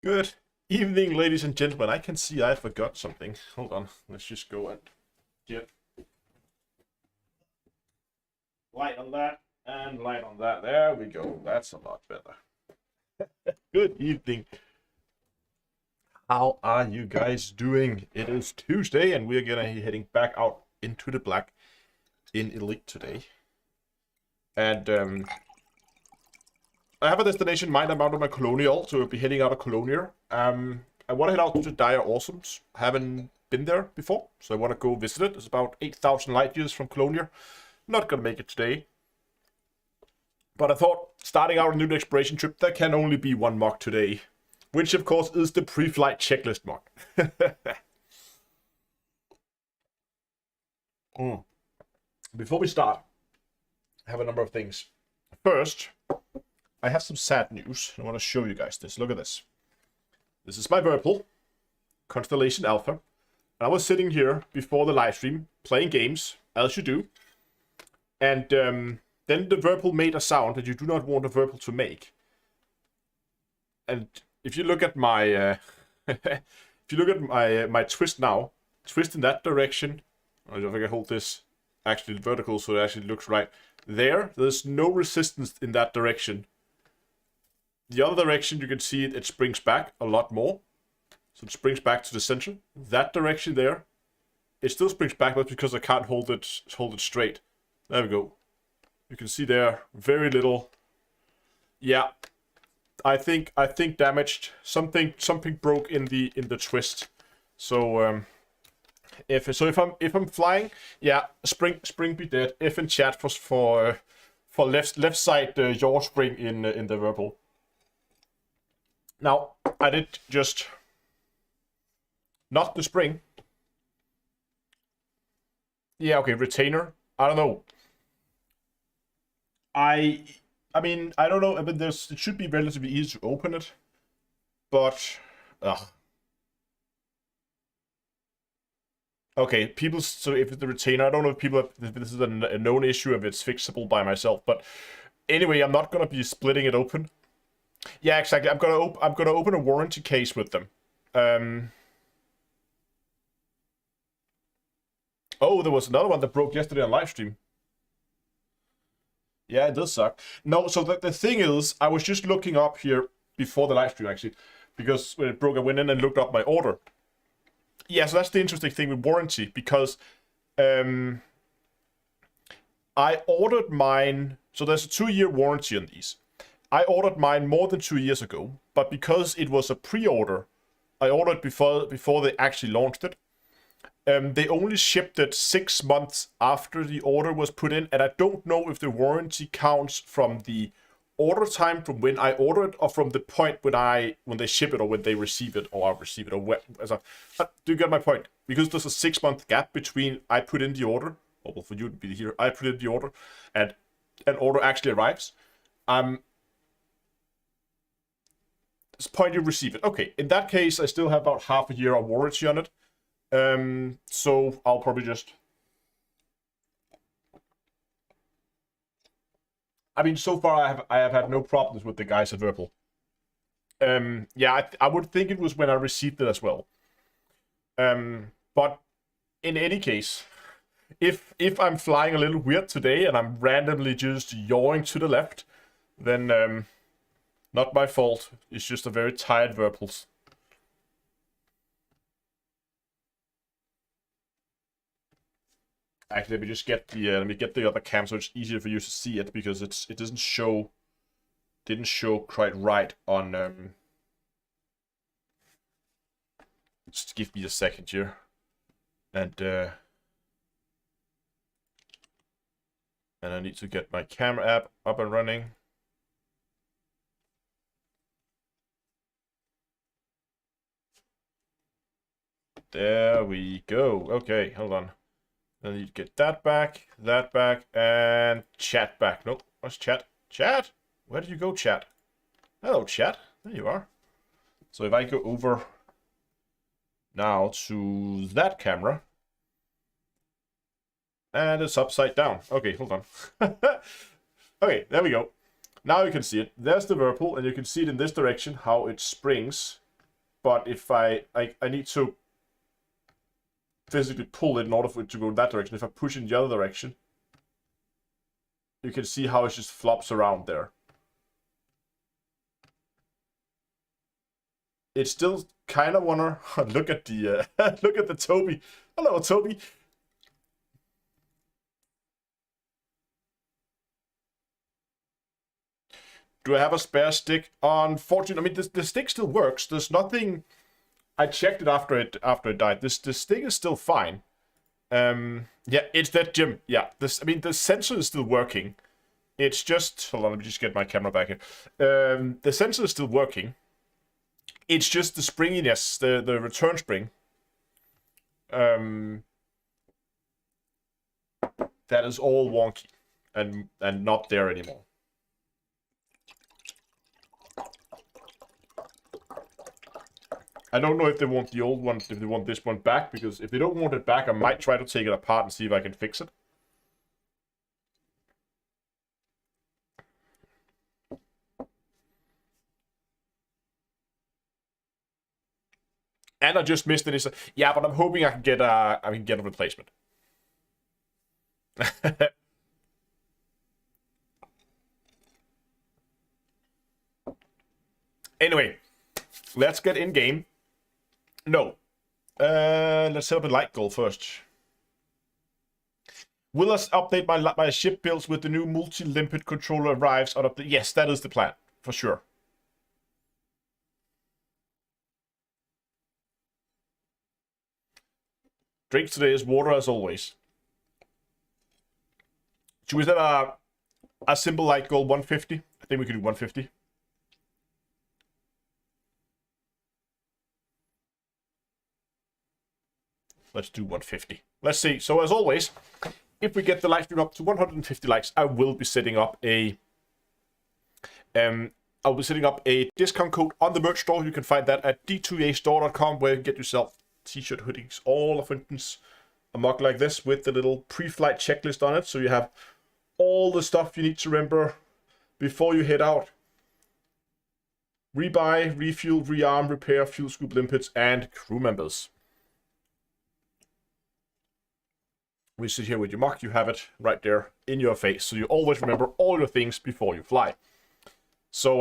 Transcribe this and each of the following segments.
Good evening, ladies and gentlemen. I can see I forgot something. Hold on. Let's just go and get light on that and light on that. There we go. That's a lot better. Good evening. How are you guys doing? It is Tuesday and we're gonna be heading back out into the black in Elite today. And I have a destination in mind. I'm out of my colonial, so we'll be heading out of Colonia. I want to head out to Dire Awesomes. I haven't been there before, so I want to go visit it. It's about 8,000 light years from Colonia. Not gonna make it today. But I thought, starting out a new exploration trip, there can only be one mock today. Which, of course, is the pre-flight checklist mock. Before we start, I have a number of things. First, I have some sad news. I want to show you guys this. Look at this. This is my Virpil, Constellation Alpha. And I was sitting here before the live stream, playing games, as you do. And then the Virpil made a sound that you do not want a Virpil to make. And if you look at my my twist now, twist in that direction. I don't know if I can hold this actually vertical so it actually looks right. There's no resistance in that direction. The other direction, you can see it springs back a lot more. So it springs back to the center. That direction there, it still springs back, but because I can't hold it straight. There we go. You can see there, very little. Yeah, I think damaged. Something broke in the twist. So if I'm flying, yeah, spring be dead. If in chat for left side yaw spring in the Virpil. Now, I did just not the spring. Yeah, okay, retainer. I don't know. I mean, I don't know. I mean, it should be relatively easy to open it, but okay, people. So if it's the retainer, I don't know if people have, if this is a known issue, if it's fixable by myself. But anyway, I'm not gonna be splitting it open. Yeah, exactly. I'm gonna open a warranty case with them. Oh, there was another one that broke yesterday on live stream. Yeah, it does suck. No, so the thing is, I was just looking up here before the live stream actually, because when it broke, I went in and looked up my order. Yeah, so that's the interesting thing with warranty, because I ordered mine. So there's a 2-year warranty on these. I ordered mine more than 2 years ago, but because it was a pre-order, I ordered before they actually launched it. They only shipped it 6 months after the order was put in, and I don't know if the warranty counts from the order time from when I ordered or from the point when they ship it or when they receive it or I receive it or when. Do you get my point? Because there's a 6-month gap between I put in the order, or well, for you to be here, I put in the order, and an order actually arrives. This point you receive it. Okay, in that case, I still have about half a year of warranty on it. So I'll probably just. I mean, so far I have had no problems with the guys at Virpil. Yeah, I would think it was when I received it as well. But in any case, if I'm flying a little weird today and I'm randomly just yawing to the left, then not my fault. It's just a very tired Virpils. Actually, let me just get the other cam so it's easier for you to see it, because it didn't show quite right on just give me a second here. And I need to get my camera app up and running. There we go. Okay, hold on. I need to get that back, and chat back. Nope, what's chat? Chat? Where did you go, chat? Hello, chat. There you are. So if I go over now to that camera, and it's upside down. Okay, hold on. Okay, there we go. Now you can see it. There's the Virpil, and you can see it in this direction, how it springs but if I need to physically pull it in order for it to go in that direction. If I push in the other direction, you can see how it just flops around there. It still kind of wanna look at the look at the Toby. Hello, Toby. Do I have a spare stick? Unfortunately, I mean the stick still works. There's nothing. I checked it after it died. The stick is still fine. Yeah, it's that Jim. Yeah, the sensor is still working. It's just, hold on, let me just get my camera back here. The sensor is still working. It's just the springiness, the return spring. That is all wonky and not there anymore. I don't know if they want the old one, if they want this one back, because if they don't want it back, I might try to take it apart and see if I can fix it. And I just missed it. Yeah, but I'm hoping I can get a replacement. Anyway, let's get in game. No. Let's set up a light goal first. Will us update my ship builds with the new multi-limpet controller arrives out of the... Yes, that is the plan, for sure. Drink today is water as always. Should we set a simple light goal 150? I think we could do 150. Let's do 150. Let's see. So as always, if we get the live stream up to 150 likes, I will be setting up a discount code on the merch store. You can find that at d2astore.com, where you can get yourself t-shirt, hoodies, all of instance, a mug like this with the little pre-flight checklist on it, so you have all the stuff you need to remember before you head out. Rebuy, refuel, rearm, repair, fuel scoop limpets, and crew members. We sit here with your mug, you have it right there in your face, so you always remember all your things before you fly. So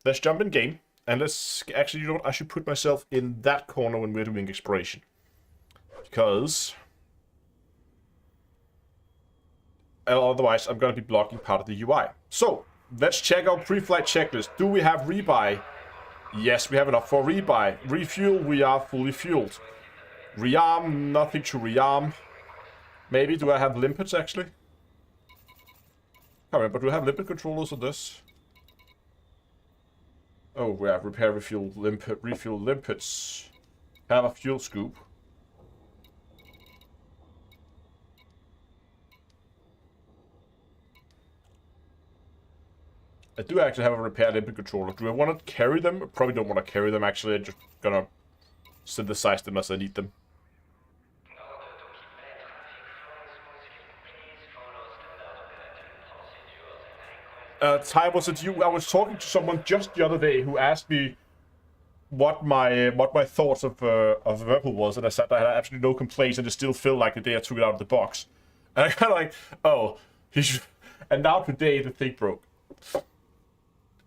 let's jump in game, and let's actually, you know what, I should put myself in that corner when we're doing exploration, because otherwise I'm going to be blocking part of the UI. So let's check our pre-flight checklist. Do we have rebuy? Yes, we have enough for rebuy. Refuel, we are fully fueled. Rearm, nothing to rearm. Maybe, do I have limpets actually? Can't remember, do I have limpet controllers on this? Oh, we have repair, refuel, limpets. Have a fuel scoop. I do actually have a repair limpet controller. Do I want to carry them? I probably don't want to carry them actually. I'm just gonna synthesize them as I need them. Ty, was it you? I was talking to someone just the other day who asked me what my thoughts of Whirlpool was, and I said I had absolutely no complaints, and it still felt like the day I took it out of the box. And I kind of like, oh, he should. And now today the thing broke.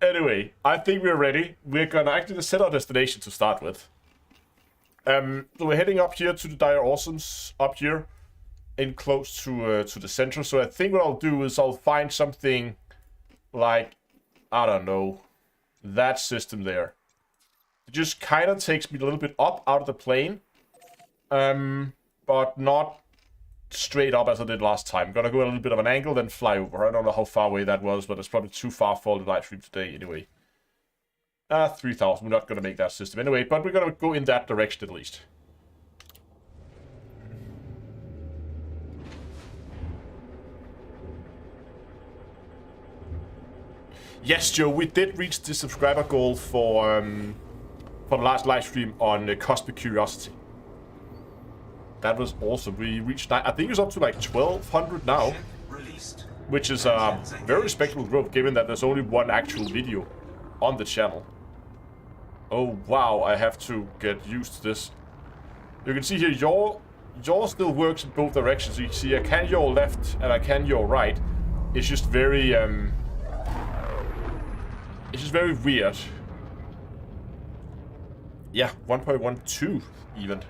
Anyway, I think we're ready. We're gonna actually set our destination to start with. So we're heading up here to the Dire Awesomes up here, in close to the center. So I think what I'll do is I'll find something like, I don't know, that system there. It just kind of takes me a little bit up out of the plane, but not straight up as I did last time. I'm gonna go a little bit of an angle, then fly over. I don't know how far away that was, but it's probably too far for the live stream today anyway. 3,000, we're not gonna make that system anyway, but we're gonna go in that direction at least. Yes, Joe, we did reach the subscriber goal for the last live stream on Cosmic Curiosity. That was awesome. We reached, I think it's up to like 1,200 now, which is a very respectable growth given that there's only one actual video on the channel. Oh wow, I have to get used to this. You can see here, yaw still works in both directions. You can see I can yaw left and I can yaw right. It's just very weird. Yeah, 1.12 even.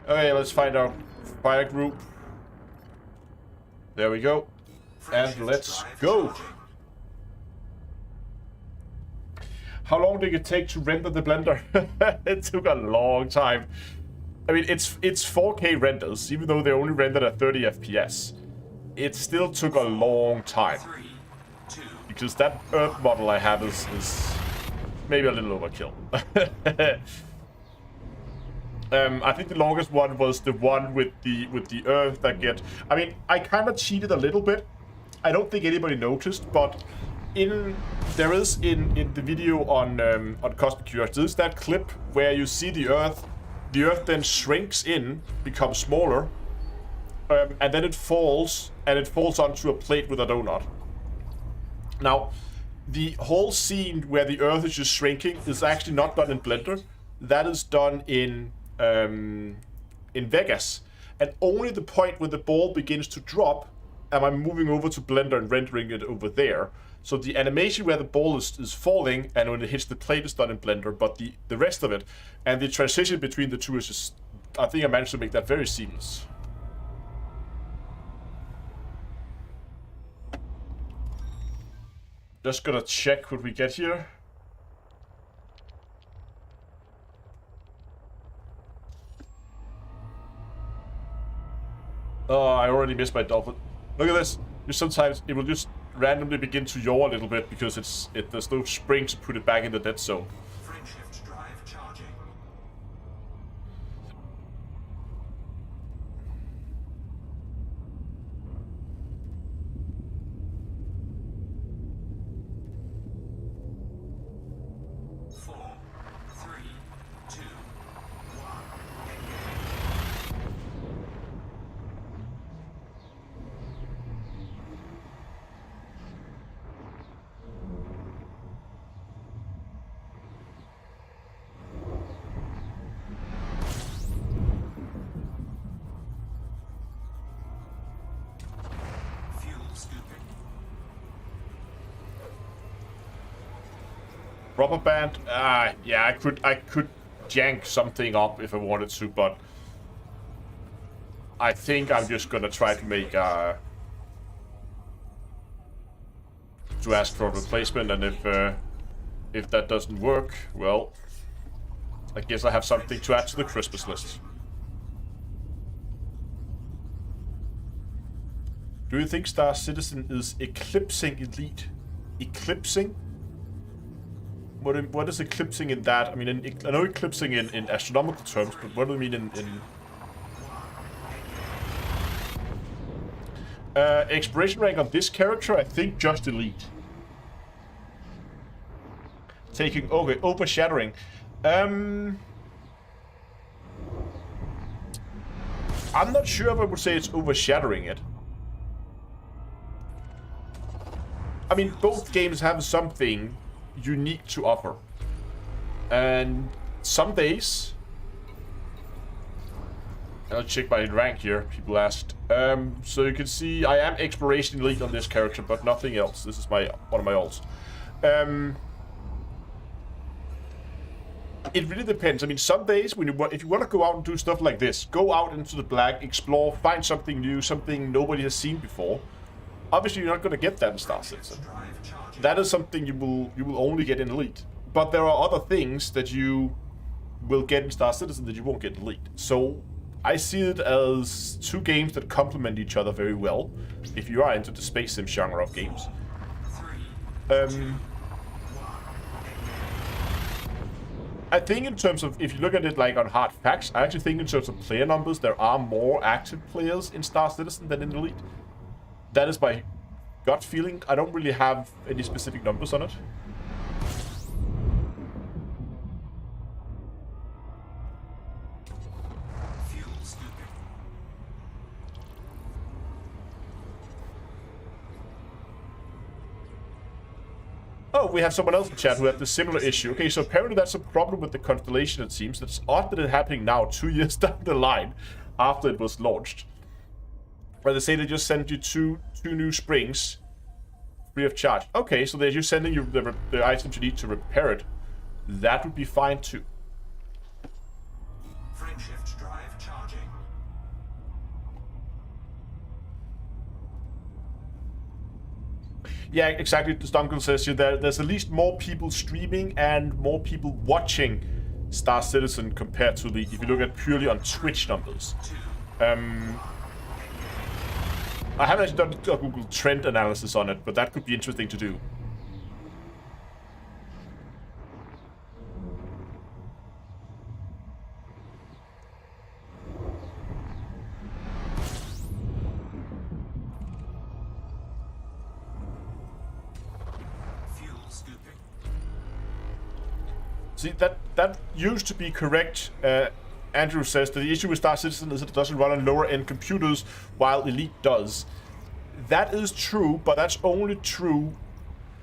Okay, let's find our fire group. There we go. And let's go. How long did it take to render the blender? It took a long time. I mean, it's 4K renders, even though they only rendered at 30 FPS. It still took a long time. Because that Earth model I have is maybe a little overkill. I think the longest one was the one with the Earth that get. I mean, I kind of cheated a little bit. I don't think anybody noticed, but there is in the video on Cosmic Curiosity, there's that clip where you see the Earth. The Earth then shrinks in, becomes smaller, and then it falls onto a plate with a donut. Now, the whole scene where the Earth is just shrinking is actually not done in Blender. That is done in Vegas, and only the point where the ball begins to drop am I moving over to Blender and rendering it over there. So the animation where the ball is falling and when it hits the plate is done in Blender, but the rest of it and the transition between the two is just, I think I managed to make that very seamless. Just gonna check what we get here. Oh, I already missed my dolphin. Look at this. Just sometimes it will just randomly begin to yaw a little bit because there's no spring to put it back in the dead zone. Frameshift drive charging. Rubber band? Yeah, I could jank something up if I wanted to, but I think I'm just gonna try to make to ask for a replacement, and if that doesn't work, well, I guess I have something to add to the Christmas list. Do you think Star Citizen is eclipsing Elite? Eclipsing? What is eclipsing in that? I mean, I know eclipsing in astronomical terms, but what do you mean in exploration rank on this character? I think just Elite. Taking okay, overshadowing. I'm not sure if I would say it's overshadowing it. I mean, both games have something unique to offer, and some days, I'll check my rank here, people asked. So you can see I am exploration elite on this character, but nothing else. This is one of my ults. It really depends. I mean, some days when if you want to go out and do stuff like this, go out into the black, explore, find something new, something nobody has seen before. Obviously, you're not going to get that in Star Citizen. That is something you will only get in Elite. But there are other things that you will get in Star Citizen that you won't get in Elite. So I see it as two games that complement each other very well, if you are into the space sim genre of games. I think in terms of, if you look at it like on hard facts, I actually think in terms of player numbers, there are more active players in Star Citizen than in Elite. That is my gut feeling. I don't really have any specific numbers on it. Oh, we have someone else in chat who had the similar issue. Okay, so apparently that's a problem with the constellation, it seems. It's odd that it's happening now, 2 years down the line, after it was launched. Where they say they just sent you two new springs free of charge. Okay, so they're just sending you the items you need to repair it. That would be fine too. Frameshift drive charging. Yeah, exactly. The Stunkel says here there's at least more people streaming and more people watching Star Citizen compared to Elite. If you look at purely on Twitch numbers. I haven't actually done a Google trend analysis on it, but that could be interesting to do. Fuel scooping. See, that used to be correct. Andrew says that the issue with Star Citizen is that it doesn't run on lower-end computers, while Elite does. That is true, but that's only true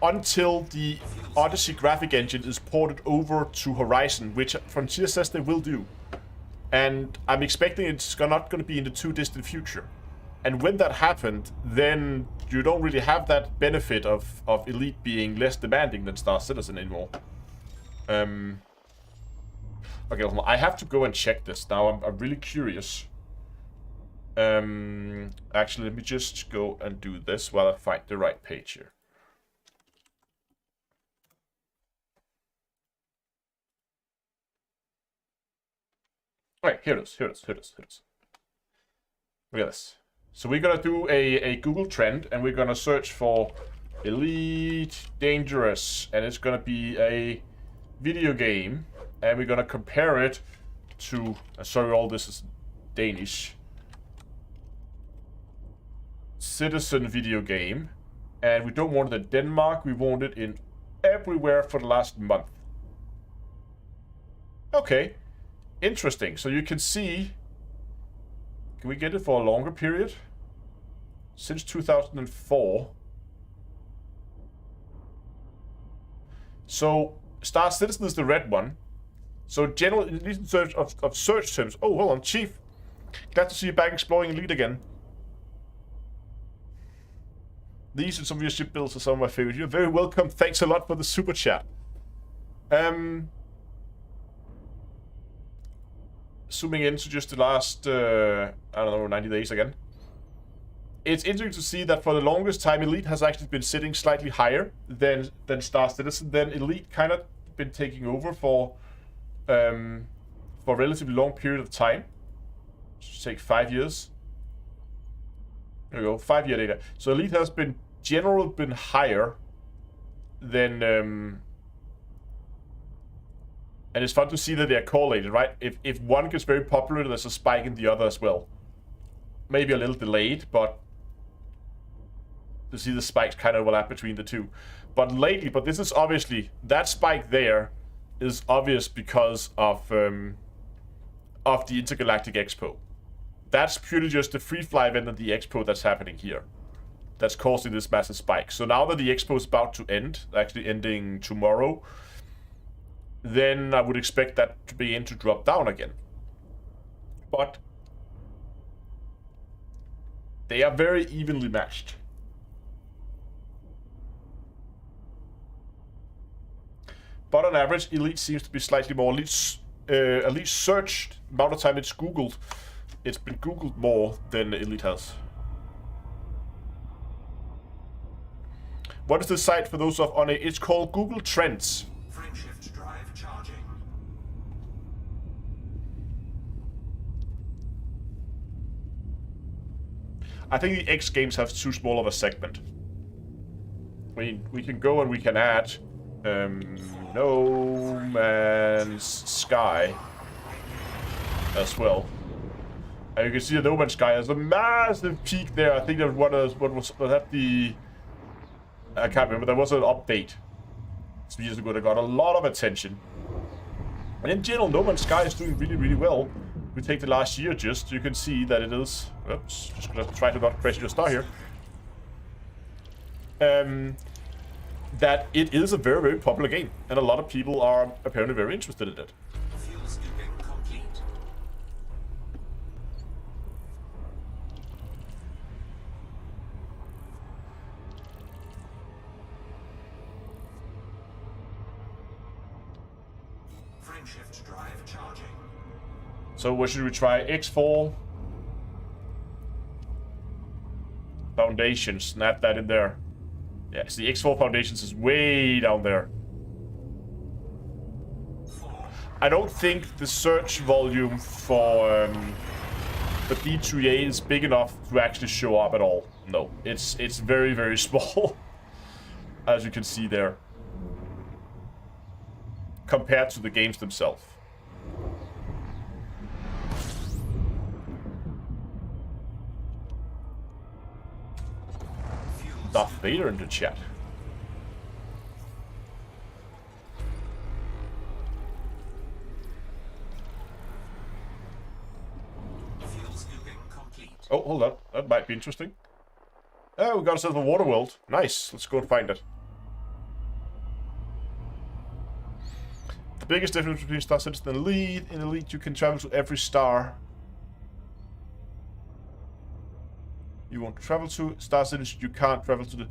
until the Odyssey graphic engine is ported over to Horizon, which Frontier says they will do. And I'm expecting it's not going to be in the too distant future. And when that happened, then you don't really have that benefit of Elite being less demanding than Star Citizen anymore. Okay, I have to go and check this now. I'm really curious. Actually, let me just go and do this while I find the right page here. Alright, here it is. Look at this. So we're gonna do a Google trend, and we're gonna search for Elite Dangerous, and it's gonna be a video game, and we're gonna compare it to, sorry, all this is Danish, Citizen video game, and we don't want it in Denmark, we want it in everywhere for the last month. Okay, interesting. So you can see, can we get it for a longer period? Since 2004. So Star Citizen is the red one. So general, at least in search of search terms. Oh, hold on, Chief. Glad to see you back exploring Elite again. These and some of your ship builds are some of my favorites. You're very welcome. Thanks a lot for the super chat. Zooming into just the last, I don't know, 90 days again. It's interesting to see that for the longest time, Elite has actually been sitting slightly higher than Star Citizen. Then Elite kind of been taking over for a relatively long period of time. Should take 5 years. There we go, 5 year data. So Elite has been generally been higher than and it's fun to see that they're correlated, right? If one gets very popular, there's a spike in the other as well. Maybe a little delayed, but to see the spikes kind of overlap between the two. But lately, this is obviously, that spike there is obvious because of the Intergalactic Expo. That's purely just the free fly event at the Expo that's happening here. That's causing this massive spike. So now that the Expo is about to end, actually ending tomorrow, then I would expect that to begin to drop down again. But they are very evenly matched. But on average, Elite seems to be slightly more. At least searched, amount of time it's Googled. It's been Googled more than Elite has. What is the site for those of on it? It's called Google Trends. Frameshift drive charging. I think the X Games have too small of a segment. I mean, we can go and we can add No Man's Sky as well. And you can see the No Man's Sky has a massive peak there. I think that what was that the... I can't remember. There was an update some years ago that got a lot of attention. And in general, No Man's Sky is doing really, really well. If we take the last year just, you can see that it is... Oops, just gonna try to not crash your star here. that it is a very, very popular game, and a lot of people are apparently very interested in it. Fuel scooping complete. Frameshift drive charging. So what should we try? X4 foundations. Snap that in there. Yes, the X4 foundations is way down there. I don't think the search volume for the D2A is big enough to actually show up at all. No, it's very, very small, as you can see there, compared to the games themselves. Darth Vader in the chat. Fuel scooping complete. Oh, hold on. That might be interesting. Oh, we got ourselves a water world. Nice. Let's go and find it. The biggest difference between Star Citizen and Elite. In Elite, you can travel to every star you want to travel to. Star Citizen, you can't travel to the...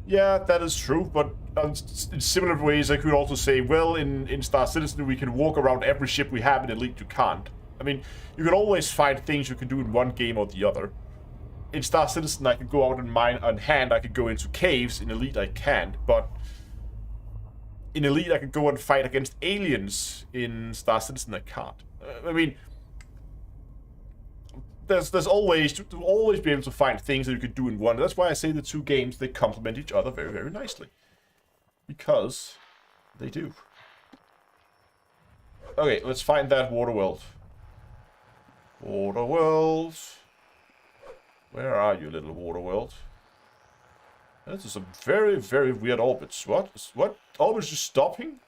Yeah, that is true, but in similar ways, I could also say, well, in Star Citizen, we can walk around every ship we have. In Elite, you can't. I mean, you can always find things you can do in one game or the other. In Star Citizen, I can go out and mine on hand. I could go into caves. In Elite, I can't. But in Elite, I can go and fight against aliens. In Star Citizen, I can't. I mean, there's always to always be able to find things that you can do in one. That's why I say the two games, they complement each other very, very nicely, because they do. Okay, let's find that water world. Water world. Where are you, little water world? This is some very, very weird orbits. What? Orbits just stopping?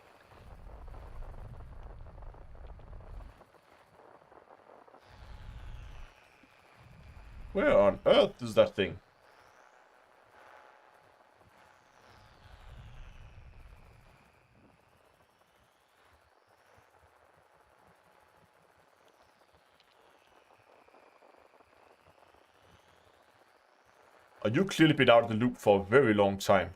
Where on earth is that thing? Oh, you've clearly been out of the loop for a very long time.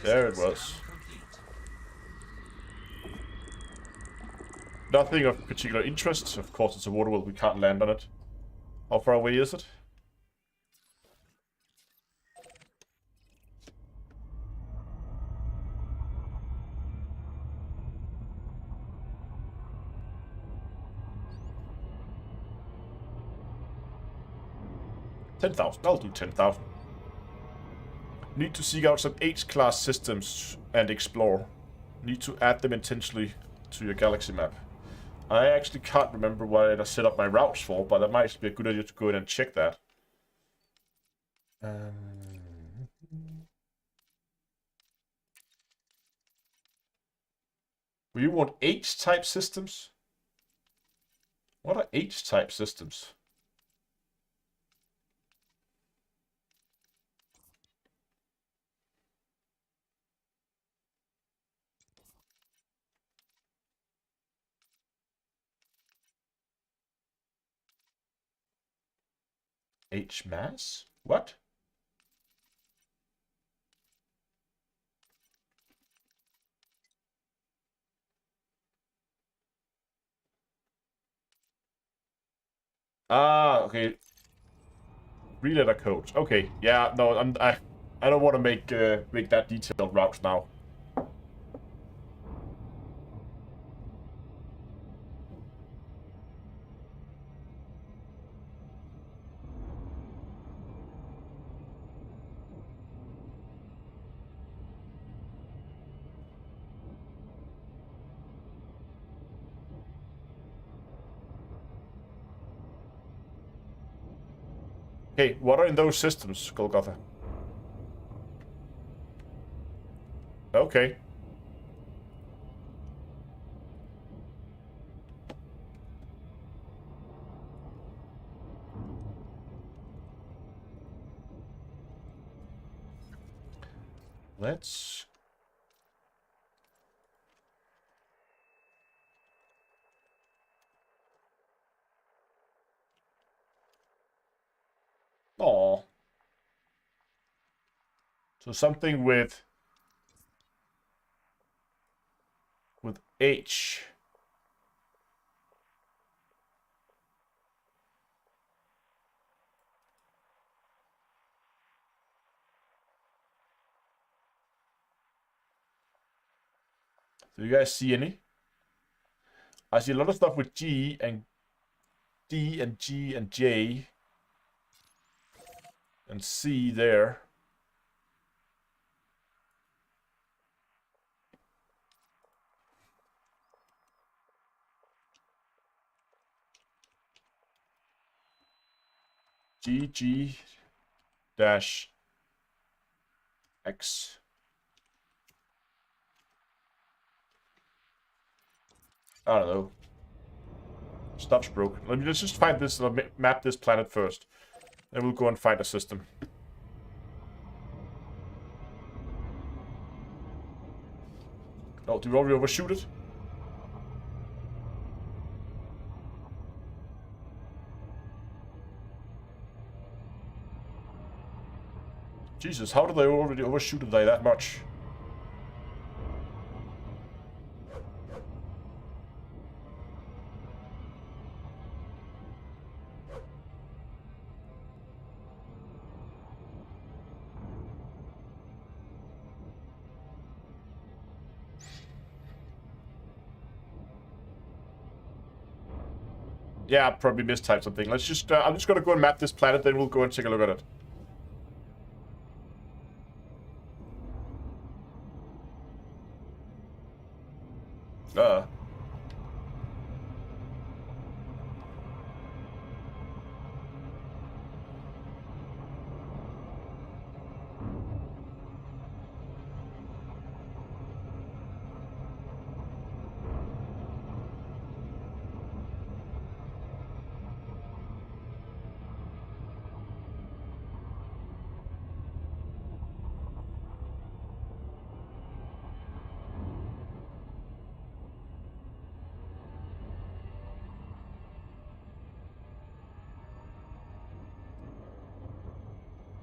There it was. Nothing of particular interest. Of course, it's a water world. We can't land on it. How far away is it? $10,000. I'll do 10,000. Need to seek out some H-class systems and explore. Need to add them intentionally to your galaxy map. I actually can't remember what I set up my routes for, but that might be a good idea to go in and check that. Do you want H-type systems? What are H-type systems? H-mass? What? Ah, okay. Three-letter codes. Okay, yeah, no, I don't want to make that detailed routes now. Hey, what are in those systems, Golgotha? Okay. Let's... Aww. So something with H. Do you guys see any? I see a lot of stuff with G and D and G and J and C there. G dash X. I don't know. Stuff's broken. Let's just find this, map this planet first. Then we'll go and find a system. Oh, did we already overshoot it? Jesus, how did I already overshoot it by that much? Yeah, I probably mistyped something. Let's just, I'm just gonna go and map this planet, then we'll go and take a look at it.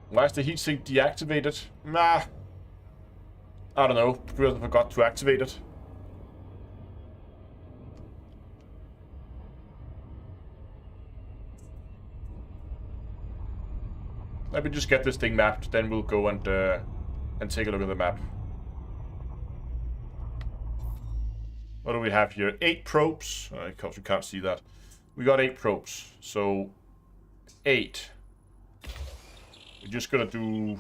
Why is the heatsink deactivated? Nah. I don't know. Probably forgot to activate it. Let me just get this thing mapped, then we'll go and take a look at the map. What do we have here? 8 probes. Of course, we can't see that. We got 8 probes. So, 8. We're just gonna do...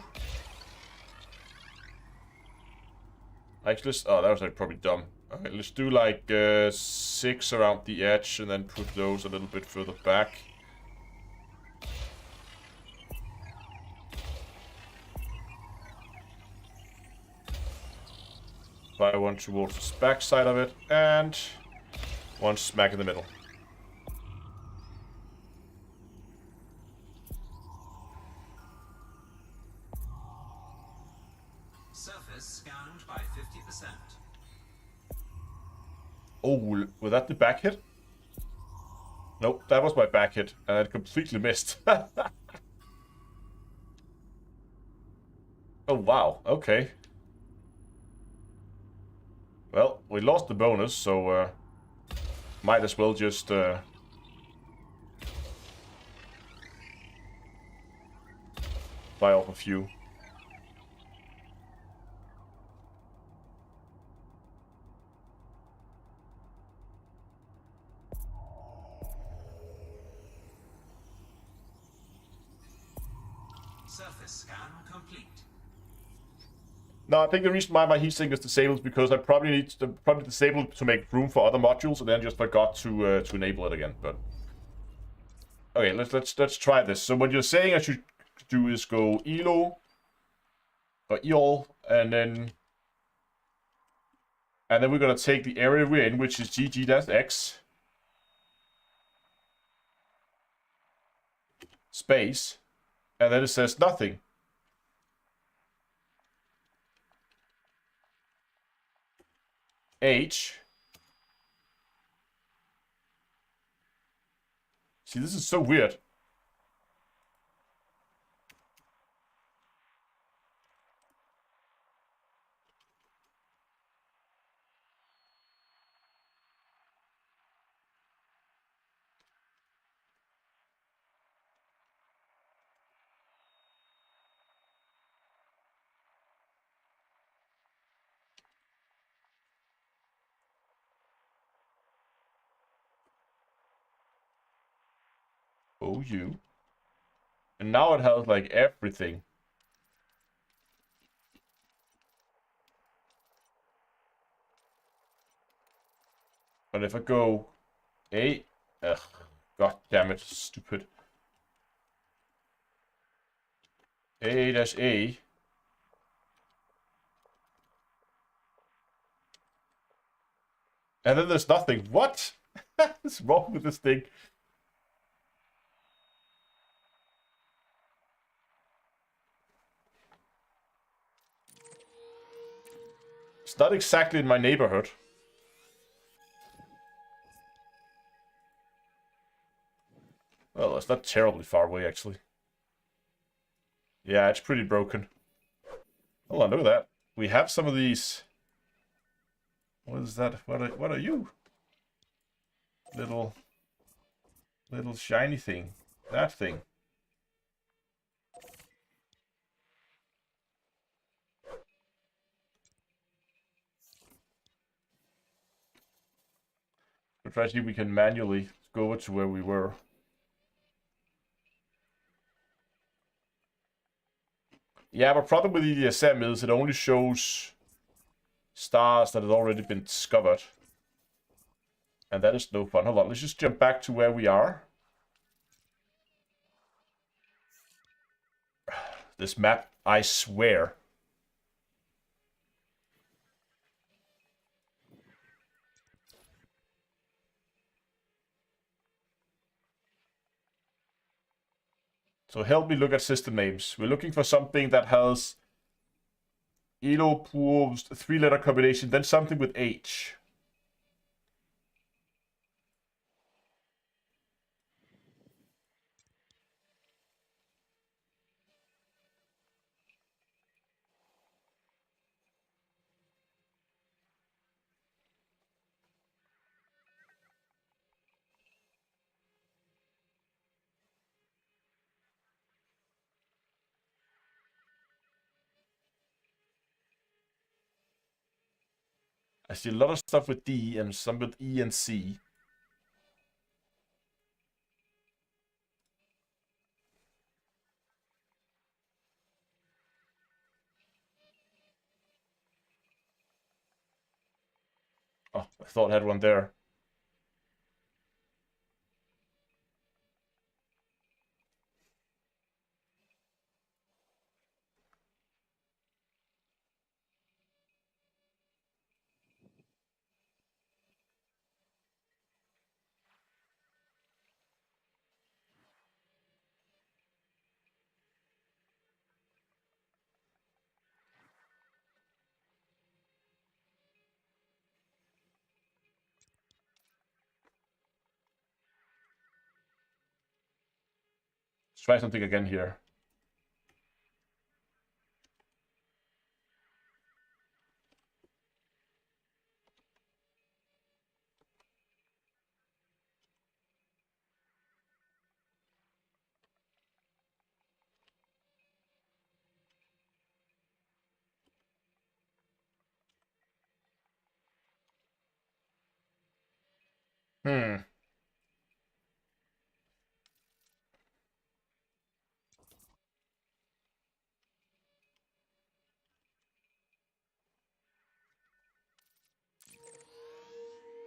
Actually, oh, that was like probably dumb. Alright, let's do like 6 around the edge and then put those a little bit further back. Fire one towards the back side of it, and one smack in the middle. Surface scanned by 50%. Oh, was that the back hit? Nope, that was my back hit, and I completely missed. Oh, wow, okay. Well, we lost the bonus, so might as well just buy off a few. Surface scan complete. No, I think the reason why my heatsink is disabled is because I probably need to disable it to make room for other modules, and then just forgot to enable it again. But Okay, let's try this. So what you're saying I should do is go elo or eol, and then we're gonna take the area we're in, which is gg-x space, and then it says nothing. H. See, this is so weird. OU. And now it has like everything. But if I go A, ugh, god damn it, stupid. A-A. And then there's nothing. What? What's wrong with this thing? It's not exactly in my neighborhood. Well, it's not terribly far away, actually. Yeah, it's pretty broken. Hold on, look at that. We have some of these. What is that? What are you? Little shiny thing. That thing. We'll try to see if we can manually go over to where we were. Yeah, but problem with EDSM is it only shows stars that have already been discovered. And that is no fun. Hold on, let's just jump back to where we are. This map, I swear. So help me look at system names. We're looking for something that has Elo Pools, 3-letter combination, then something with H. I see a lot of stuff with D and some with E and C. Oh, I thought I had one there. Let's try something again here. Hmm.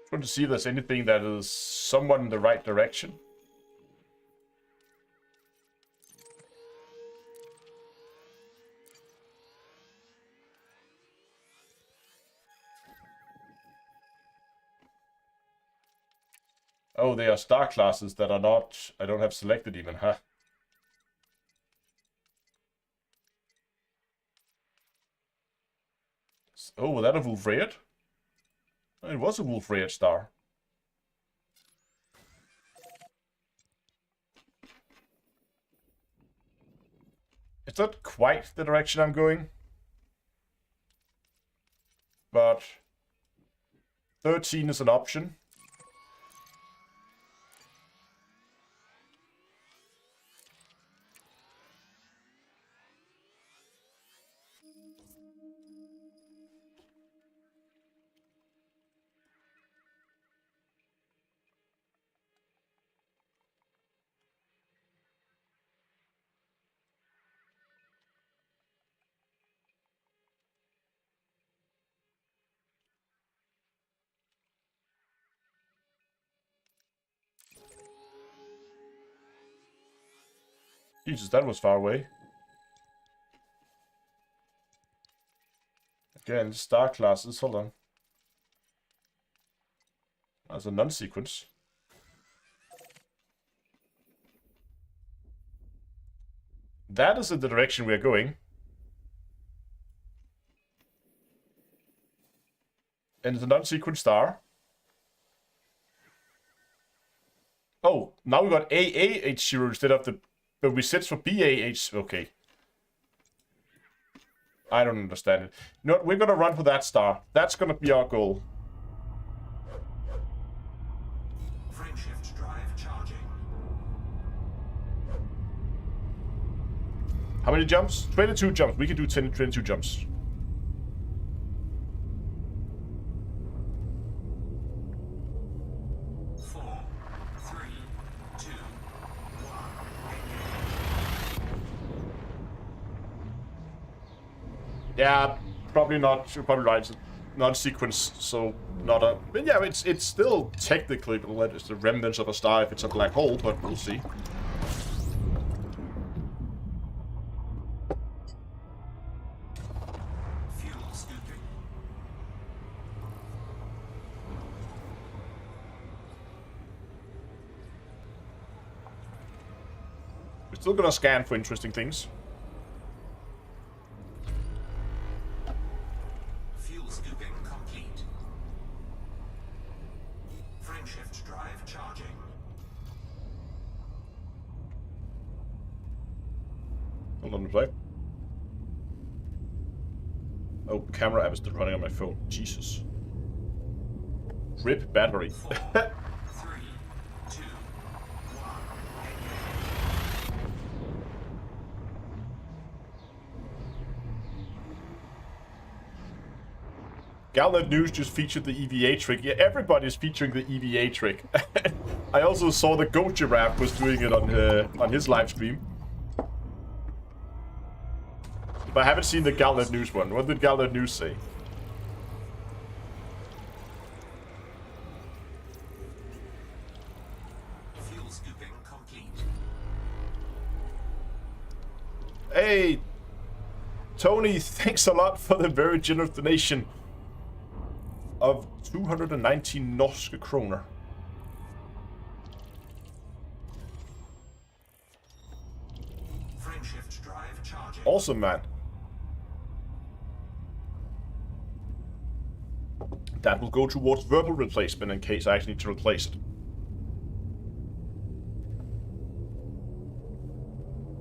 Trying to see if there's anything that is somewhat in the right direction. Oh, they are star classes that are not... I don't have selected even, huh? Oh, was that a Wolf-Rayet? It was a Wolf-Rayet star. It's not quite the direction I'm going. But 13 is an option. Jesus, that was far away. Again, star classes, hold on. That's a non-sequence. That is in the direction we are going. And it's a non-sequence star. Oh, now we got AAH0 instead of the... But we set for BAH... Okay. I don't understand it. No, we're gonna run for that star. That's gonna be our goal. Frameshift drive charging. How many jumps? 22 jumps. We can do 22 jumps. Yeah, probably not. You're probably right. It's non-sequence, so not a... But yeah, it's still technically it's the remnants of a star if it's a black hole, but we'll see. Fuel scooping. We're still gonna scan for interesting things. Oh, camera app is still running on my phone. Jesus. RIP battery. 4, 3, 2, 1. Galnet News just featured the EVA trick. Yeah, everybody's featuring the EVA trick. I also saw the Goat Giraffe was doing it on his live stream. But I haven't seen the Galnet News one. What did Galnet News say? Fuel scooping complete. Hey, Tony, thanks a lot for the very generous donation of 219 norske kroner. Frameshift drive charging. Awesome, man. That will go towards verbal replacement in case I actually need to replace it.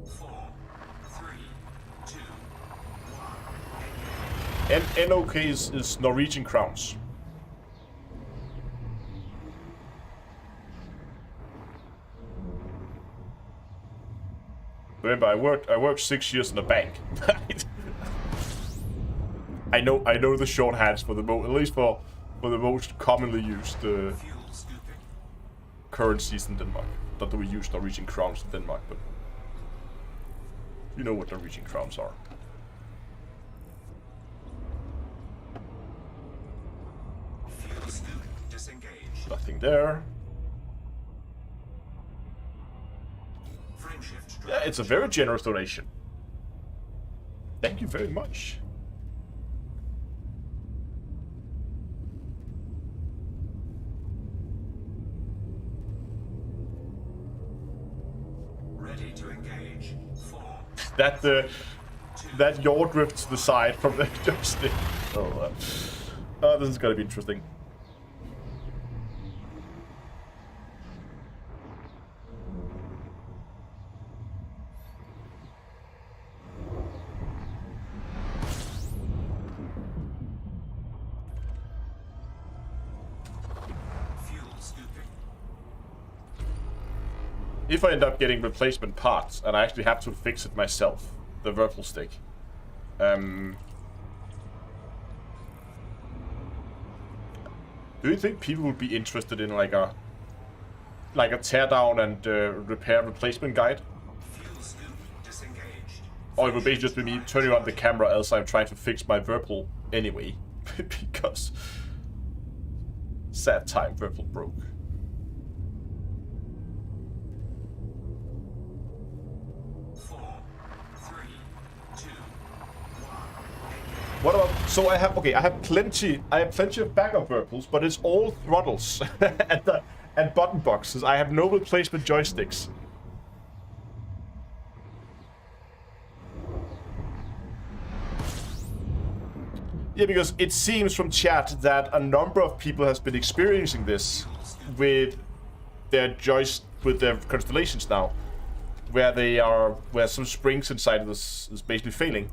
4, 3, 2, 1. And NOK is Norwegian crowns. Remember, I worked 6 years in a bank. I know the shorthands for the at least for the most commonly used currencies in Denmark. Not that we use Norwegian crowns in Denmark, but you know what Norwegian crowns are. Fuel scoop disengaged. Nothing there. Frameshift drive. Yeah, it's a very generous donation. Thank you very much. Engage. 4, that yaw drift to the side from the joystick. Oh, this is gonna be interesting. fuel scooping. If I end up getting replacement parts and I actually have to fix it myself, the Whirlpool stick. Do you think people would be interested in like a teardown and repair replacement guide? Fuel scoop disengaged. Or it would basically just be me turning on the camera as I'm trying to fix my Whirlpool anyway. Because sad time Whirlpool broke. What about, so I have plenty of backup Whirlpools, but it's all throttles and button boxes. I have no replacement joysticks. Yeah, because it seems from chat that a number of people has been experiencing this with their constellations now, where some springs inside of this is basically failing.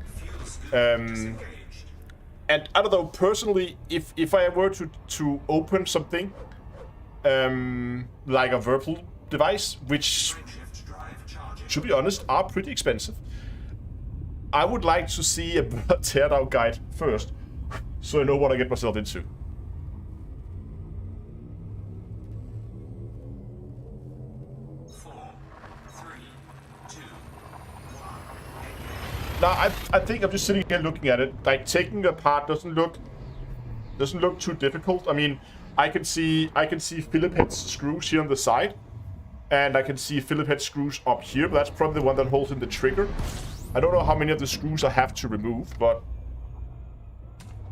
And I don't know, personally, if I were to open something like a Whirlpool device, which, to be honest, are pretty expensive, I would like to see a teardown guide first, so I know what I get myself into. Now, I think I'm just sitting here looking at it. Like, taking it apart doesn't look too difficult. I mean, I can see Philip head screws here on the side, and I can see Philip head screws up here. But that's probably the one that holds in the trigger. I don't know how many of the screws I have to remove, but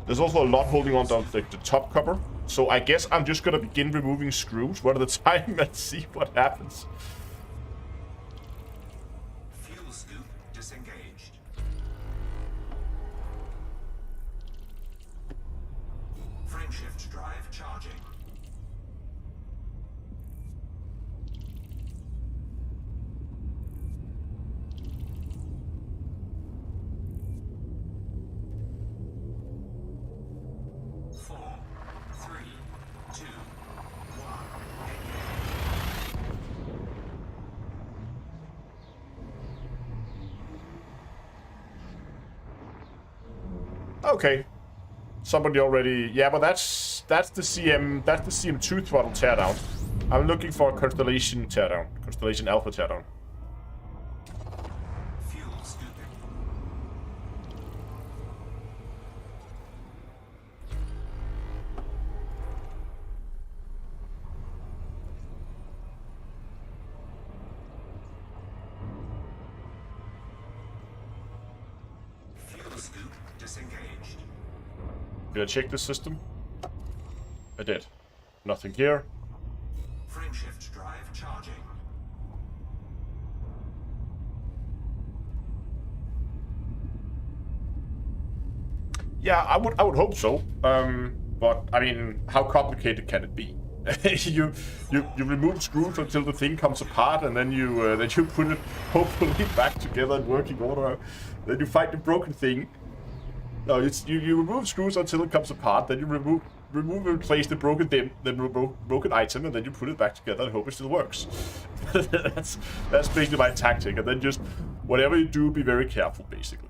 there's also a lot holding on to the top cover. So I guess I'm just gonna begin removing screws one at a time and see what happens. Fuel scoop disengaged. Frameshift drive charging. Four, three, two, one. Okay. Somebody already... Yeah, but that's the CM2 throttle teardown. I'm looking for a Constellation teardown. Constellation Alpha teardown. Fuel scooping. Fuel scoop disengaged. Did I check the system? I did. Nothing here. Frameshift drive charging. Yeah, I would hope so. But I mean, how complicated can it be? you remove screws until the thing comes apart, and then you put it hopefully back together in working order. Then you find the broken thing. No, you remove screws until it comes apart. Then you remove and replace the broken item, and then you put it back together and hope it still works. that's basically my tactic. And then just whatever you do, be very careful, basically.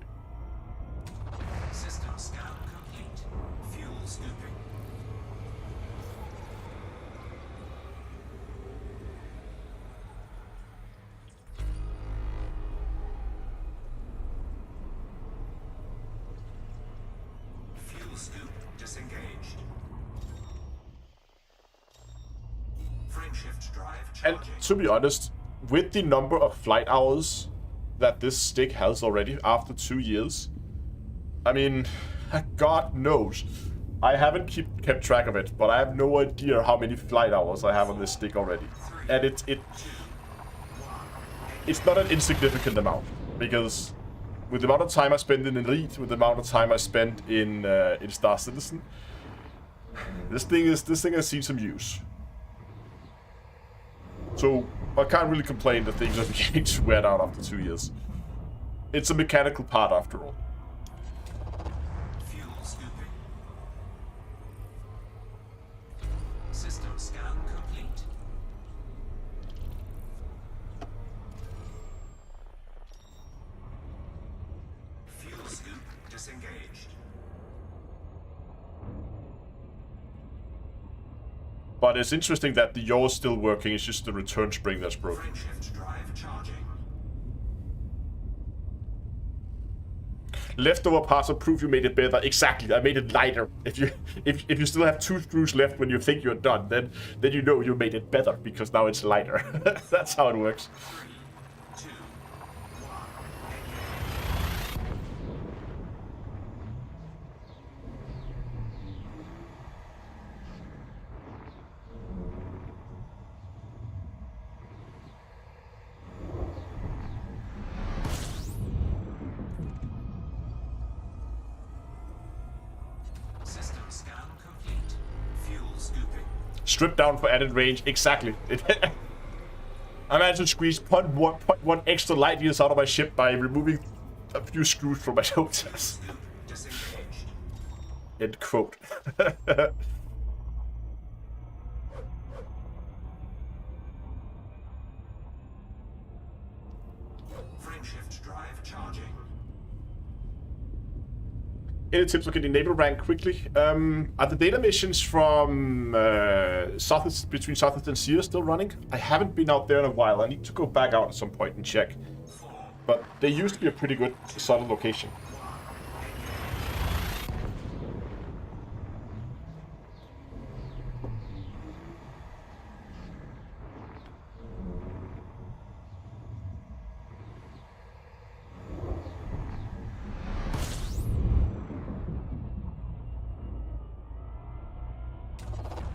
System scan complete. Fuel scooping. Fuel scoop disengaged. Frameshift drive And charging. to be honest, with the number of flight hours that this stick has already after 2 years, I mean, God knows. I haven't kept track of it, but I have no idea how many flight hours I have on this stick already. And it it's not an insignificant amount, because with the amount of time I spend in Elite, with the amount of time I spend in Star Citizen, this thing has seen some use. So I can't really complain that things are beginning to wear out after 2 years. It's a mechanical part after all. Fuel scooping. System scan complete. Fuel scoop disengaged. But it's interesting that the yaw is still working, it's just the return spring that's broken. Frameshift drive charging. Leftover parts will prove you made it better. Exactly, I made it lighter. If you still have 2 screws left when you think you're done, then you know you made it better, because now it's lighter. That's how it works. 3, 2, 1. System scan complete. Fuel scooping. Strip down for added range. Exactly. I managed to squeeze 0.1 extra light years out of my ship by removing a few screws from my shoulders. Scoop disengaged. End quote. Frameshift drive charging. Any tips we can enable rank quickly? Are the data missions from between Southeast and Sierra still running? I haven't been out there in a while. I need to go back out at some point and check. 4, But they used to be a pretty good, solid location.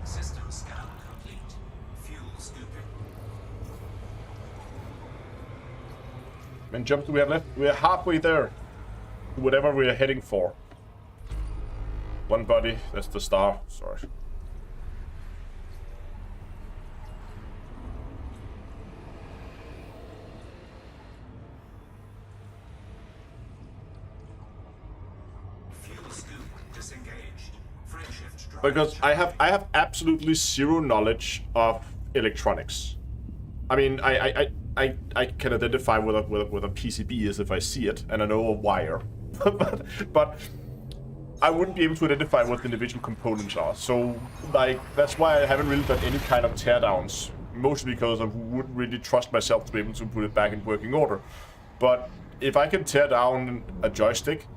System scan complete. Fuel scooping. And jump do we have left? We're halfway there. Whatever we're heading for. One body, that's the star. Sorry. Fuel scoop disengaged. Frameshift drive. Because I have absolutely zero knowledge of electronics. I mean, I can identify what a PCB is if I see it, and I know a wire. but I wouldn't be able to identify what the individual components are. So, like, that's why I haven't really done any kind of teardowns. Mostly because I wouldn't really trust myself to be able to put it back in working order. But if I can tear down a joystick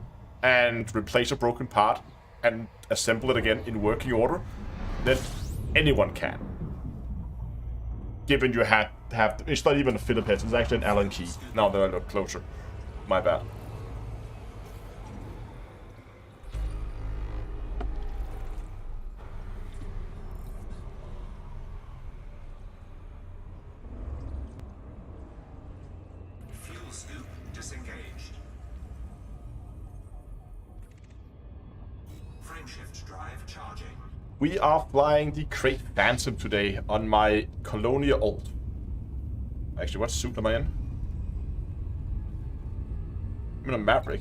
and replace a broken part and assemble it again in working order, then anyone can. Given you have it's not even a Philip head, it's actually an Allen key. Now that I look closer. My bad. Fuel scoop disengaged. Frameshift drive charging. We are flying the Crate Phantom today on my Colonia Alt. Actually, what suit am I in? I'm in a Maverick.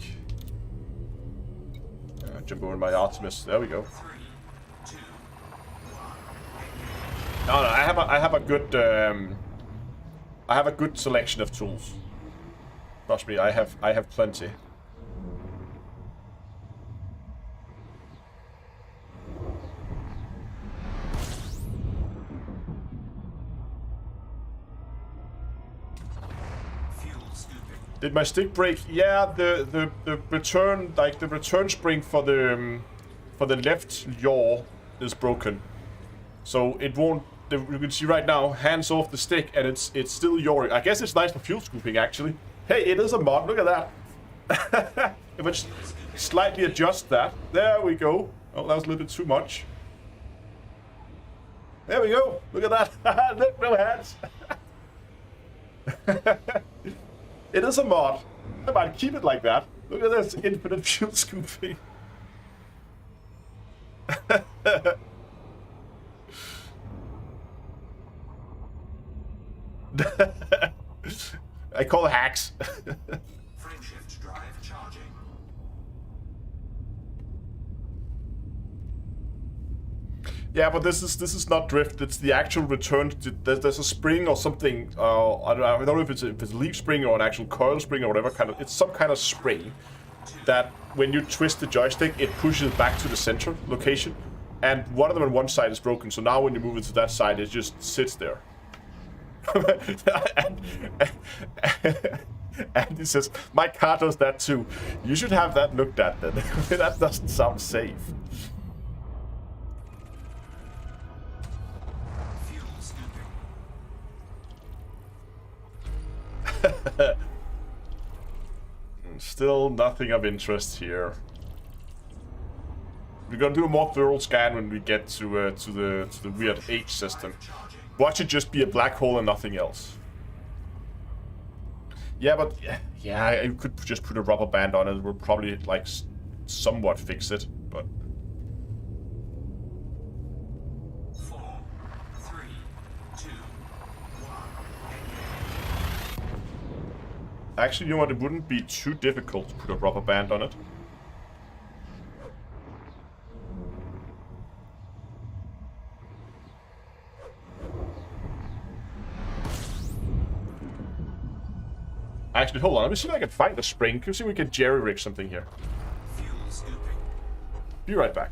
Jump over my Artemis. There we go. 3, 2, 1. No, I have a good selection of tools. Trust me, I have plenty. Fuel scooping. Did my stick break? Yeah, the return, like the return spring for the left yaw is broken. So it won't. You can see right now, hands off the stick, and it's still yawing. I guess it's nice for fuel scooping actually. Hey, it is a mod. Look at that. If I just slightly adjust that, there we go. Oh, that was a little bit too much. There we go. Look at that. Look, no hands. It is a mod. I might keep it like that. Look at this infinite fuel scooping. I call it hacks. Frameshift drive charging. Yeah, but this is not drift. It's the actual return. There's a spring or something. I don't know if it's a leaf spring or an actual coil spring or whatever kind of. It's some kind of spring that when you twist the joystick, it pushes back to the center location. And one of them on one side is broken. So now when you move it to that side, it just sits there. and he says, "My car does that too. You should have that looked at then." That doesn't sound safe. Still nothing of interest here. We're gonna do a more thorough scan when we get to the weird H system. Watch it just be a black hole and nothing else. Yeah, but yeah, I could just put a rubber band on it. It will probably like somewhat fix it, but. 4, 3, 2, 1. Actually, you know what? It wouldn't be too difficult to put a rubber band on it. Actually, hold on. Let me see if I can find the spring. Let's see if we can jerry-rig something here. Fuel scooping. Be right back.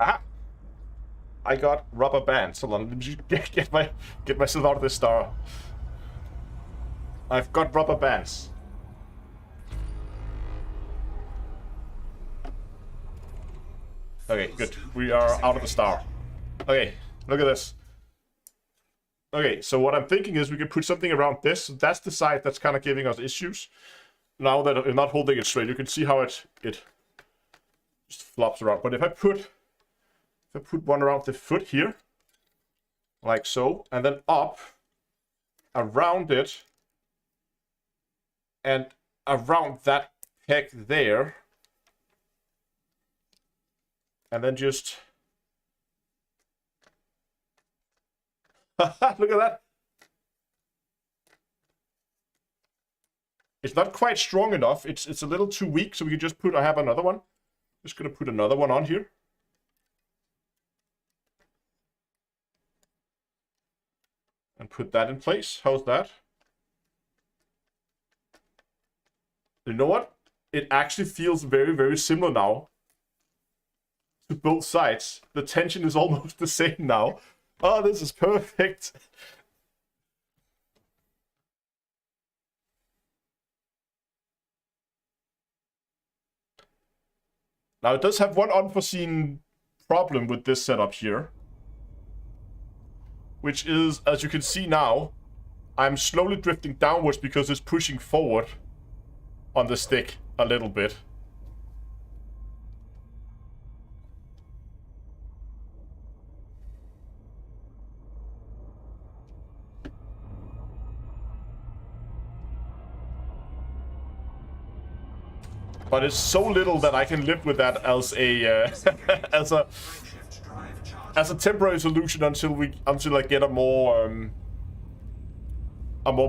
Aha! I got rubber bands. Hold on, let me just get myself out of this star. I've got rubber bands. Okay, good. We are out of the star. Okay, look at this. Okay, so what I'm thinking is we could put something around this. That's the side that's kind of giving us issues. Now that we're not holding it straight, you can see how it just flops around. But if I put one around the foot here, like so, and then up, around it, and around that peg there, and then just... Look at that! It's not quite strong enough. It's a little too weak, so we can just put... I have another one. Just gonna put another one on here. And put that in place. How's that? You know what? It actually feels very, very similar now to both sides. The tension is almost the same now. Oh, this is perfect. Now, it does have one unforeseen problem with this setup here. Which is, as you can see now, I'm slowly drifting downwards because it's pushing forward on the stick a little bit. But it's so little that I can live with that as a as a temporary solution until I get a more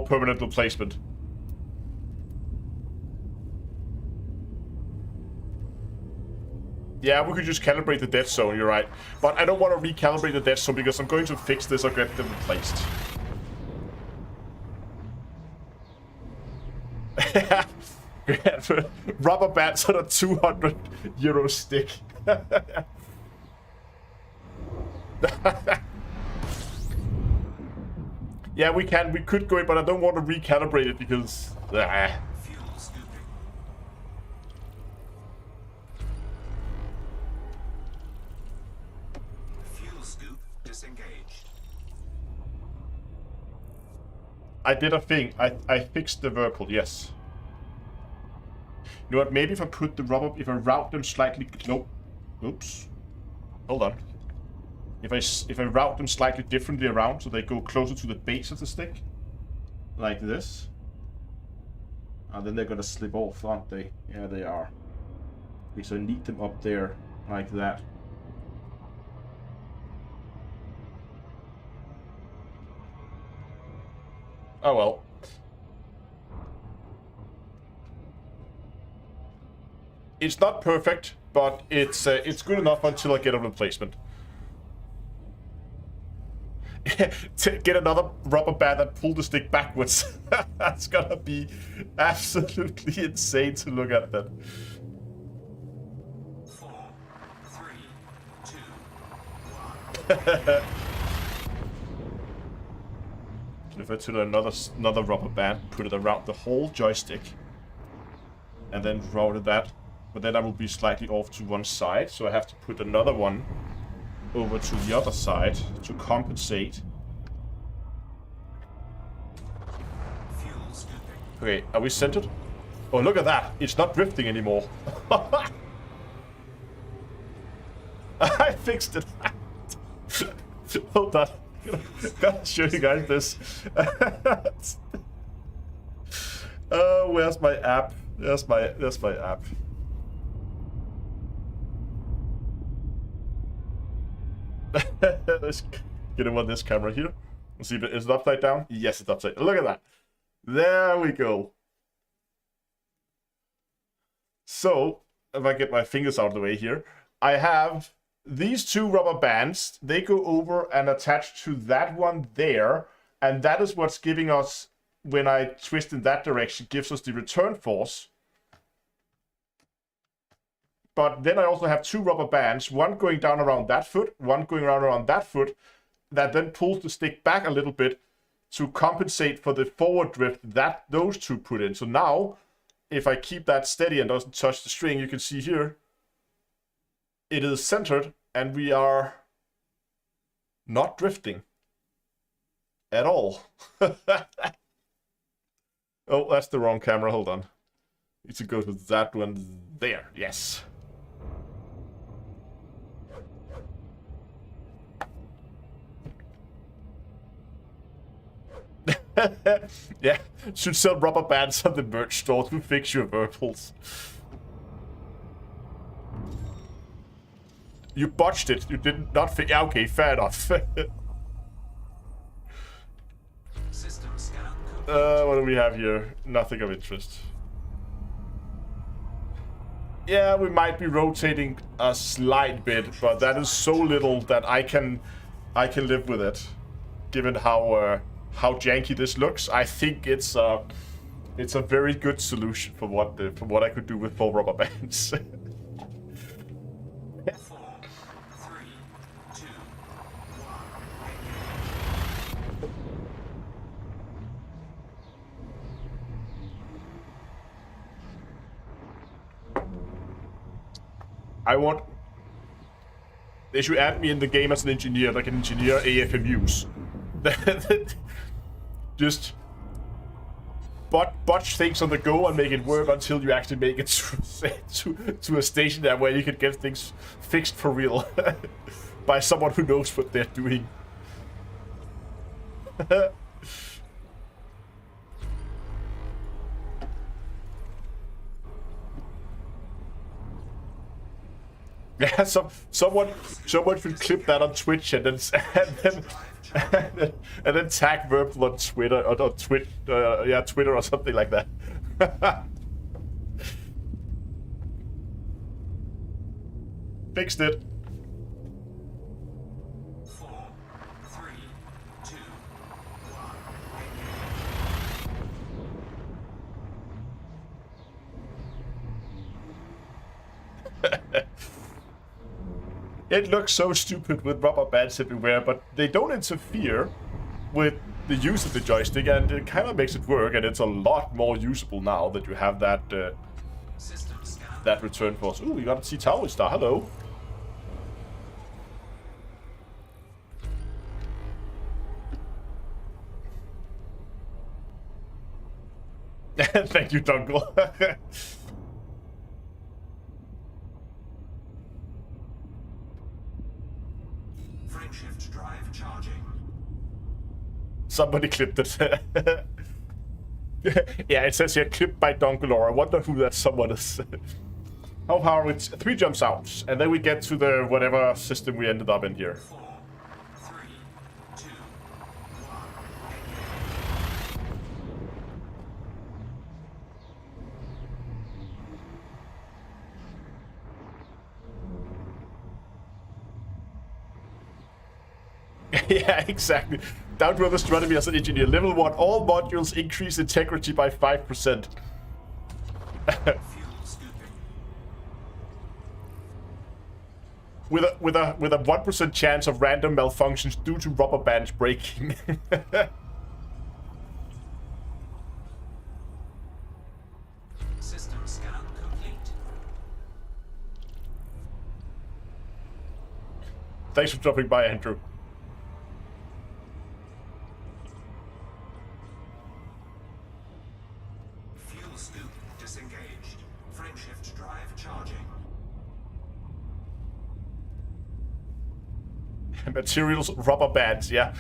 permanent replacement. Yeah, we could just calibrate the dead zone, you're right. But I don't want to recalibrate the dead zone because I'm going to fix this or get them replaced. Rubber bands on a 200 euro stick. Yeah, we could go in, but I don't want to recalibrate it because... Fuel scooping. I did a thing. I fixed the Whirlpool, yes. You know what, maybe if I put the rubber, if I route them slightly, nope. Oops. Hold on. If I route them slightly differently around so they go closer to the base of the stick, like this, and then they're gonna slip off, aren't they? Yeah, they are. Okay, so I need them up there, like that. Oh well. It's not perfect, but it's good enough until I get a replacement. To get another rubber band and pull the stick backwards. That's gonna be absolutely insane to look at that. 4, 3, 2, 1. If I took another rubber band, put it around the whole joystick, and then routed that, but then I will be slightly off to one side, so I have to put another one over to the other side to compensate. Fuel scooping. Okay, are we centered? Oh, look at that! It's not drifting anymore. I fixed it. Hold on. Gotta show you guys this. Where's my app? There's my app. Let's get him on this camera here. Let's see if it's upside down. Yes, it's upside down. Look at that. There we go. So, if I get my fingers out of the way here, I have these two rubber bands. They go over and attach to that one there, and that is what's giving us, when I twist in that direction, gives us the return force. But then I also have two rubber bands, one going down around that foot, one going around that foot, that then pulls the stick back a little bit to compensate for the forward drift that those two put in. So now, if I keep that steady and doesn't touch the string, you can see here, it is centered, and we are not drifting at all. Oh, that's the wrong camera. Hold on. Need to go to that one there. Yes. Yeah, should sell rubber bands on the merch store to fix your Whirlpools. You botched it. You did not fix. Yeah, okay, fair enough. System scan complete. What do we have here? Nothing of interest. Yeah, we might be rotating a slight bit, but that is so little that I can live with it. Given how janky this looks, I think it's a very good solution for what I could do with 4 rubber bands. 4, 3, 2, 1. They should add me in the game as an engineer, like an engineer AFMUs. Just botch things on the go and make it work until you actually make it to a station there where you can get things fixed for real by someone who knows what they're doing. Yeah, someone should clip that on Twitch and then tag Whirlpool on Twitter or on Twitter or something like that. Fixed it. 4, 3, 2, 1. It looks so stupid with rubber bands everywhere, but they don't interfere with the use of the joystick, and it kind of makes it work, and it's a lot more usable now that you have that System scan. that return force. Ooh, you got a T-Tower star. Hello. Thank you, Dunkel. Frameshift drive charging. Somebody clipped it. Yeah, it says here, clipped by Dunkelor. I wonder who that someone is. How far are we? 3 jumps out, and then we get to the whatever system we ended up in here. 4, 3, 2, 1. Yeah, exactly. Down to astronomy as an engineer. Level 1, all modules increase integrity by 5%. Fuel scooping. With a 1% chance of random malfunctions due to rubber bands breaking. System scan complete. Thanks for dropping by, Andrew. Fuel scoop disengaged. Frameshift drive charging. Materials, rubber bands, yeah.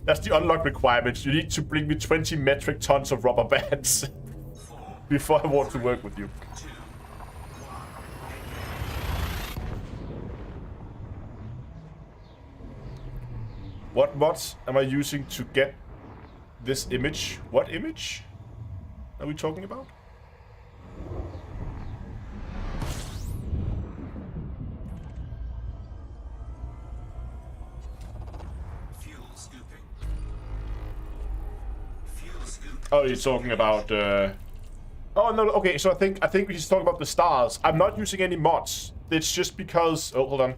That's the unlock requirements. You need to bring me 20 metric tons of rubber bands 4, before I want to work with you. 2, 1. What mods am I using to get this image? What image are we talking about? Fuel scooping. Fuel scoop. Oh, you're talking about. Oh no. Okay, so I think we should talk about the stars. I'm not using any mods. It's just because. Oh, hold on.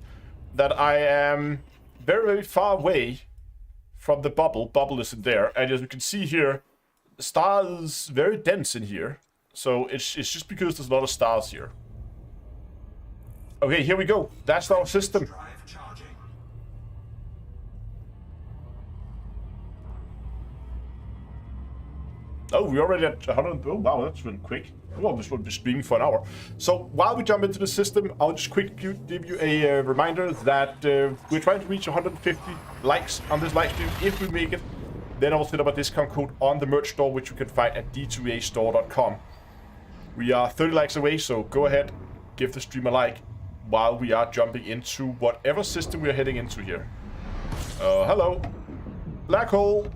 That I am very far away from the bubble. Bubble isn't there, and as you can see here, the star is very dense in here. So it's just because there's a lot of stars here. Okay, here we go. That's our system. Drive charging. Oh, we're already at 100. Oh, wow, that's really quick. Well, this will be streaming for an hour. So while we jump into the system, I'll just quickly give you a reminder that we're trying to reach 150 likes on this live stream. If we make it, then I'll set up a discount code on the merch store, which you can find at d2astore.com. We are 30 likes away, so go ahead, give the stream a like while we are jumping into whatever system we are heading into here. Hello. Black hole.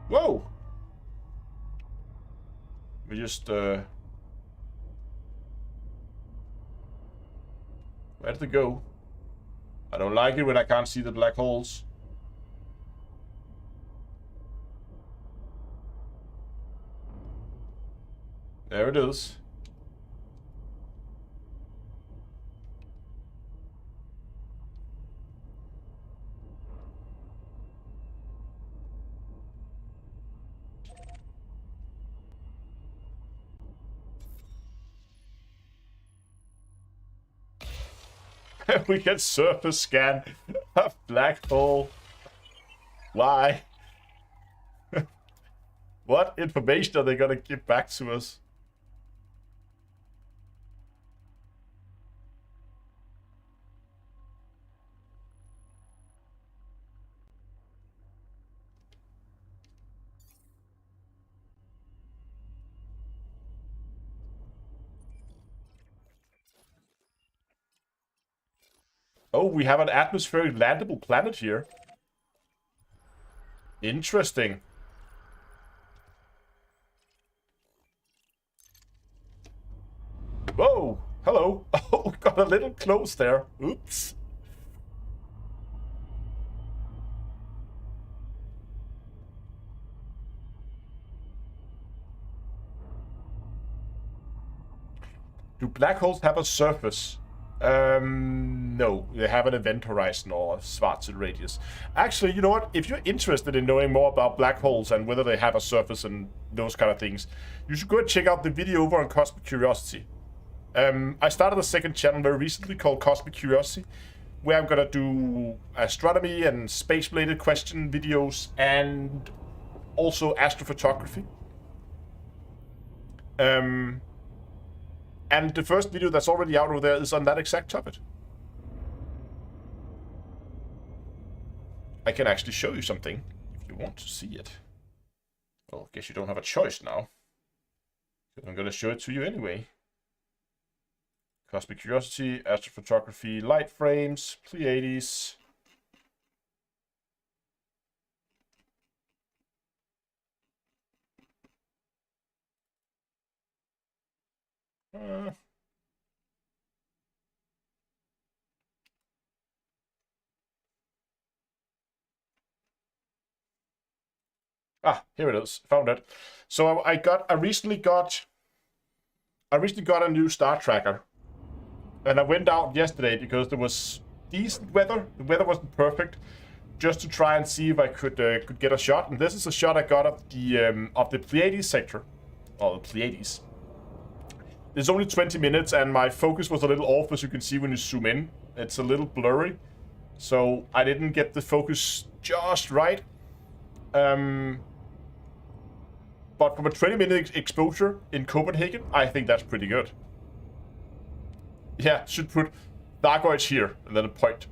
Whoa! We just, where did it go? I don't like it when I can't see the black holes. There it is. We can surface scan a black hole. Why? What information are they gonna give back to us? Oh, we have an atmospheric landable planet here. Interesting. Whoa! Hello! Oh, got a little close there. Oops. Do black holes have a surface? No, they have an event horizon or a Schwarzschild radius. Actually, you know what? If you're interested in knowing more about black holes and whether they have a surface and those kind of things, you should go and check out the video over on Cosmic Curiosity. I started a second channel very recently called Cosmic Curiosity, where I'm gonna do astronomy and space-related question videos and also astrophotography. And the first video that's already out over there is on that exact topic. I can actually show you something if you want to see it. Well, I guess you don't have a choice now. I'm gonna show it to you anyway. Cosmic Curiosity, astrophotography, light frames, Pleiades. Here it is. Found it. So I recently got a new star tracker, and I went out yesterday because there was decent weather. The weather wasn't perfect, just to try and see if I could get a shot. And this is a shot I got of the Pleiades sector, or the Pleiades. It's only 20 minutes, and my focus was a little off, as you can see when you zoom in. It's a little blurry, so I didn't get the focus just right. But from a 20-minute exposure in Copenhagen, I think that's pretty good. Yeah, should put Thargoids here, and then a point.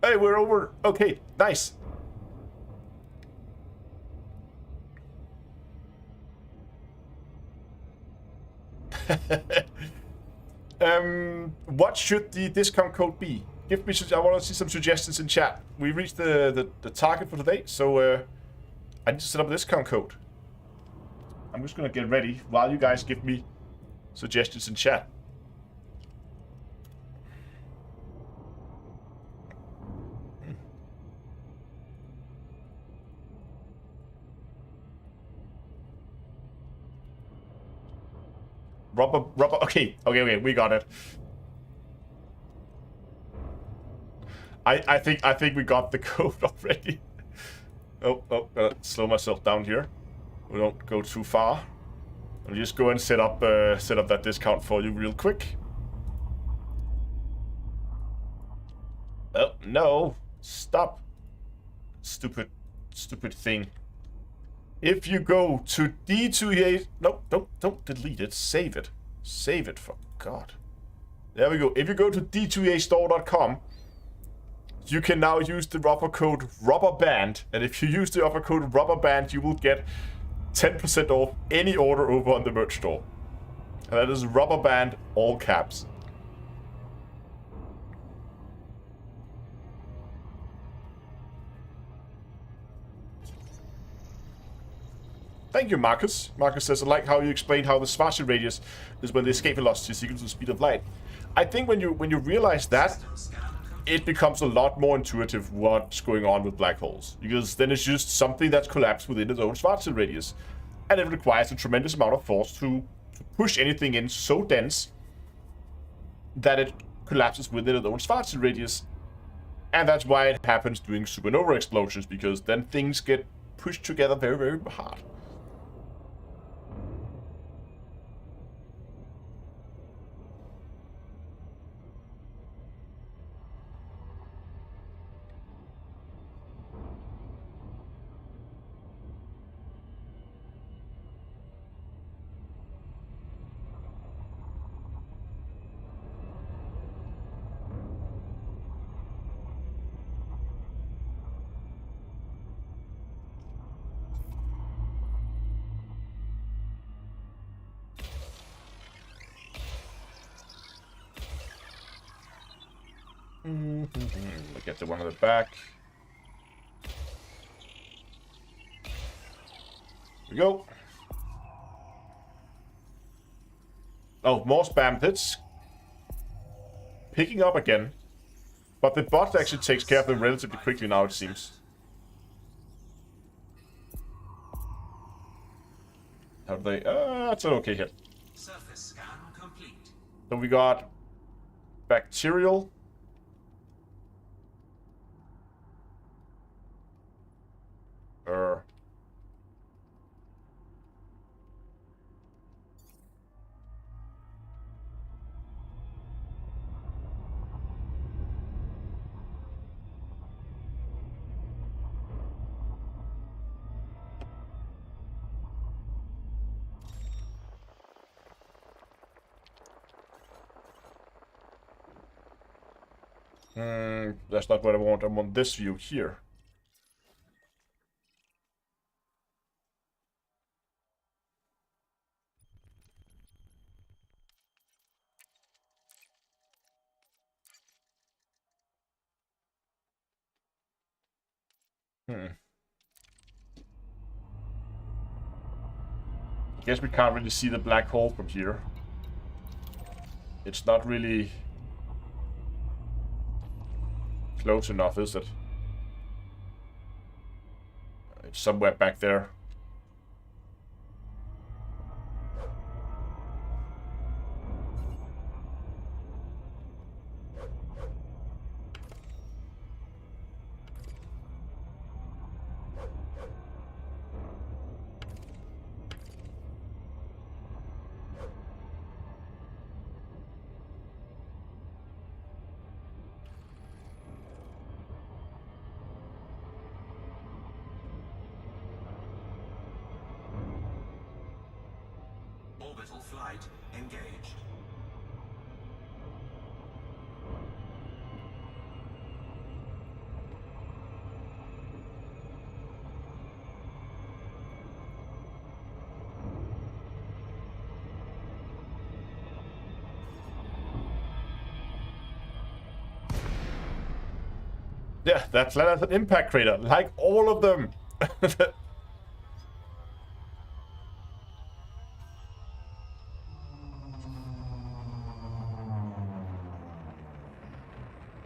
Hey, we're over. Okay, nice. What should the discount code be? Give me. I want to see some suggestions in chat. We reached the target for today, so I need to set up a discount code. I'm just gonna get ready while you guys give me suggestions in chat. Rubber. Okay, we got it. I think we got the code already. Oh, gotta slow myself down here. We don't go too far. I'll just go and set up that discount for you real quick. Oh no! Stop! Stupid thing. If you go to D2EA... No, don't delete it. Save it. Save it, for God. There we go. If you go to d2eastore.com, you can now use the offer code RUBBERBAND. And if you use the offer code RUBBERBAND, you will get 10% off any order over on the merch store. And that is RUBBERBAND, all caps. Thank you, Marcus. Marcus says, I like how you explained how the Schwarzschild radius is when the escape velocity is equal to the speed of light. I think when you realize that, it becomes a lot more intuitive what's going on with black holes. Because then it's just something that's collapsed within its own Schwarzschild radius. And it requires a tremendous amount of force to push anything in so dense that it collapses within its own Schwarzschild radius. And that's why it happens during supernova explosions, because then things get pushed together very, very hard. Look at the one on the back. Here we go. Oh, more spam hits. Picking up again. But the bot actually takes care of them relatively quickly now, it seems. How do they... that's an okay hit. Surface scan complete. So we got bacterial. That's not what I want. I want this view here. I guess we can't really see the black hole from here. It's not really close enough, is it? It's somewhere back there. Orbital flight engaged. Yeah, that planet has an impact crater, like all of them.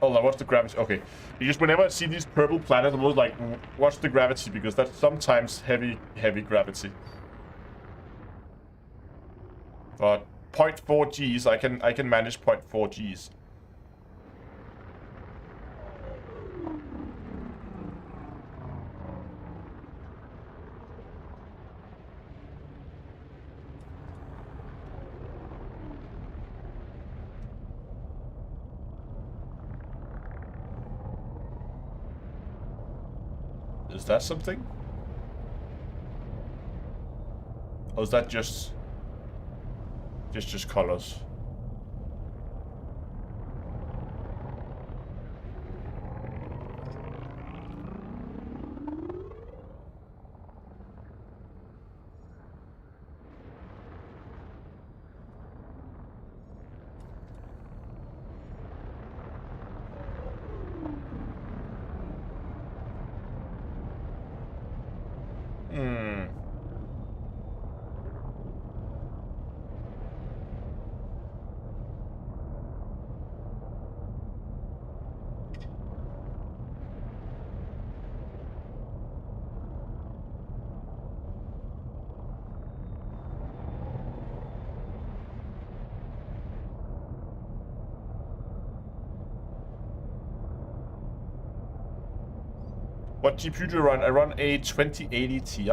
Hold on, what's the gravity? Okay, because whenever I see these purple planets, I'm always like, what's the gravity? Because that's sometimes heavy gravity. But 0.4 Gs, I can manage 0.4 Gs. Is that something? Or is that just colors? What GPU do you run? I run a 2080 Ti.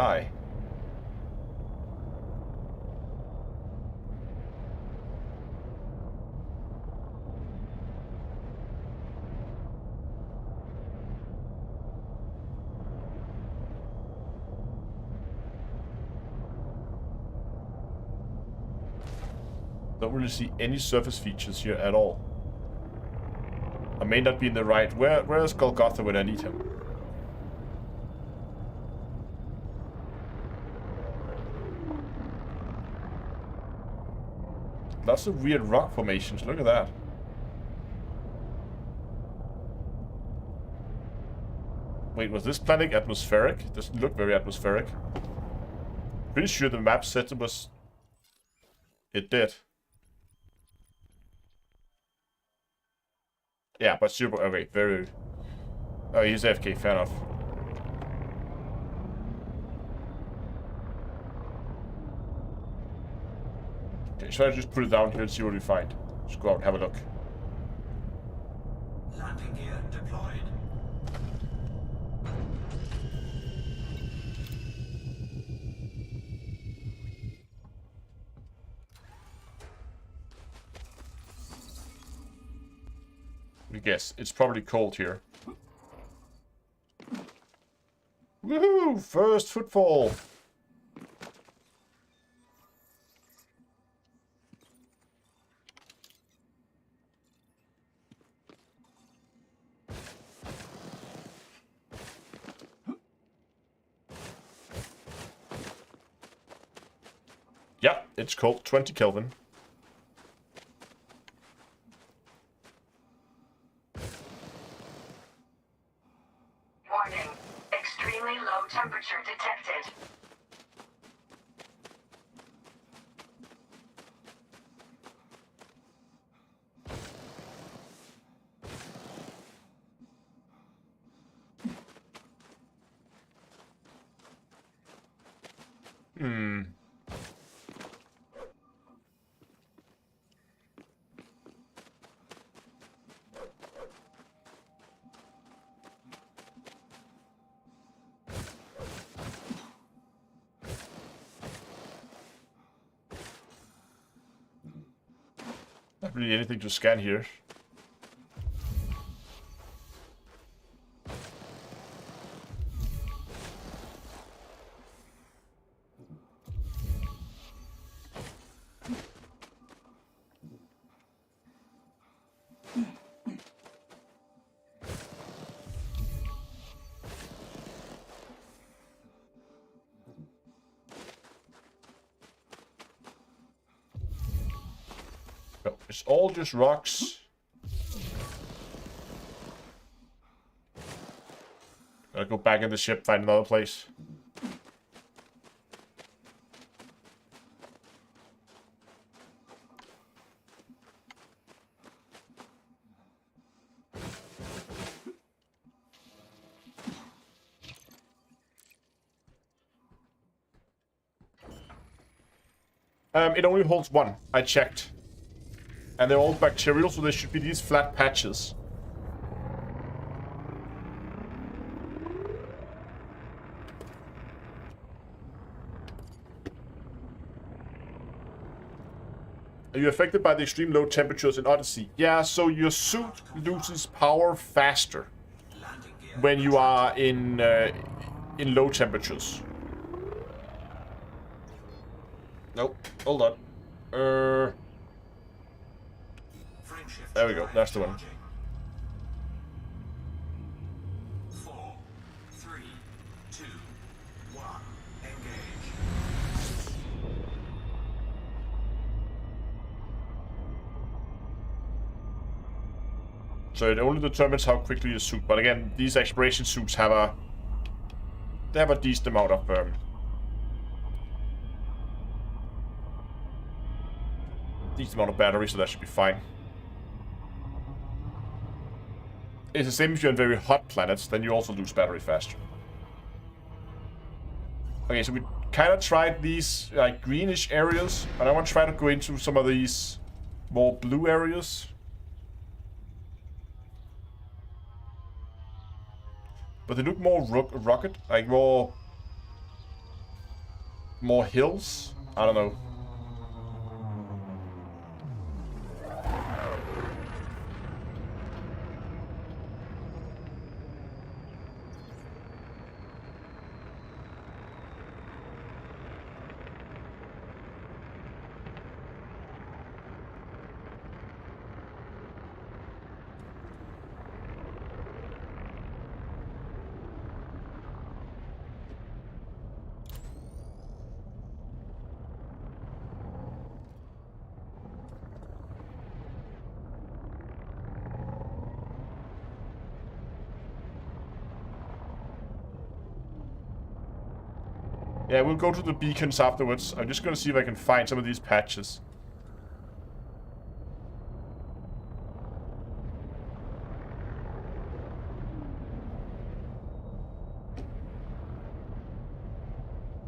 Don't really see any surface features here at all. I may not be in the right. Where is Golgotha when I need him? Lots of weird rock formations. Look at that. Wait, was this planet atmospheric? Doesn't look very atmospheric. Pretty sure the map said it was. It did. Yeah, but super. Okay, very. Oh, he's AFK. Fair enough. Okay, so I just put it down here and see what we find. Let's go out and have a look. I guess it's probably cold here. Woohoo! First footfall. Yeah, it's cold. 20 Kelvin. Warning. Extremely low temperature detected. Not really anything to scan here. No, it's all just rocks. Gotta go back in the ship, find another place. It only holds one. I checked. And they're all bacterial, so there should be these flat patches. Are you affected by the extreme low temperatures in Odyssey? Yeah, so your suit loses power faster Landing gear. when you are in low temperatures. Nope. Hold on. Frame shift There we go. drive That's the one. charging. 4, 3, 2, 1. Engage. So it only determines how quickly you suit. But again, these exploration suits have a decent amount of battery, so that should be fine. It's the same if you're on very hot planets, then you also lose battery faster. Okay, so we kind of tried these like greenish areas, and I want to try to go into some of these more blue areas. But they look more rocket, like more hills. I don't know. Yeah, we'll go to the beacons afterwards. I'm just gonna see if I can find some of these patches.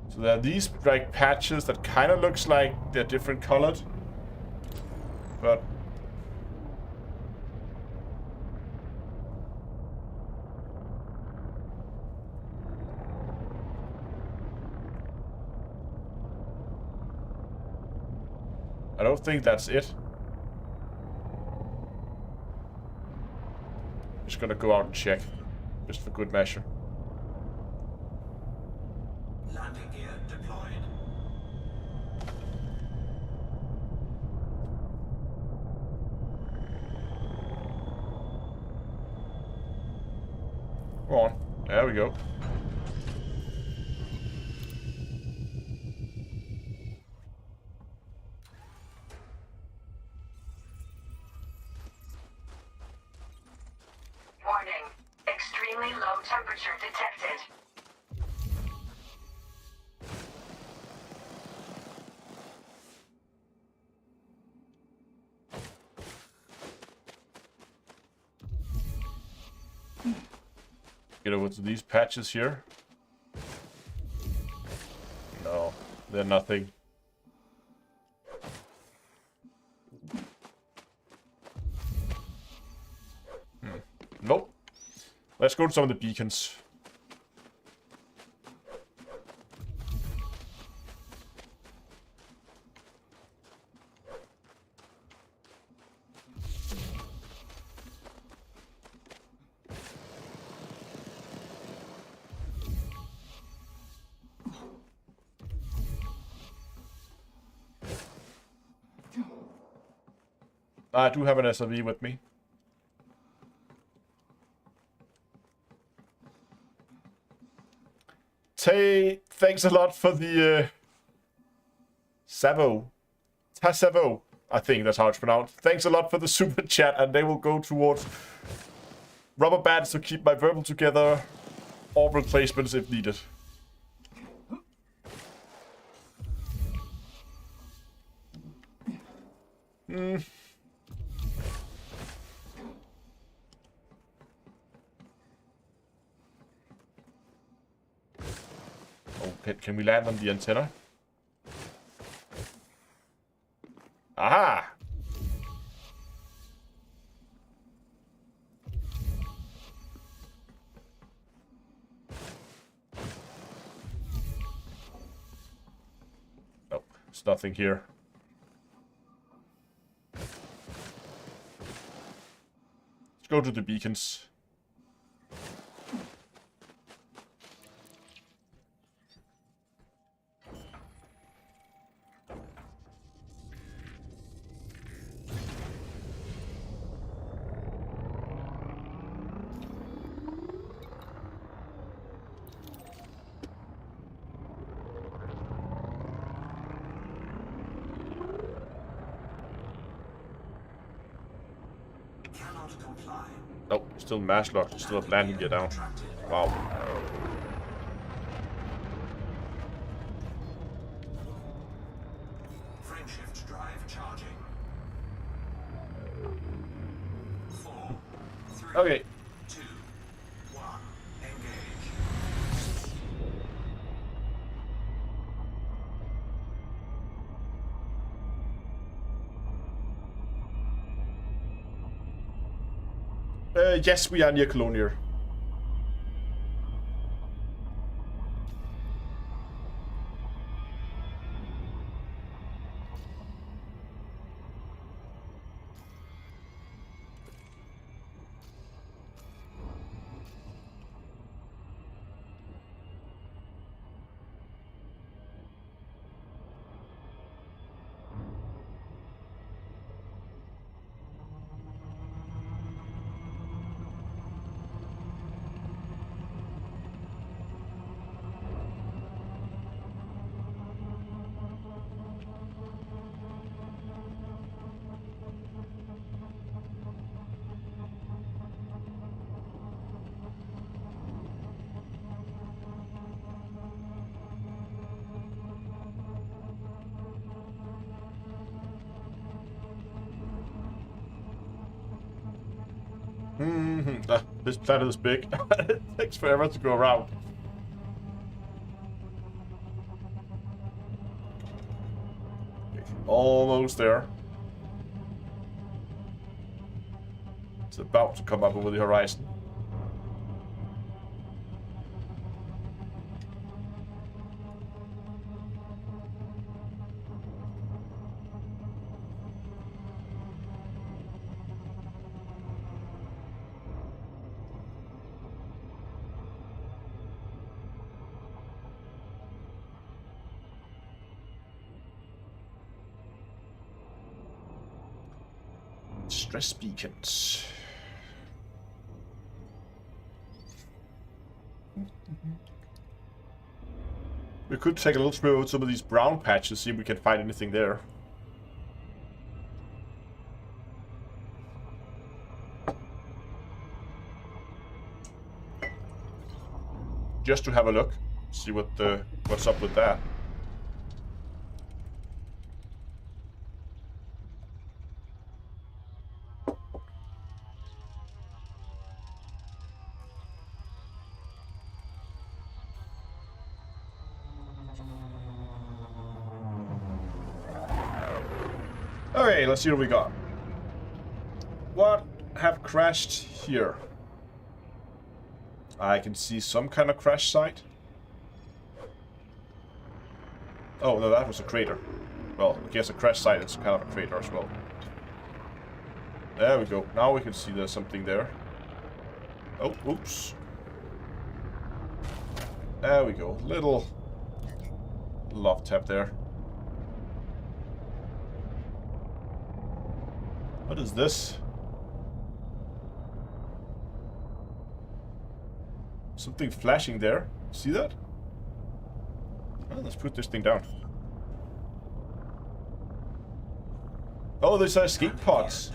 So there are these like patches that kind of looks like they're different colored, but I don't think that's it. Just gonna go out and check. Just for good measure. Landing gear deployed. Come on. There we go. Warning. Extremely low temperature detected. Get over to these patches here. No, they're nothing. Nope. Let's go to some of the beacons. I do have an SRV with me. Tay, thanks a lot for the Savo. Tasavo, I think that's how it's pronounced. Thanks a lot for the super chat, and they will go towards rubber bands to keep my verbal together, or replacements if needed. Okay, can we land on the antenna? Aha! Nope, there's nothing here. Let's go to the beacons. Cannot comply. Nope, still mash locked, still have landing gear down. Retracted. Wow. Frameshift drive charging. 4, 3, Okay. 2, 1. Engage. Yes, we are near Colonia. This planet is big. It takes forever to go around. Almost there. It's about to come up over the horizon. Stress beacons. We could take a little trip over some of these brown patches, see if we can find anything there. Just to have a look, see what's up with that. Okay, let's see what we got. What have crashed here? I can see some kind of crash site. Oh, no, that was a crater. Well, I guess a crash site is kind of a crater as well. There we go. Now we can see there's something there. Oh, oops. There we go. Little love tap there. What is this? Something flashing there. See that? Oh, let's put this thing down. Oh, these are escape pods.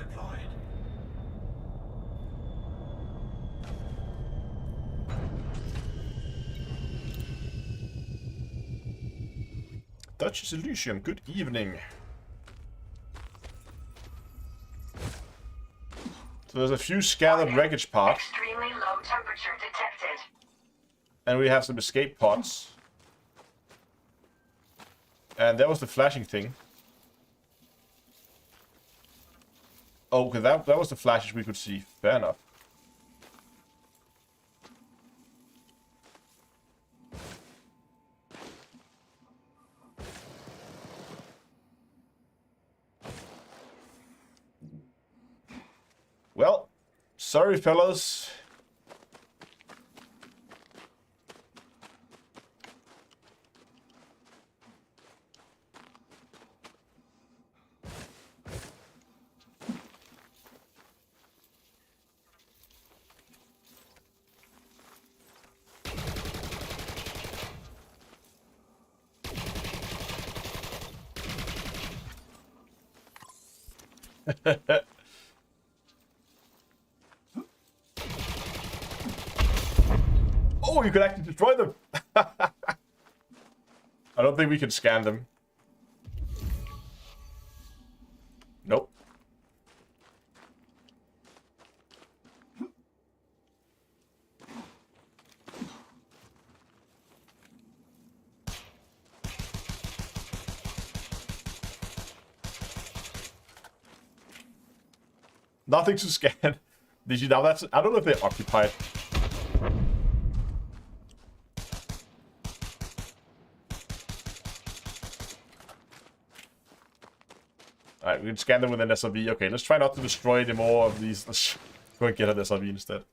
Dutch Solution, good evening. So there's a few scattered wreckage parts. Extremely low temperature detected. And we have some escape pods. And there was the flashing thing. Oh, okay, that was the flashes we could see. Fair enough. Well, sorry fellas. Oh, you could actually destroy them. I don't think we can scan them. Nope. Nothing to scan. Did you know that's? I don't know if they're occupied. Alright, we can scan them with an SRV. Okay, let's try not to destroy any more of these. Let's go and get an SRV instead.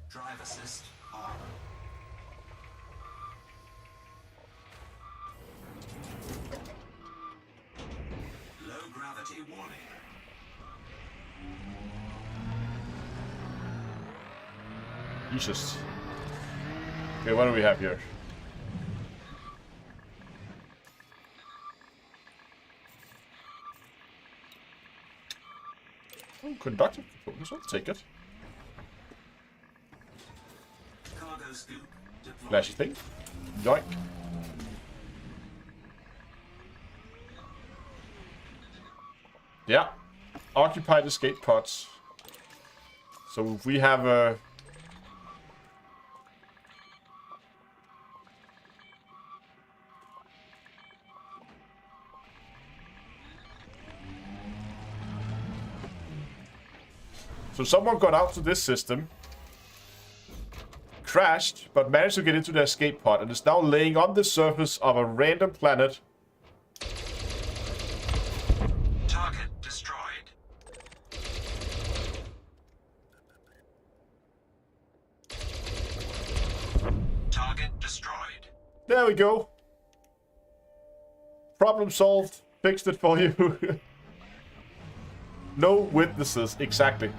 Drive assist on. Low gravity warning. Jesus. Okay, what do we have here? Oh, conductive components. I'll take it. Cargo scoop deployed. Flashy thing. Yoink. Yeah. Occupied escape pods. So if we have a... So someone got out to this system, crashed, but managed to get into the escape pod, and is now laying on the surface of a random planet. Target destroyed. There we go. Problem solved. Fixed it for you. No witnesses, exactly.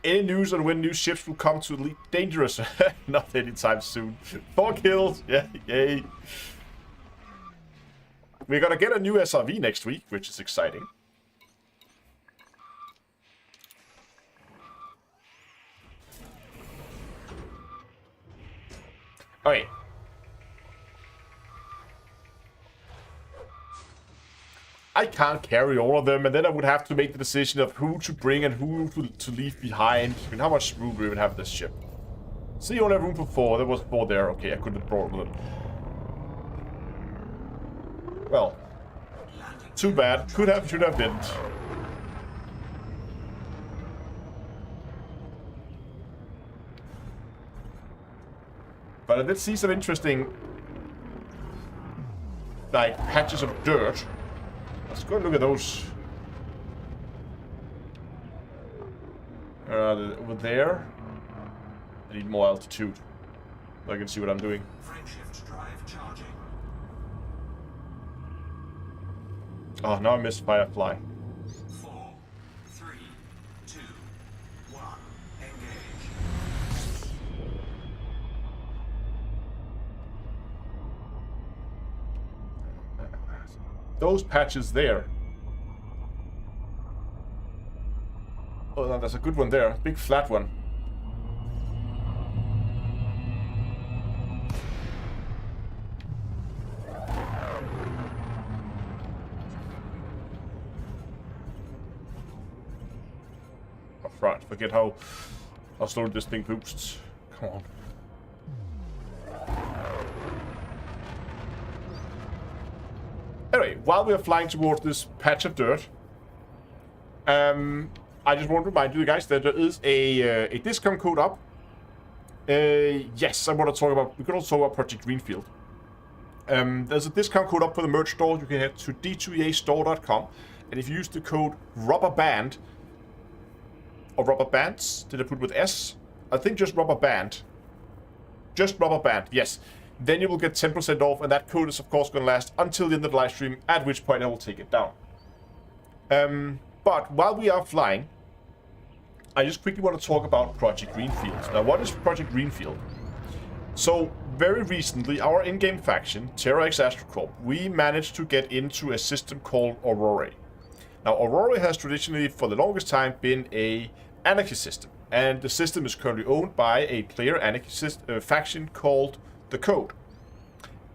Any news on when new ships will come to Elite? Dangerous. Not anytime soon. 4 kills. Yeah, yay. We're gonna get a new SRV next week, which is exciting. Okay. I can't carry all of them, and then I would have to make the decision of who to bring and who to leave behind. I mean, how much room do we even have this ship? See, you only have room for 4. There was 4 there. Okay, I couldn't have brought them. Well, too bad. Could have, should have, didn't. But I did see some interesting, like, patches of dirt. Let's go and look at those. Over there. I need more altitude, so I can see what I'm doing. Frameshift drive charging. Oh, now I missed Firefly. 4, 3, 2, 1. Engage. Those patches there. Oh, no, there's a good one there. Big flat one. Oh, right. Forget how slow this thing boosts. Come on. Anyway, while we are flying towards this patch of dirt, I just want to remind you guys that there is a discount code up. Yes, I want to talk about. We could also talk about Project Greenfield. There's a discount code up for the merch store. You can head to d2eastore.com, and if you use the code RUBBERBAND or Rubber Bands, did I put with S? I think just Rubber Band. Just Rubber Band. Yes. Then you will get 10% off, and that code is of course going to last until the end of the live stream, at which point I will take it down. But while we are flying, I just quickly want to talk about Project Greenfield. Now, what is Project Greenfield? So, very recently, our in-game faction, Terra X Astrocorp, we managed to get into a system called Aurora. Now, Aurora has traditionally, for the longest time, been a anarchy system, and the system is currently owned by a player anarchy faction called The Code.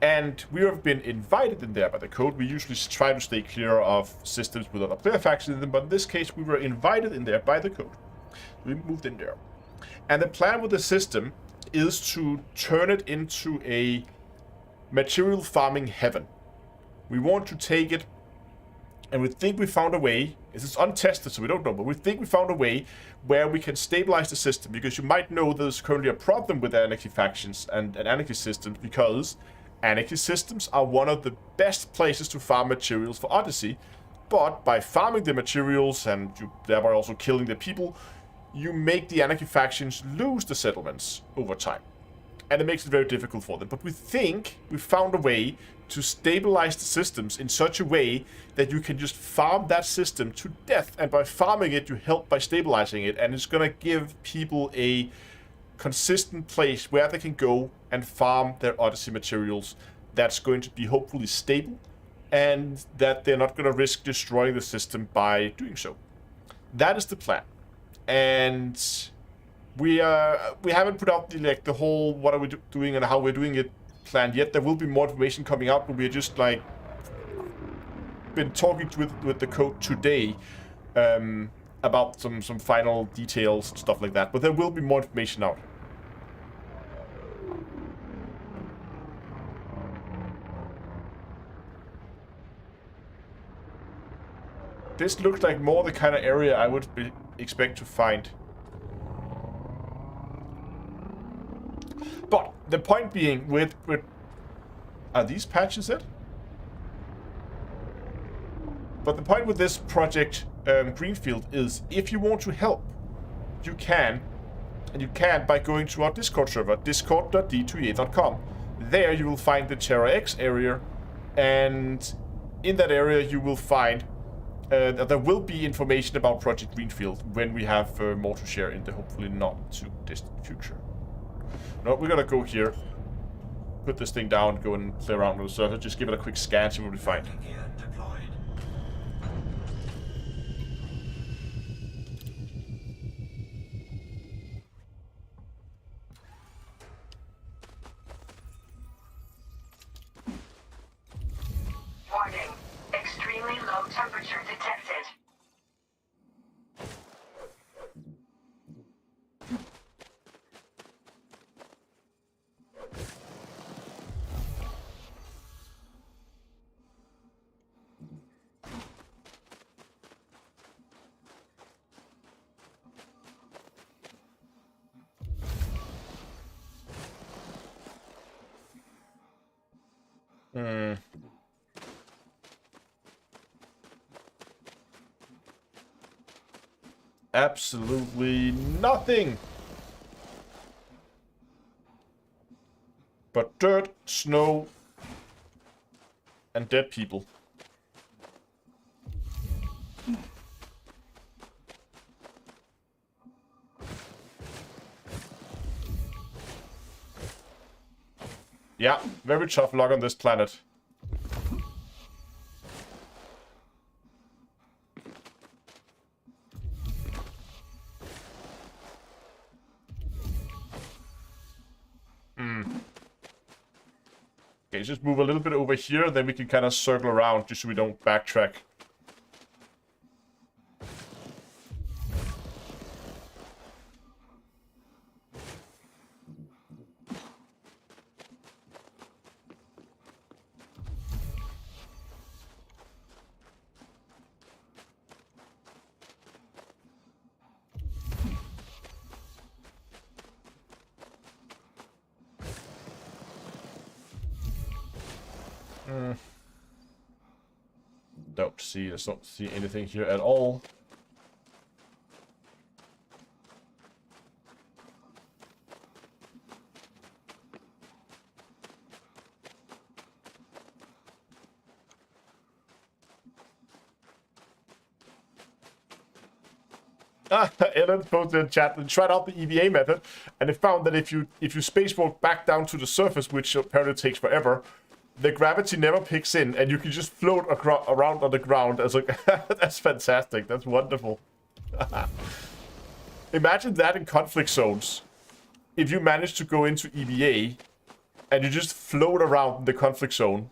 And we have been invited in there by The Code. We usually try to stay clear of systems with other player factions in them, but in this case we were invited in there by The Code. We moved in there. And the plan with the system is to turn it into a material farming heaven. We want to take it, and we think we found a way. This is untested, so we don't know, but we think we found a way where we can stabilize the system, because you might know there's currently a problem with anarchy factions and anarchy systems, because anarchy systems are one of the best places to farm materials for Odyssey, but by farming the materials and you thereby also killing the people, you make the anarchy factions lose the settlements over time. And it makes it very difficult for them. But we think we found a way to stabilize the systems in such a way that you can just farm that system to death, and by farming it you help by stabilizing it, and it's gonna give people a consistent place where they can go and farm their Odyssey materials that's going to be hopefully stable, and that they're not going to risk destroying the system by doing so. That is the plan. And we haven't put out the whole what are we doing and how we're doing it plan yet. There will be more information coming out, but we're just like been talking with The Code today about some final details and stuff like that, but there will be more information out. This looks like more the kind of area I would expect to find. But the point being with are these patches it? But the point with this project Greenfield is, if you want to help you can. And you can by going to our Discord server, discord.d2e.com. There you will find the Terra X area, and in that area you will find that there will be information about Project Greenfield when we have more to share in the hopefully not too distant future. No, we're gonna go here, put this thing down, go and play around with the server, just give it a quick scan, see what we find. Gear deployed. Warning. Extremely low temperature detected. Absolutely nothing. But dirt, snow, and dead people. Yeah, very tough luck on this planet. Okay, just move a little bit over here, then we can kind of circle around just so we don't backtrack. Don't see anything here at all. Ellen posted in chat and tried out the EVA method, and it found that if you spacewalk back down to the surface, which apparently takes forever, the gravity never picks in, and you can just float around on the ground as a... That's fantastic. That's wonderful. Imagine that in conflict zones. If you manage to go into EVA, and you just float around the conflict zone.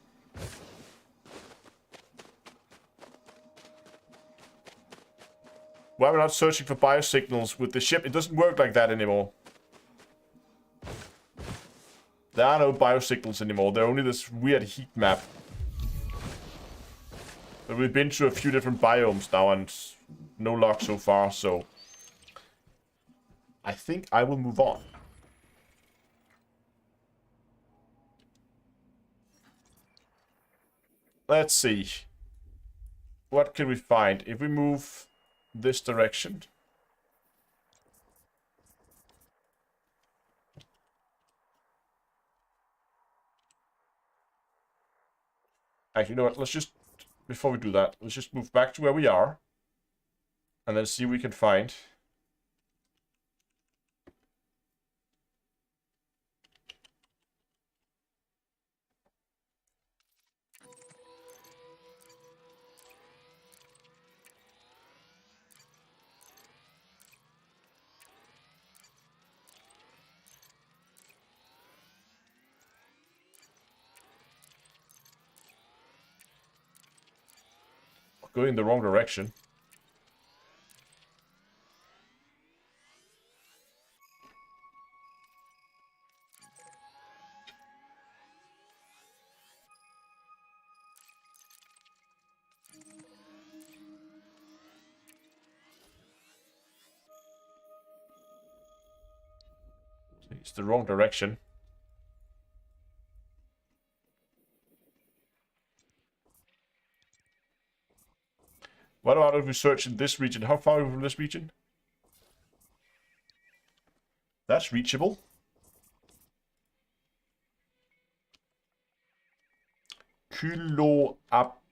Why are we not searching for biosignals with the ship? It doesn't work like that anymore. There are no biosignals anymore. They're only this weird heat map. But we've been to a few different biomes now and no luck so far, so... I think I will move on. Let's see. What can we find? If we move this direction... Actually, you know what? Let's just, before we do that, let's just move back to where we are. And then see what we can find. Going in the wrong direction. It's the wrong direction. What about if we search in this region? How far are we from this region? That's reachable. Kilo up.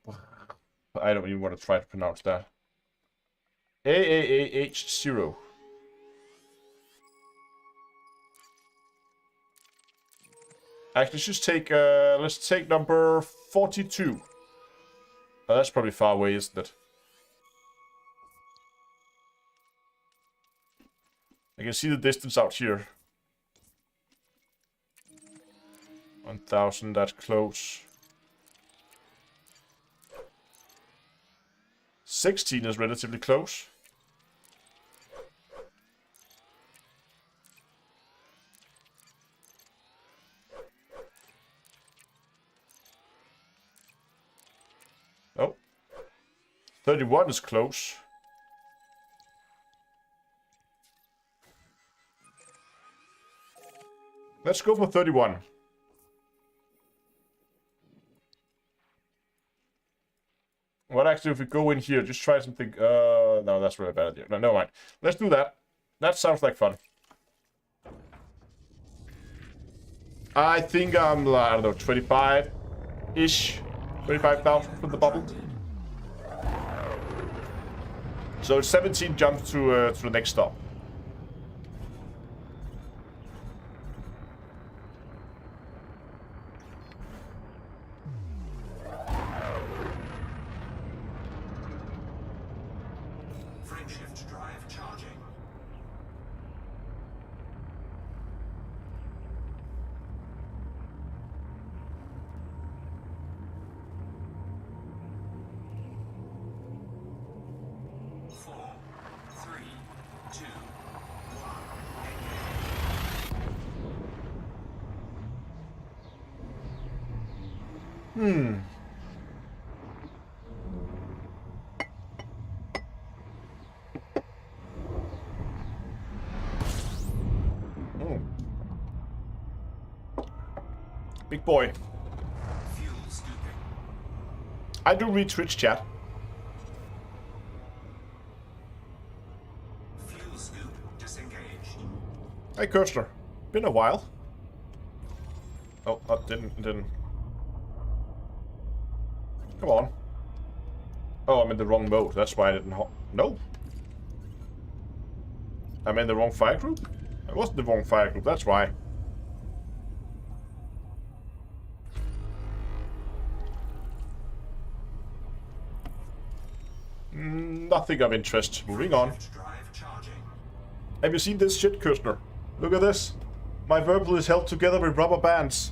I don't even want to try to pronounce that. AAAH0. Actually, just take, let's take number 42. Oh, that's probably far away, isn't it? I can see the distance out here. 1000, that's close. 16 is relatively close. Oh. 31 is close. Let's go for 31. What actually if we go in here, just try something, no, that's really bad idea. No, never mind. Let's do that. That sounds like fun. I think I'm, I don't know, 25-ish. 25,000 from the bubble. So 17 jumps to the next stop. Frameshift drive charging. Four, three, two, Hmm. Big boy. fuel scooping. I do read Twitch chat. Fuel scoop disengaged. Hey, Kirstner. Been a while. Oh, didn't. Come on. Oh, I'm in the wrong mode. That's why I didn't. No. I'm in the wrong fire group. I wasn't the wrong fire group. That's why. Nothing of interest. Moving on. Drive charging. Have you seen this shit, Kirstner? Look at this. My Virpil is held together with rubber bands.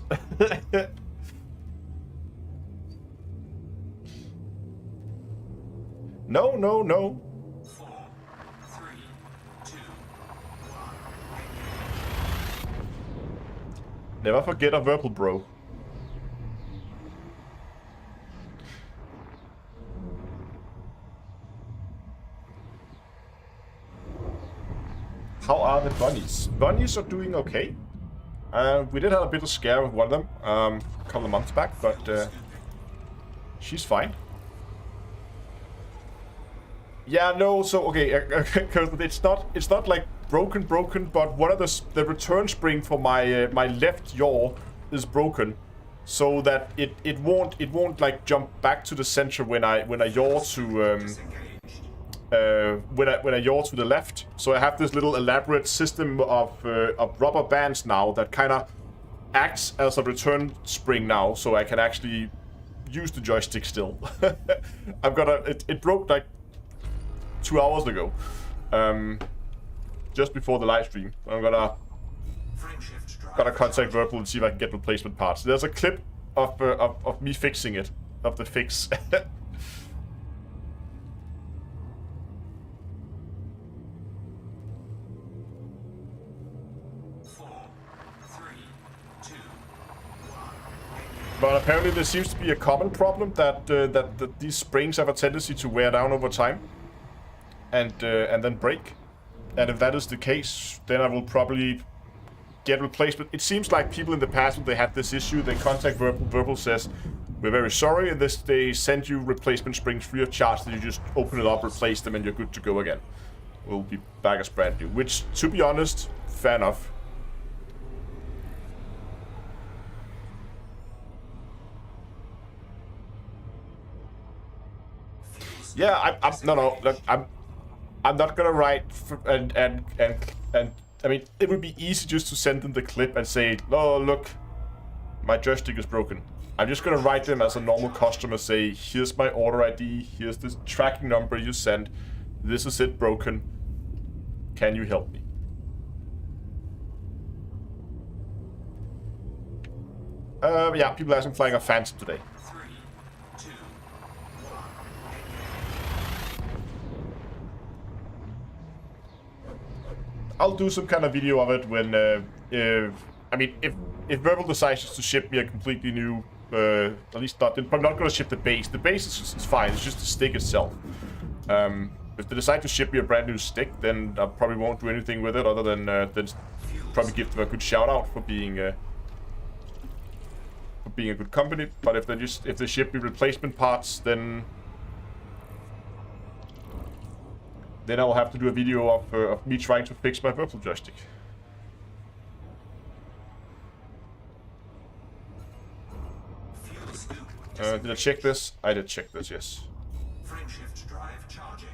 No, no, no. 4, 3, 2, Never forget a Virpil, bro. How are the bunnies? Bunnies are doing okay. We did have a bit of scare with one of them a couple of months back, but she's fine. Yeah, no. So okay, it's not like broken, but one of the return spring for my my left yaw is broken, so that it won't like jump back to the center when I yaw to when I yaw to the left. So I have this little elaborate system of rubber bands now that kind of acts as a return spring now, so I can actually use the joystick still. I've got it broke like 2 hours ago, just before the live stream. I'm gonna contact Virpil and see if I can get replacement parts. There's a clip of me fixing it, of the fix. But apparently there seems to be a common problem that that these springs have a tendency to wear down over time, and then break. And if that is the case, then I will probably get replacement. It seems like people in the past, when they had this issue, they contact Virpil. Virpil says, "We're very sorry," and they send you replacement springs free of charge. Then you just open it up, replace them, and you're good to go again. We'll be back as brand new. Which, to be honest, fair enough. Yeah, no. Look, I'm not gonna write and I mean, it would be easy just to send them the clip and say, "Oh, look, my joystick is broken." I'm just gonna write them as a normal customer, say, "Here's my order ID. Here's the tracking number you sent. This is it broken. Can you help me?" Yeah, people asking flying a Phantom today. 3, 2, 1. I'll do some kind of video of it when, if Verbal decides to ship me a completely new, at least not, I'm not going to ship the base. The base is fine, it's just the stick itself. If they decide to ship me a brand new stick, then I probably won't do anything with it other than probably give them a good shout out for being a good company. But if they ship me replacement parts, then I'll have to do a video of me trying to fix my purple joystick. Fuel scoop. Did I check this? I did check this, yes. Frameshift drive charging.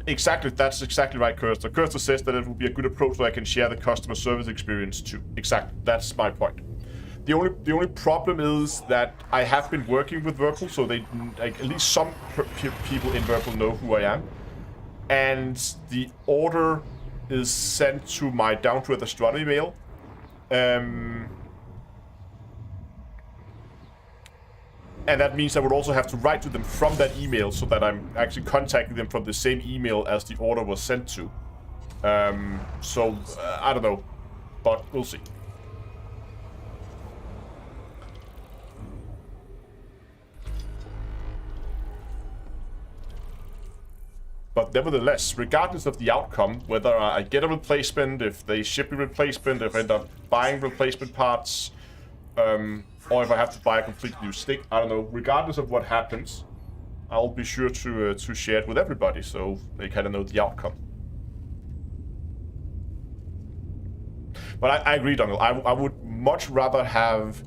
Exactly, that's exactly right, Kirsten. Kirsten says that it will be a good approach so I can share the customer service experience too. Exactly, that's my point. The only problem is that I have been working with Whirlpool, so they like at least some people in Whirlpool know who I am, and the order is sent to my down to earth astronomy mail. And that means I would also have to write to them from that email so that I'm actually contacting them from the same email as the order was sent to. So I don't know, but we'll see. But nevertheless, regardless of the outcome, whether I get a replacement, if they ship a replacement, if I end up buying replacement parts, or if I have to buy a completely new stick, I don't know. Regardless of what happens, I'll be sure to share it with everybody so they kind of know the outcome. But I agree, Donald. I would much rather have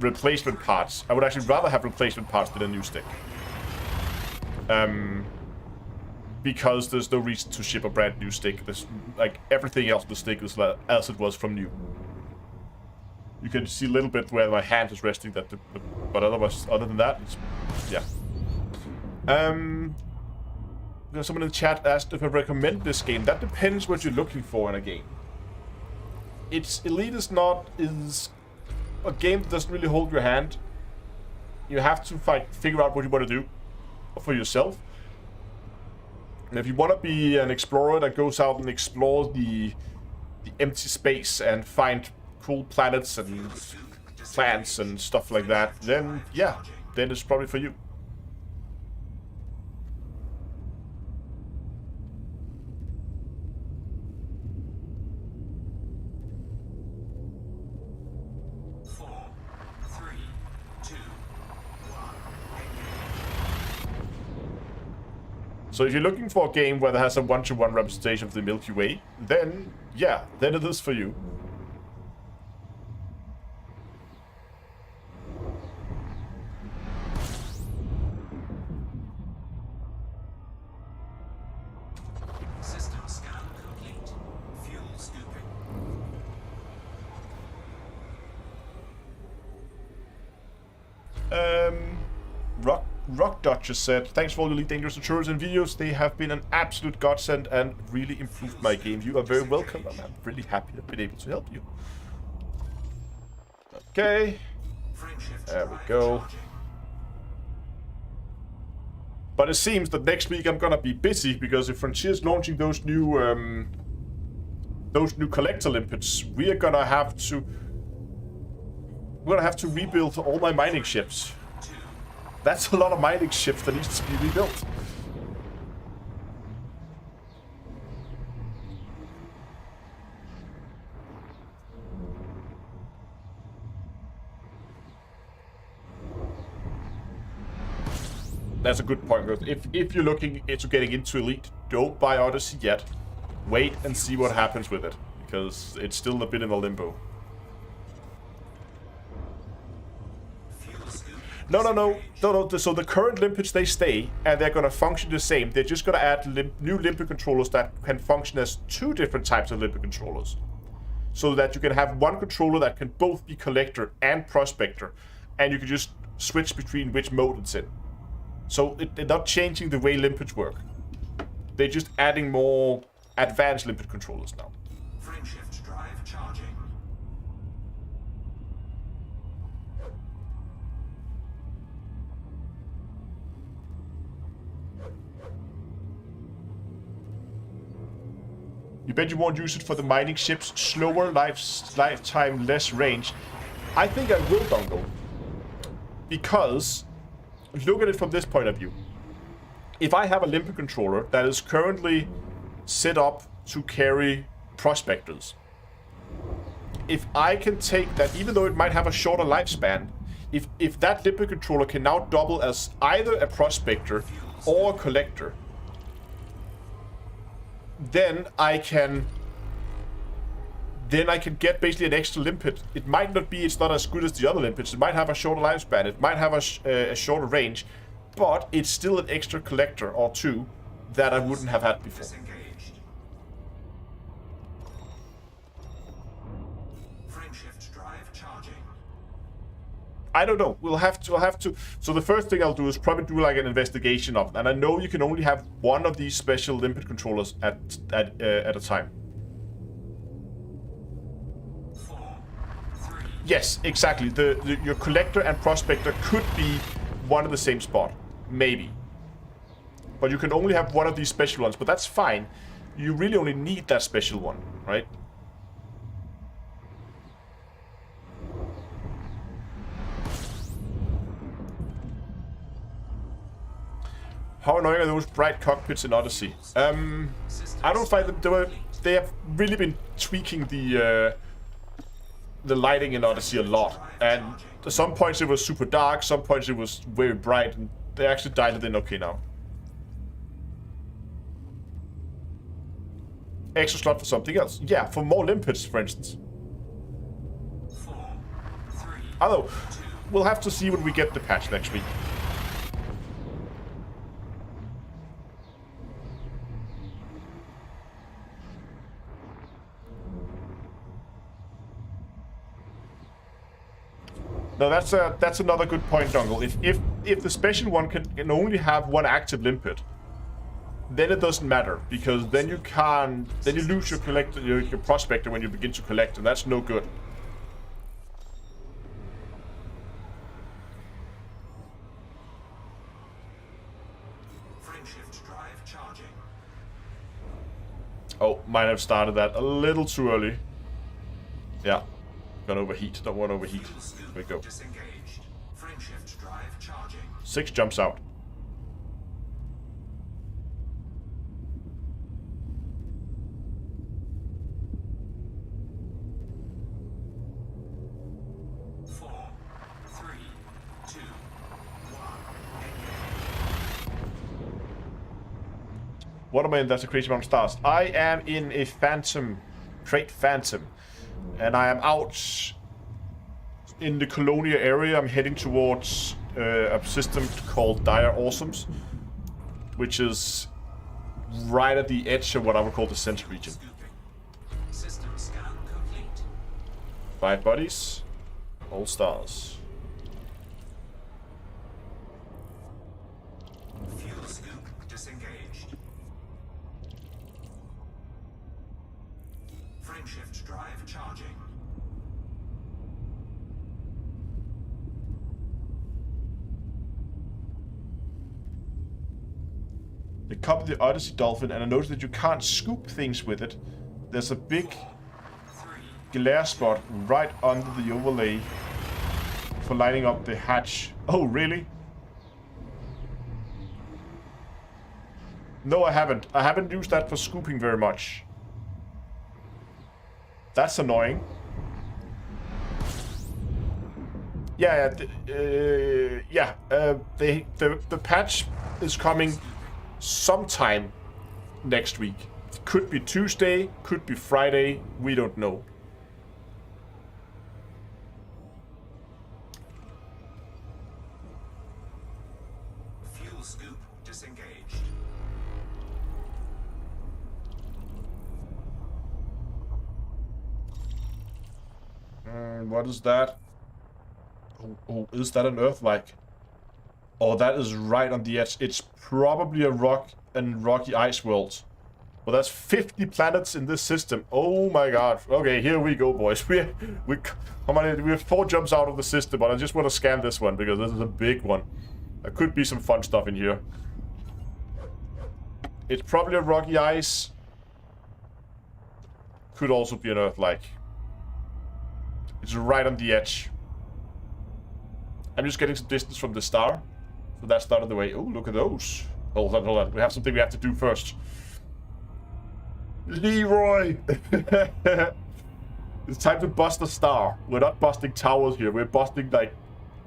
replacement parts. I would actually rather have replacement parts than a new stick. Because there's no reason to ship a brand new stick. There's, like, everything else on the stick is as it was from new. You can see a little bit where my hand is resting, but otherwise, other than that, it's, yeah. Someone in the chat asked if I recommend this game. That depends what you're looking for in a game. Elite is a game that doesn't really hold your hand. You have to figure out what you want to do for yourself. And if you want to be an explorer that goes out and explores the empty space and find cool planets and plants and stuff like that, then yeah, then it's probably for you. So if you're looking for a game where there has a one-to-one representation of the Milky Way, then yeah, then it is for you. System scan complete. Fuel scooping. Rock Dodger said, "Thanks for all your Elite Dangerous tutorials and videos. They have been an absolute godsend and really improved my game. You are very welcome, and I'm really happy to have been able to help you." Okay. There we go. But it seems that next week I'm gonna be busy because if Frontier's launching those new collector limpets, we're gonna have to rebuild all my mining ships. That's a lot of mining ships that needs to be rebuilt. That's a good point. If you're looking into getting into Elite, don't buy Odyssey yet. Wait and see what happens with it, because it's still a bit in a limbo. Fuel scoop No. So the current limpets, they stay, and they're gonna function the same. They're just gonna add new limpet controllers that can function as 2 different types of limpet controllers. So that you can have one controller that can both be collector and prospector, and you can just switch between which mode it's in. So they're not changing the way limpets work. They're just adding more advanced limpet controllers now. Frameshift drive charging. You bet you won't use it for the mining ships? Slower lifetime, less range. I think I will, Dongle. Because, look at it from this point of view. If I have a limpet controller that is currently set up to carry prospectors, if I can take that, even though it might have a shorter lifespan, if that limpet controller can now double as either a prospector or a collector, then I can get basically an extra limpet. It might not be, it's not as good as the other limpets. It might have a shorter lifespan. It might have a shorter range, but it's still an extra collector or 2 that I wouldn't have had before. Disengaged. Frameshift drive charging. I don't know. We'll have to. So the first thing I'll do is probably do like an investigation of it. And I know you can only have one of these special limpet controllers at a time. 4, 3. Yes, exactly. Your collector and prospector could be one of the same spot, maybe. But you can only have one of these special ones. But that's fine. You really only need that special one, right? How annoying are those bright cockpits in Odyssey? I don't find them. They have really been tweaking the lighting in Odyssey a lot, and at some points it was super dark, some points it was very bright, and they actually dialed it in okay now. Extra slot for something else. Yeah, for more limpets, for instance. 4, 3. Although, we'll have to see when we get the patch next week. No, that's another good point, Dongle. If the special one can only have one active limpet, then it doesn't matter, because then you lose your collector, your prospector when you begin to collect, and that's no good. Frameshift drive charging. Oh, might have started that a little too early. Yeah, gonna overheat. Don't want to overheat. There we go. Disengaged. Frameshift drive charging. 6 jumps out. Four, 3, 2, 1. What am I in? That's a crazy amount of stars. I am in a Phantom, Crate Phantom, and I am out in the Colonia area. I'm heading towards a system called Dire Awesomes, which is right at the edge of what I would call the center region. Scooping. System scan complete. 5 bodies, all stars. Fuel scoop disengaged. Frameshift drive charging. They copied the Odyssey Dolphin, and I noticed that you can't scoop things with it. There's a big 3. glare spot right under the overlay for lighting up the hatch. Oh, really? No, I haven't. I haven't used that for scooping very much. That's annoying. The patch is coming sometime next week. It could be Tuesday, could be Friday, we don't know. scoop disengaged. What is that? Oh, is that an Earth-like? Oh, that is right on the edge. It's probably a rock and rocky ice world. Well, there's 50 planets in this system. Oh my god. Okay, here we go, boys. We have 4 jumps out of the system, but I just want to scan this one because this is a big one. There could be some fun stuff in here. It's probably a rocky ice. Could also be an Earth-like. It's right on the edge. I'm just getting some distance from the star. So that's not in the way. Oh, look at those. Hold on. We have something we have to do first. Leroy! It's time to bust a star. We're not busting towers here. We're busting, like,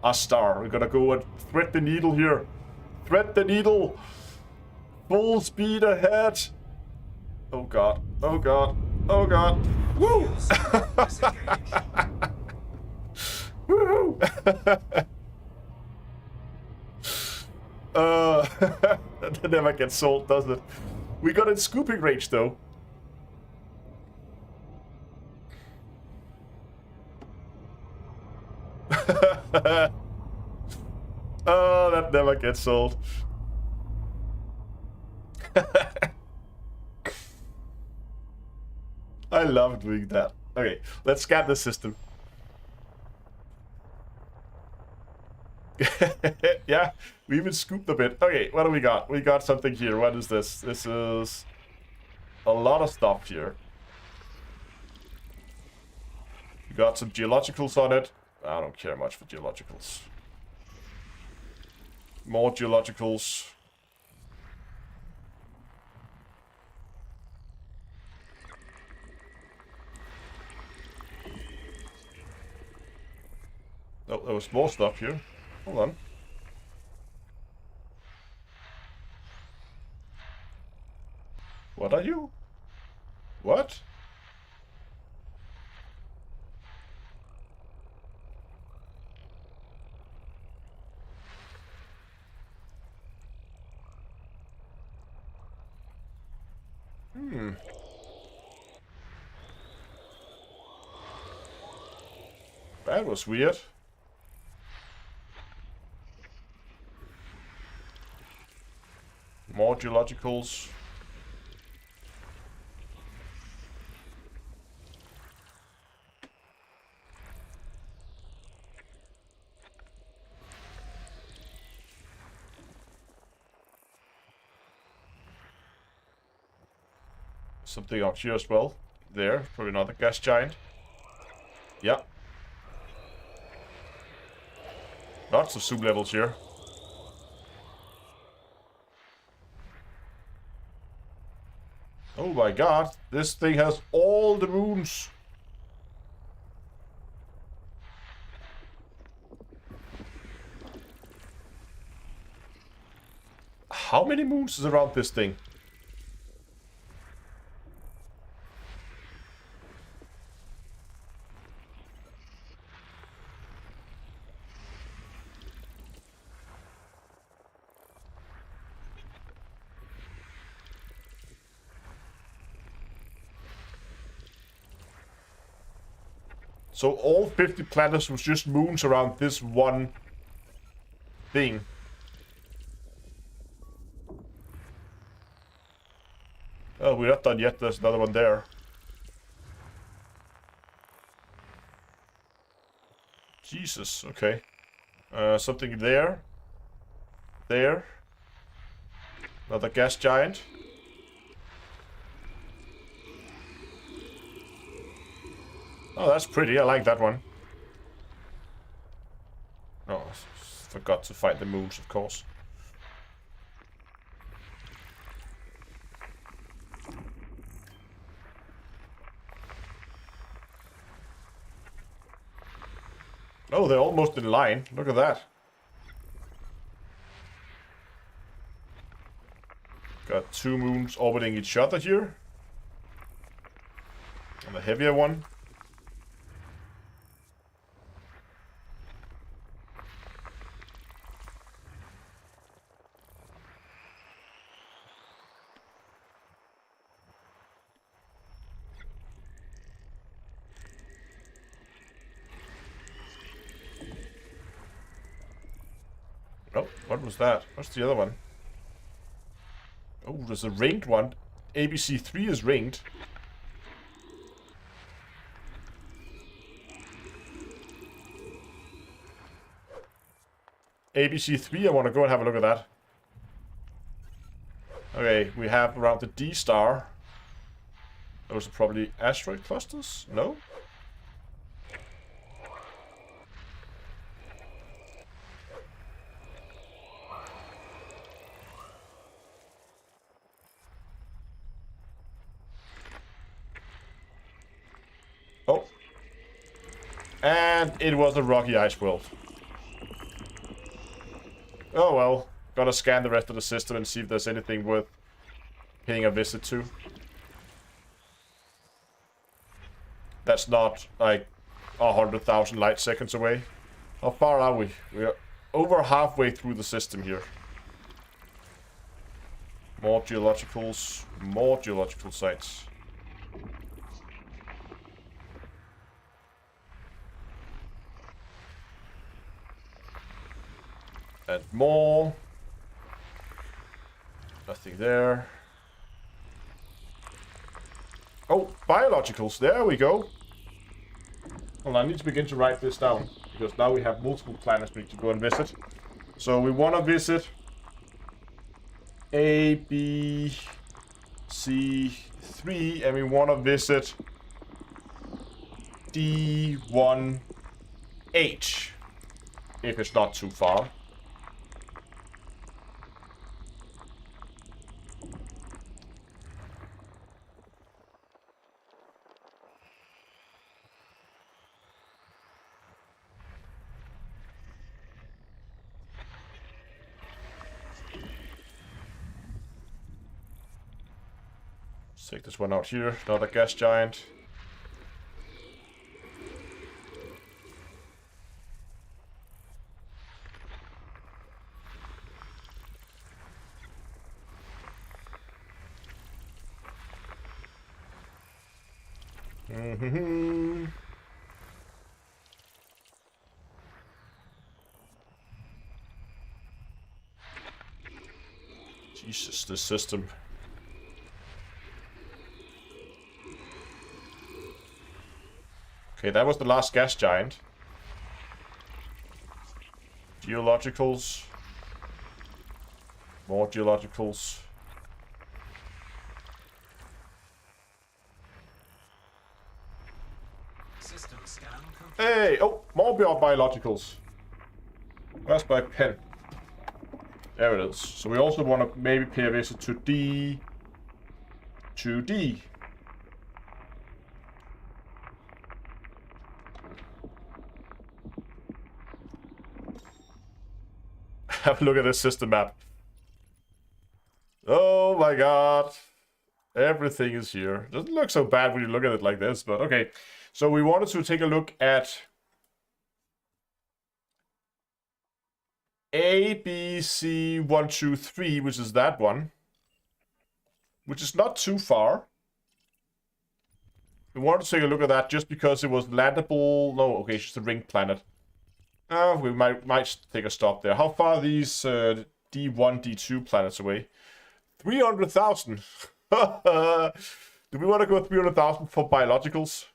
a star. We're gonna go and thread the needle here. Thread the needle! Full speed ahead! Oh god. Oh god. Oh god. Woo! Woo! That never gets sold, does it? We got in scooping range, though. Oh, that never gets sold. I love doing that. Okay, let's scan the system. Yeah, we even scooped a bit. Okay, what do we got? We got something here. What is this? This is a lot of stuff here. We got some geologicals on it. I don't care much for geologicals. More geologicals. Oh, there was more stuff here. Hold on. What are you? What? That was weird. More geologicals. Something out here as well. There, probably another gas giant. Yeah. Lots of zoom levels here. Oh my god, this thing has all the moons. How many moons is around this thing? So all 50 planets was just moons around this one thing. Oh, we're not done yet. There's another one there. Jesus, okay. Something there. There. Another gas giant. Oh, that's pretty. I like that one. Oh, forgot to fight the moons, of course. Oh, they're almost in line. Look at that. Got 2 moons orbiting each other here. And a heavier one. Oh, what was that? What's the other one? Oh, there's a ringed one. ABC3 is ringed. ABC3, I want to go and have a look at that. Okay, we have around the D star. Those are probably asteroid clusters? No? Oh. And it was a rocky ice world. Oh well. Gotta scan the rest of the system and see if there's anything worth paying a visit to. That's not like 100,000 light seconds away. How far are we? We are over halfway through the system here. More geologicals, more geological sites. And more. Nothing there. Oh, biologicals. There we go. Well, I need to begin to write this down, because now we have multiple planets we need to go and visit. So we want to visit A, B, C, 3, and we want to visit D1, H, if it's not too far. Take this one out here, another gas giant. Jesus, this system. Okay, that was the last gas giant. Geologicals. More geologicals. System scan complete. Hey! Oh, more biologicals. Where's my pen? There it is. So we also want to maybe pay a visit to D. To D. Have a look at this system map. Oh my god. Everything is here. Doesn't look so bad when you look at it like this, but okay. So we wanted to take a look at A, B, C, 1, 2, 3, which is that one. Which is not too far. We wanted to take a look at that just because it was landable. No, okay, it's just a ring planet. We might take a stop there. How far are these D1, D2 planets away? 300,000. Do we want to go 300,000 for biologicals?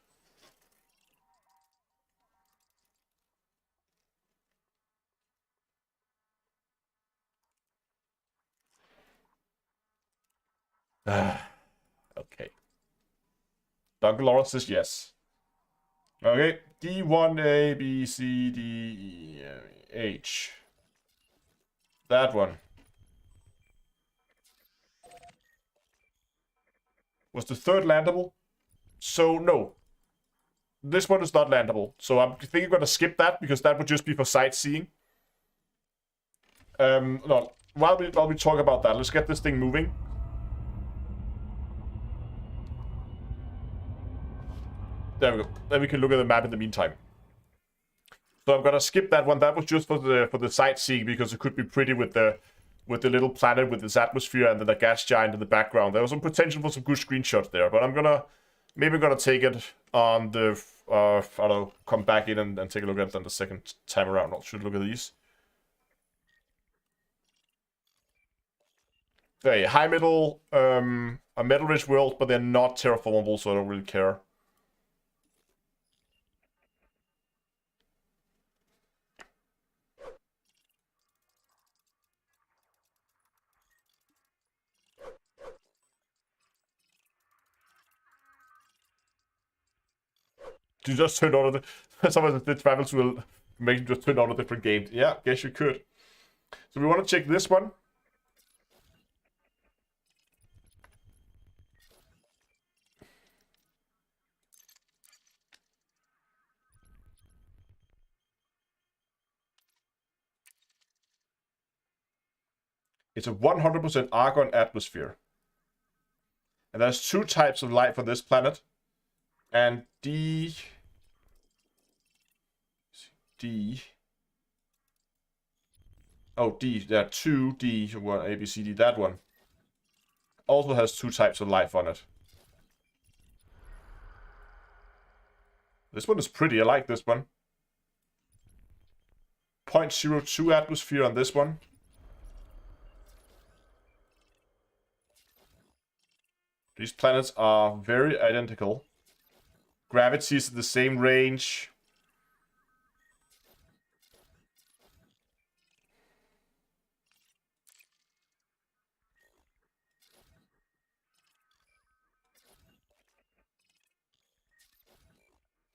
Okay. Duncan Lawrence says yes. Okay, D1, A, B, C, D, E, H. That one. Was the third landable? So, no. This one is not landable. So I think I'm going to skip that, because that would just be for sightseeing. No, while we talk about that, let's get this thing moving. There we go. Then we can look at the map in the meantime. So I'm gonna skip that one. That was just for the sightseeing, because it could be pretty with the little planet with its atmosphere and then the gas giant in the background. There was some potential for some good screenshots there, but I'm gonna take it on the I don't know, come back in and take a look at it on the second time around. I should look at these. a high metal, a metal-rich world, but they're not terraformable, so I don't really care. You just turned on sometimes the travels will make you just turn on a different game. Yeah, guess you could. So we want to check this one. It's a 100% argon atmosphere. And there's two types of life on this planet. And D. Oh, D. There are two D. One, A, B, C, D. That one also has two types of life on it. This one is pretty. I like this one. 0.02 atmosphere on this one. These planets are very identical. Gravity is the same range.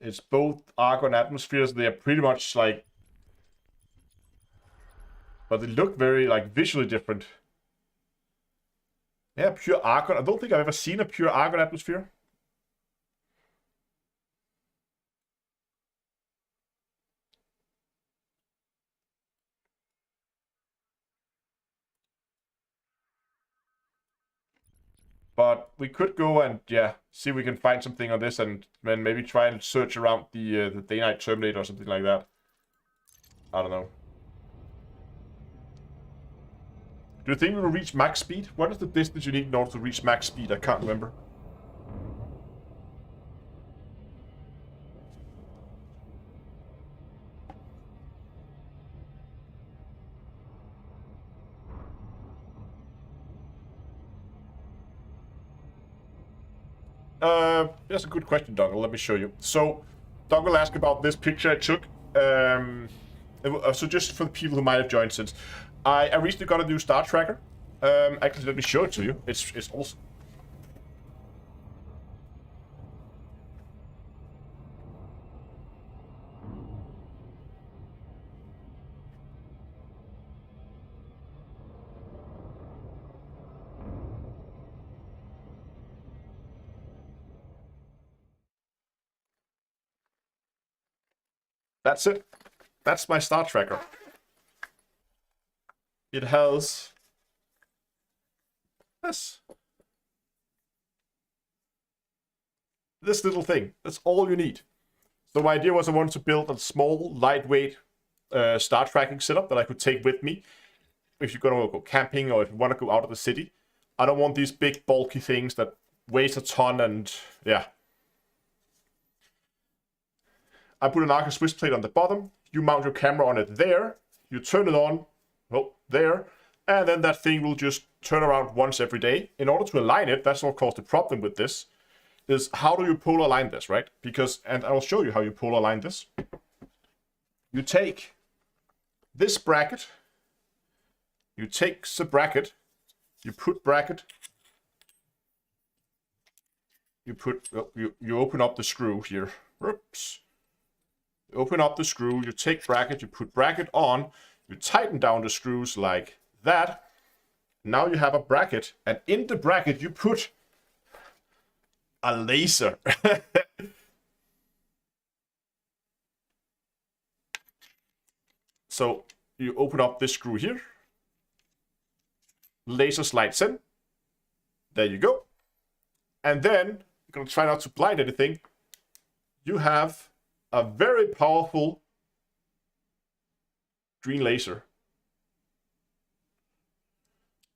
It's both argon atmospheres. They are pretty much like, but they look very like visually different. Yeah, pure argon. I don't think I've ever seen a pure argon atmosphere. But we could go and, yeah, see if we can find something on this and then maybe try and search around the Day-Night Terminator or something like that. I don't know. Do you think we will reach max speed? What is the distance you need in order to reach max speed? I can't remember. That's a good question, Dongle. Let me show you. So, Dongle asked about this picture I took. So just for the people who might have joined since, I recently got a new star tracker. Actually, let me show it to you. It's awesome. That's it. That's my star tracker. It has this little thing. That's all you need. So my idea was I wanted to build a small, lightweight star tracking setup that I could take with me if you're gonna go camping or if you want to go out of the city. I don't want these big, bulky things that weighs a ton and yeah. I put an Arca Swiss plate on the bottom. You mount your camera on it there. You turn it on, oh, there. And then that thing will just turn around once every day. In order to align it, that's of course the problem with this, is how do you polar align this, right? Because, and I'll show you how you polar align this. You take this bracket, you take the bracket, you put bracket, you put, you open up the screw here. Oops. You open up the screw, you take bracket, you put bracket on, you tighten down the screws like that. Now you have a bracket, and in the bracket you put a laser. So you open up this screw here, laser slides in, there you go. And then, you're gonna try not to blind anything, you have a very powerful green laser.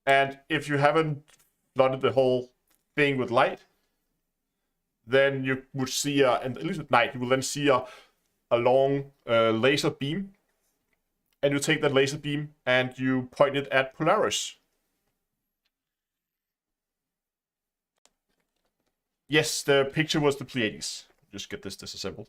And if you haven't flooded the whole thing with light, then you would see, and at least at night, you will then see a long laser beam. And you take that laser beam and you point it at Polaris. Yes, the picture was the Pleiades. Just get this disassembled.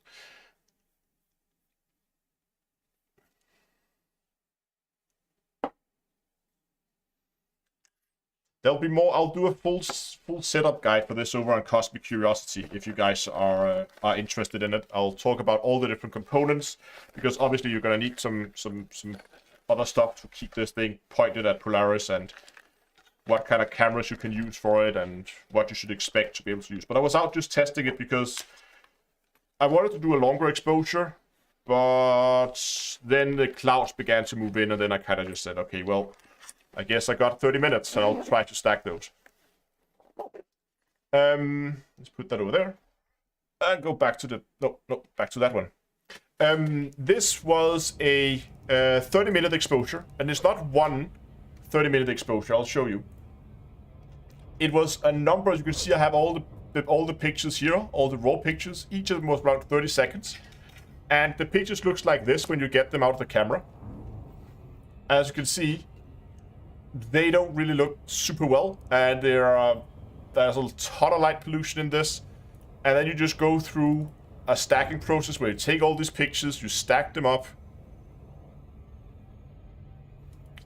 There'll be more. I'll do a full setup guide for this over on Cosmic Curiosity if you guys are interested in it. I'll talk about all the different components because obviously you're gonna need some other stuff to keep this thing pointed at Polaris and what kind of cameras you can use for it and what you should expect to be able to use. But I was out just testing it because I wanted to do a longer exposure, but then the clouds began to move in and then I kind of just said, okay, well, I guess I got 30 minutes and I'll try to stack those. Let's put that over there. And go back to the... No, back to that one. This was a 30-minute exposure. And it's not one 30-minute exposure. I'll show you. It was a number. As you can see, I have all the pictures here. All the raw pictures. Each of them was around 30 seconds. And the pictures looks like this when you get them out of the camera. As you can see, they don't really look super well, and there's a ton of light pollution in this. And then you just go through a stacking process where you take all these pictures, you stack them up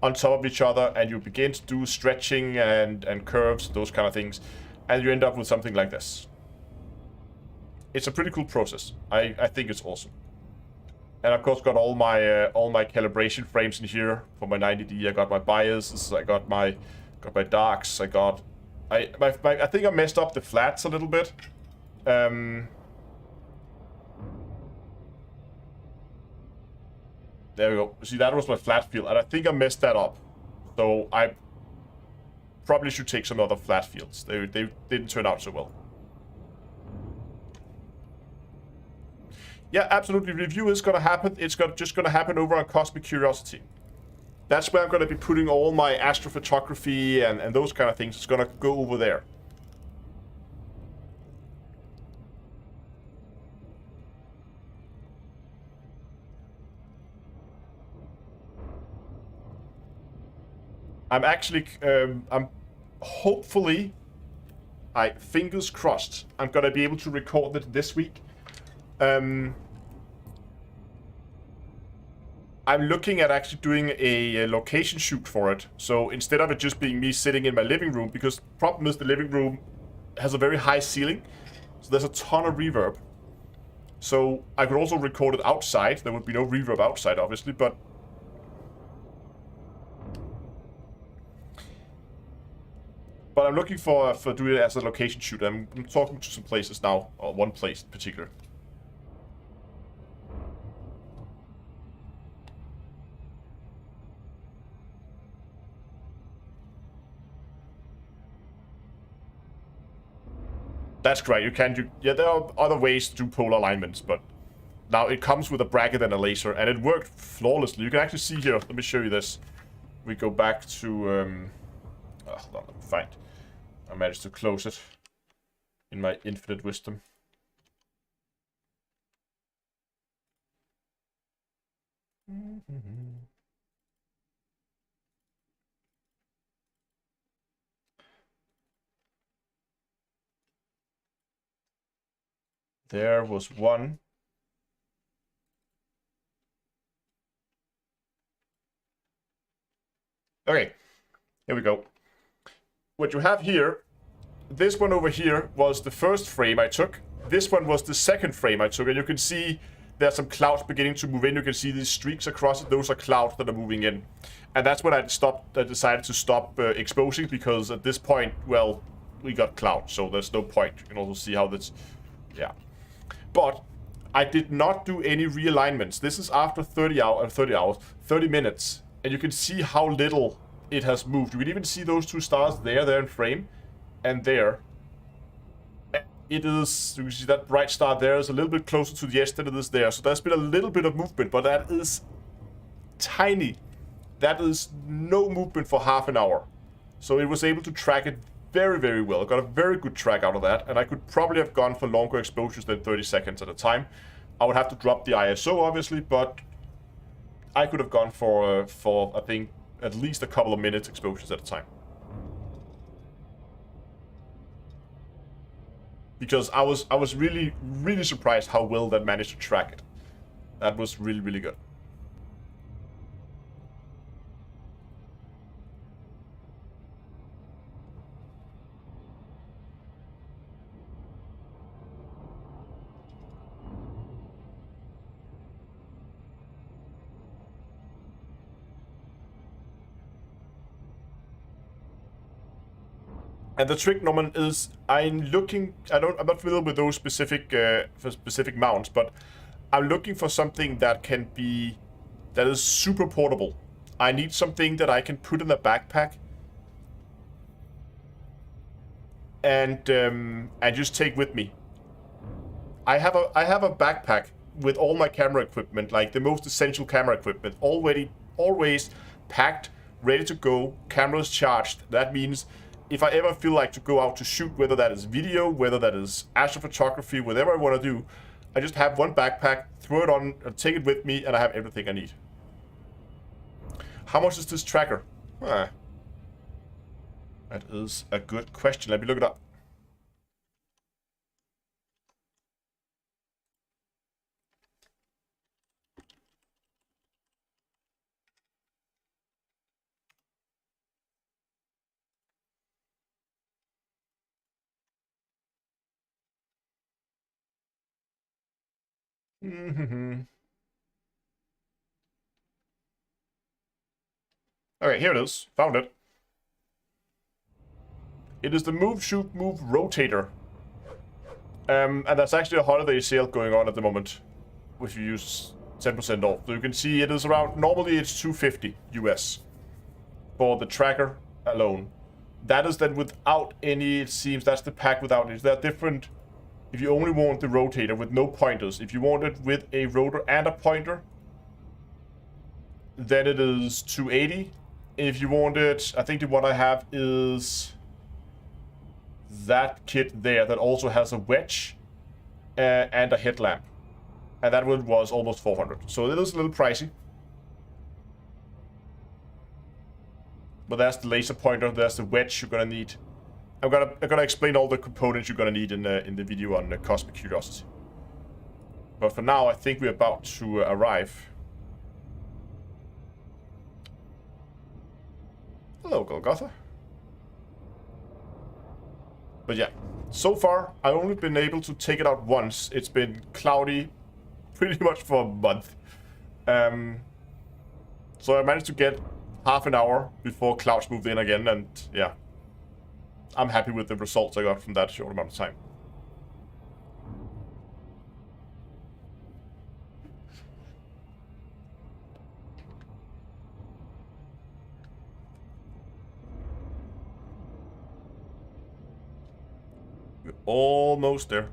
on top of each other, and you begin to do stretching and curves, those kind of things, and you end up with something like this. It's a pretty cool process. I think it's awesome. And of course, got all my calibration frames in here for my 90D. I got my biases. I got my darks. I think I messed up the flats a little bit. There we go. See, that was my flat field, and I think I messed that up. So I probably should take some other flat fields. They didn't turn out so well. Yeah, absolutely. Review is going to happen. It's just going to happen over on Cosmic Curiosity. That's where I'm going to be putting all my astrophotography and those kind of things. It's going to go over there. I'm actually, I'm hopefully, fingers crossed, I'm going to be able to record it this week. I'm looking at actually doing a location shoot for it. So instead of it just being me sitting in my living room, because the problem is the living room has a very high ceiling, so there's a ton of reverb. So I could also record it outside. There would be no reverb outside, obviously, but I'm looking for doing it as a location shoot. I'm talking to some places now, or one place in particular. That's great. You can do... Yeah, there are other ways to do polar alignments, but now it comes with a bracket and a laser, and it worked flawlessly. You can actually see here. Let me show you this. We go back to... hold on, let me find. I managed to close it in my infinite wisdom. There was one. Okay, here we go. What you have here, this one over here was the first frame I took. This one was the second frame I took, and you can see there's some clouds beginning to move in. You can see these streaks across it. Those are clouds that are moving in. And that's when I decided to stop exposing, because at this point, well, we got clouds, so there's no point. You can also see how this, yeah. But I did not do any realignments. This is after 30 minutes. And you can see how little it has moved. You can even see those two stars there in frame, and there. It is, you can see that bright star there is a little bit closer to the edge than it is there. So there's been a little bit of movement, but that is tiny. That is no movement for half an hour. So it was able to track it very, very well. I got a very good track out of that, and I could probably have gone for longer exposures than 30 seconds at a time. I would have to drop the ISO, obviously, but I could have gone for I think, at least a couple of minutes exposures at a time. because I was really surprised how well that managed to track it. That was really good. And the trick, Norman, is I'm not familiar with those specific for specific mounts, but I'm looking for something that is super portable. I need something that I can put in a backpack and just take with me. I have a backpack with all my camera equipment, like the most essential camera equipment, always packed, ready to go, cameras charged. That means if I ever feel like to go out to shoot, whether that is video, whether that is astrophotography, whatever I want to do, I just have one backpack, throw it on, take it with me, and I have everything I need. How much is this tracker? That is a good question. Let me look it up. Okay, here it is. Found it. It is the Move, Shoot, Move Rotator. And that's actually a holiday sale going on at the moment, if you use 10% off. So you can see it is around, normally it's $250 US for the tracker alone. That is then without any, it seems, that's the pack without it. There are different, if you only want the rotator with no pointers. If you want it with a rotor and a pointer, then it is $280. If you want it, I think the one I have is that kit there that also has a wedge and a headlamp. And that one was almost $400. So it is a little pricey. But that's the laser pointer, there's the wedge you're gonna need. I'm gonna explain all the components you're gonna need in the video on Cosmic Curiosity. But for now, I think we're about to arrive. Hello, Golgotha. But yeah, so far, I've only been able to take it out once. It's been cloudy pretty much for a month. So I managed to get half an hour before clouds moved in again, and yeah. I'm happy with the results I got from that short amount of time. We're almost there.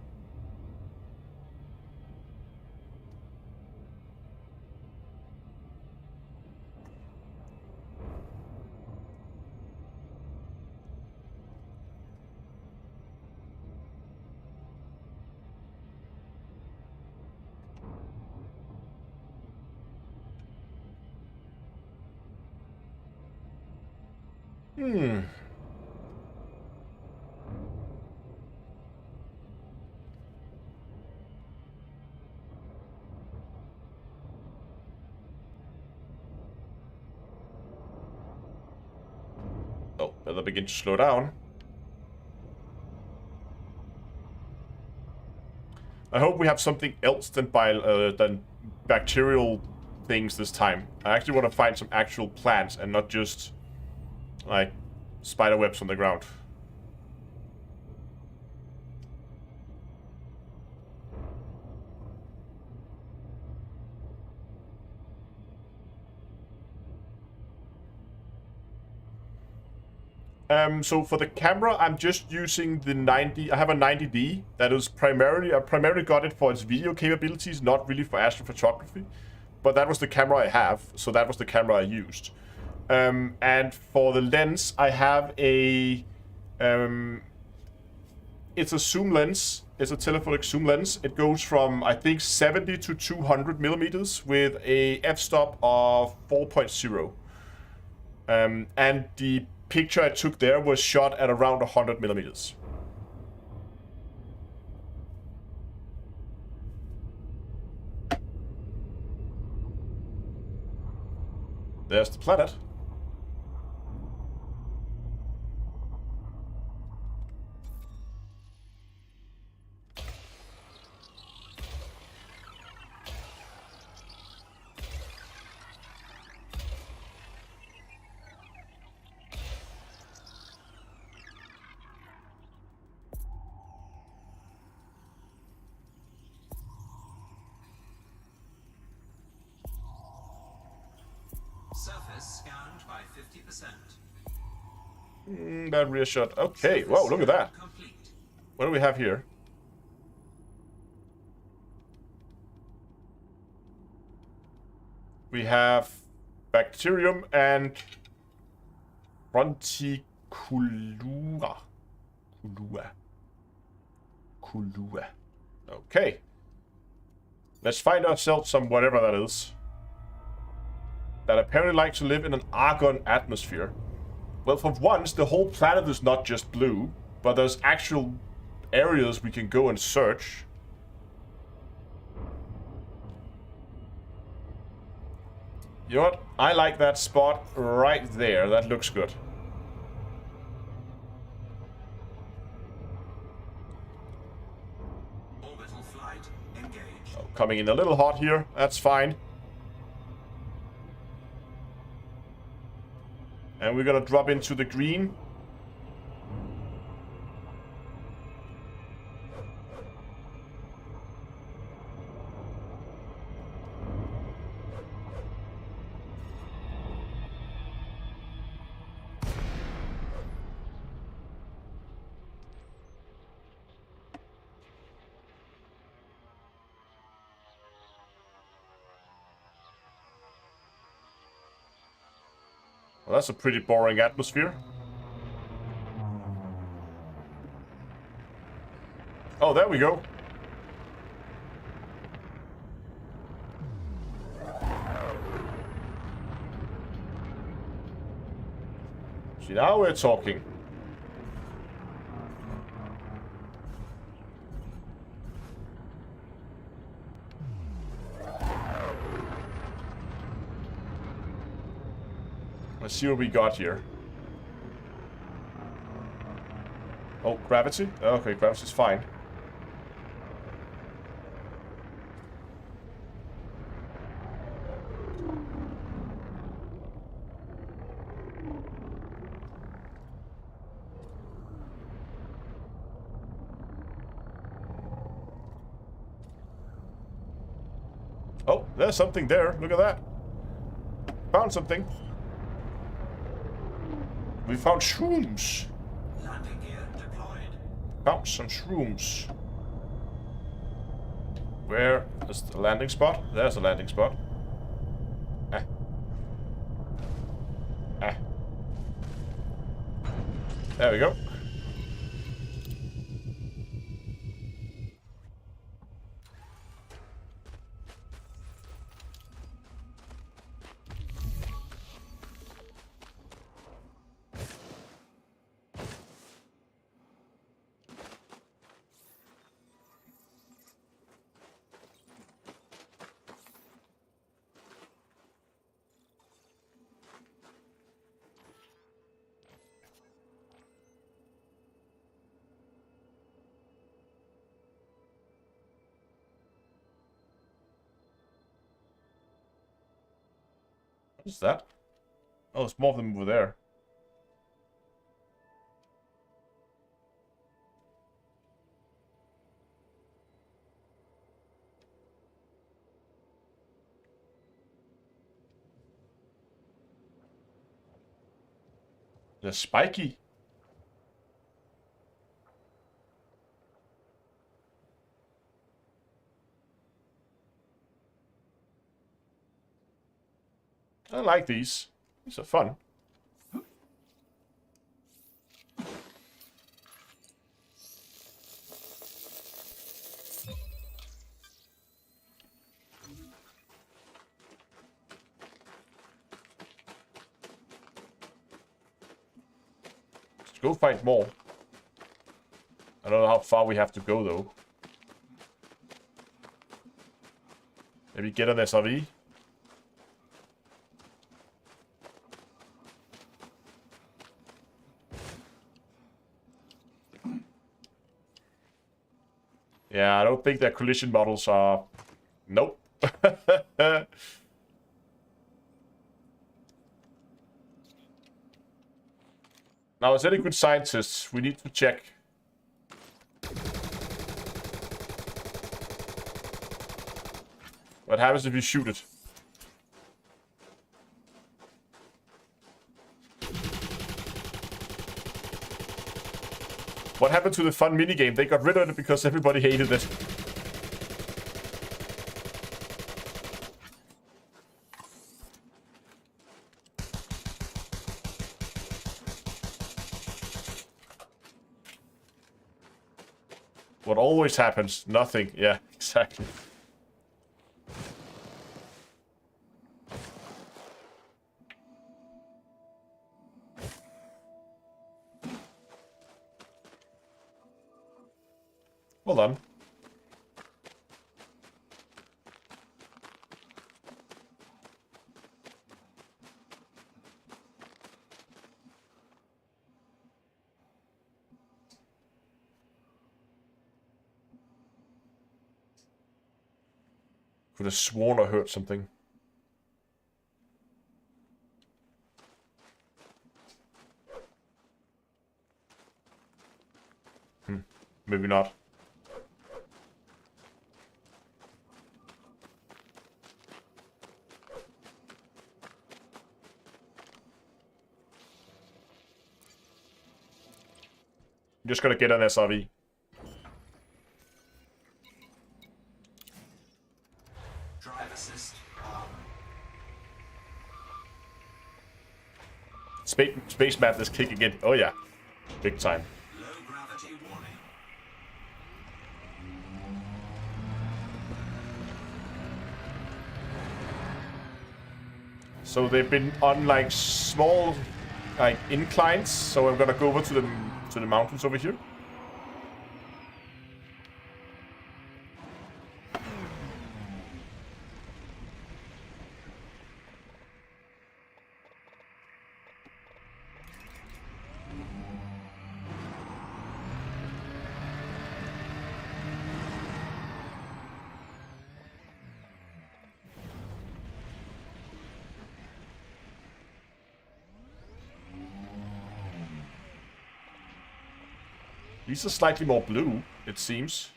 Oh, better begin to slow down. I hope we have something else than bacterial things this time. I actually want to find some actual plants and not just like spider webs on the ground. So for the camera, I'm just using the 90. I have a 90D that is I primarily got it for its video capabilities, not really for astrophotography. But that was the camera I have, so that was the camera I used. And for the lens, I have a it's a zoom lens. It's a telephonic zoom lens. It goes from, I think, 70 to 200 millimeters with a f-stop of 4.0. And the picture I took there was shot at around 100 millimeters. There's the planet. Surface scanned by 50%. Battery shot. Okay, whoa, look at that. Complete. What do we have here? We have bacterium and fronticulura. Culua. Okay. Let's find ourselves some whatever that is. That apparently like to live in an argon atmosphere. Well, for once, the whole planet is not just blue, but there's actual areas we can go and search. You know what? I like that spot right there. That looks good. Orbital flight engaged. Oh, coming in a little hot here. That's fine. And we're gonna drop into the green. Well, that's a pretty boring atmosphere. Oh, there we go. See, now we're talking. Let's see what we got here. Oh, gravity? Okay, gravity's fine. Oh, there's something there. Look at that. Found something. We found shrooms. Landing gear deployed. Found some shrooms. Where is the landing spot? There's the landing spot. Ah. Ah. There we go. What's that? Oh, there's more of them over there. They're spiky. I like these. These are fun. Let's go find more. I don't know how far we have to go though. Maybe get an SRV. Yeah, I don't think their collision models are... Nope. Now, as any good scientists, we need to check. What happens if you shoot it? What happened to the fun minigame? They got rid of it because everybody hated it. What always happens? Nothing. Yeah, exactly. Well done. Could have sworn I heard something. Maybe not. I'm just gonna get an SRV. Drive assist. Space map is kicking in. Oh yeah, big time. Low gravity warning. So they've been on like small, like inclines. So I'm gonna go over to the mountains over here. These are slightly more blue, it seems.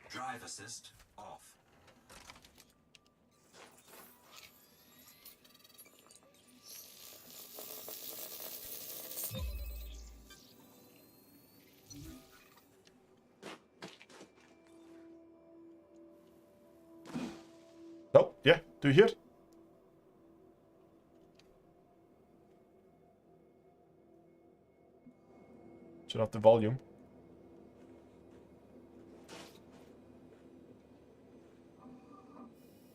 Drive assist off. Oh, yeah. Do you hear it? Turn off the volume.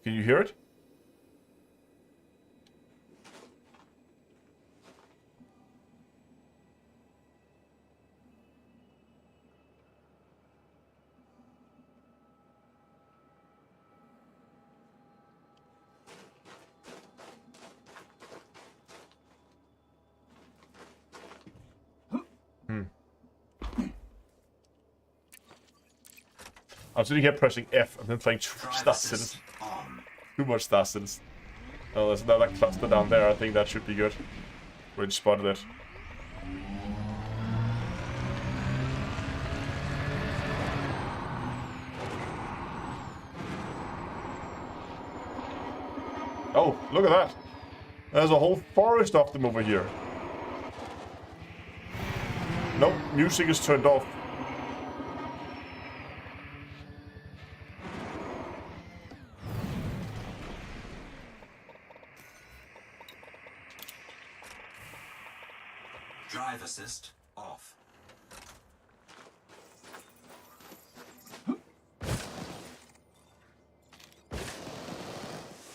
Can you hear it? I'm sitting here pressing F and then playing too much Star Citizen. Too much Star Citizen. Oh, there's another cluster down there. I think that should be good. Already spotted it. Oh, look at that. There's a whole forest of them over here. Nope, music is turned off. Drive assist off.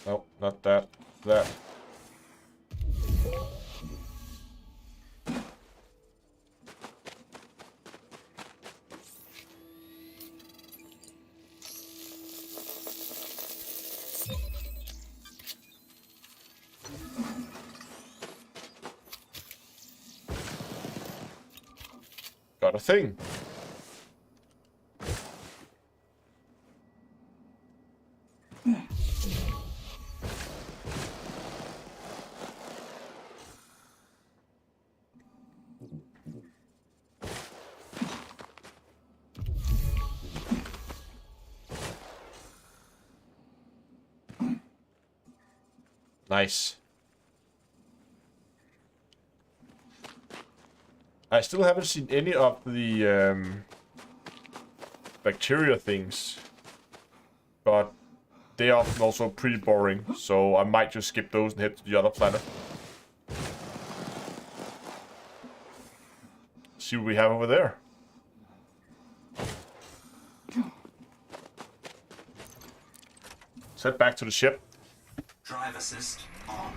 No, not that. That. Got a thing. Nice. I still haven't seen any of the bacteria things, but they are also pretty boring, so I might just skip those and head to the other planet. See what we have over there. Let's head back to the ship. Drive assist on.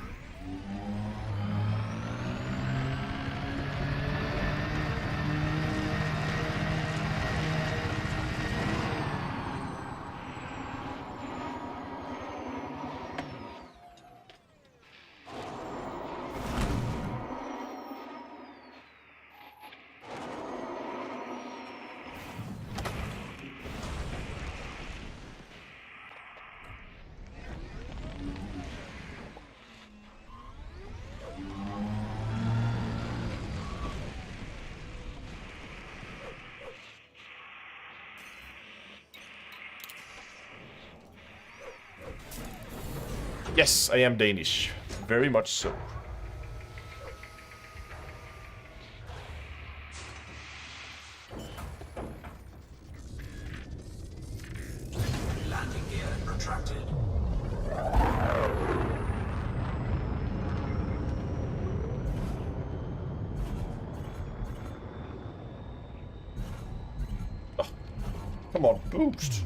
Yes, I am Danish. Very much so. Landing gear retracted. Oh, come on, boost.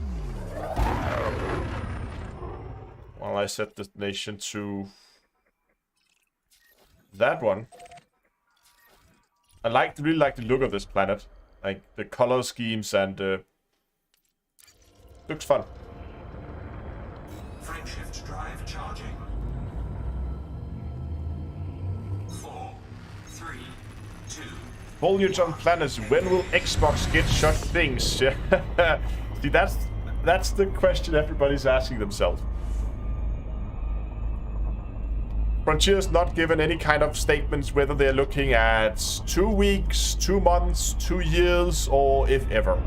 Well, I set destination to that one. I really like the look of this planet, like the color schemes, and looks fun. Frameshift drive charging. 4, 3, 2. Foliage on planets. When will Xbox get such things? See, that's the question everybody's asking themselves. Frontier's not given any kind of statements whether they're looking at 2 weeks, 2 months, 2 years, or if ever.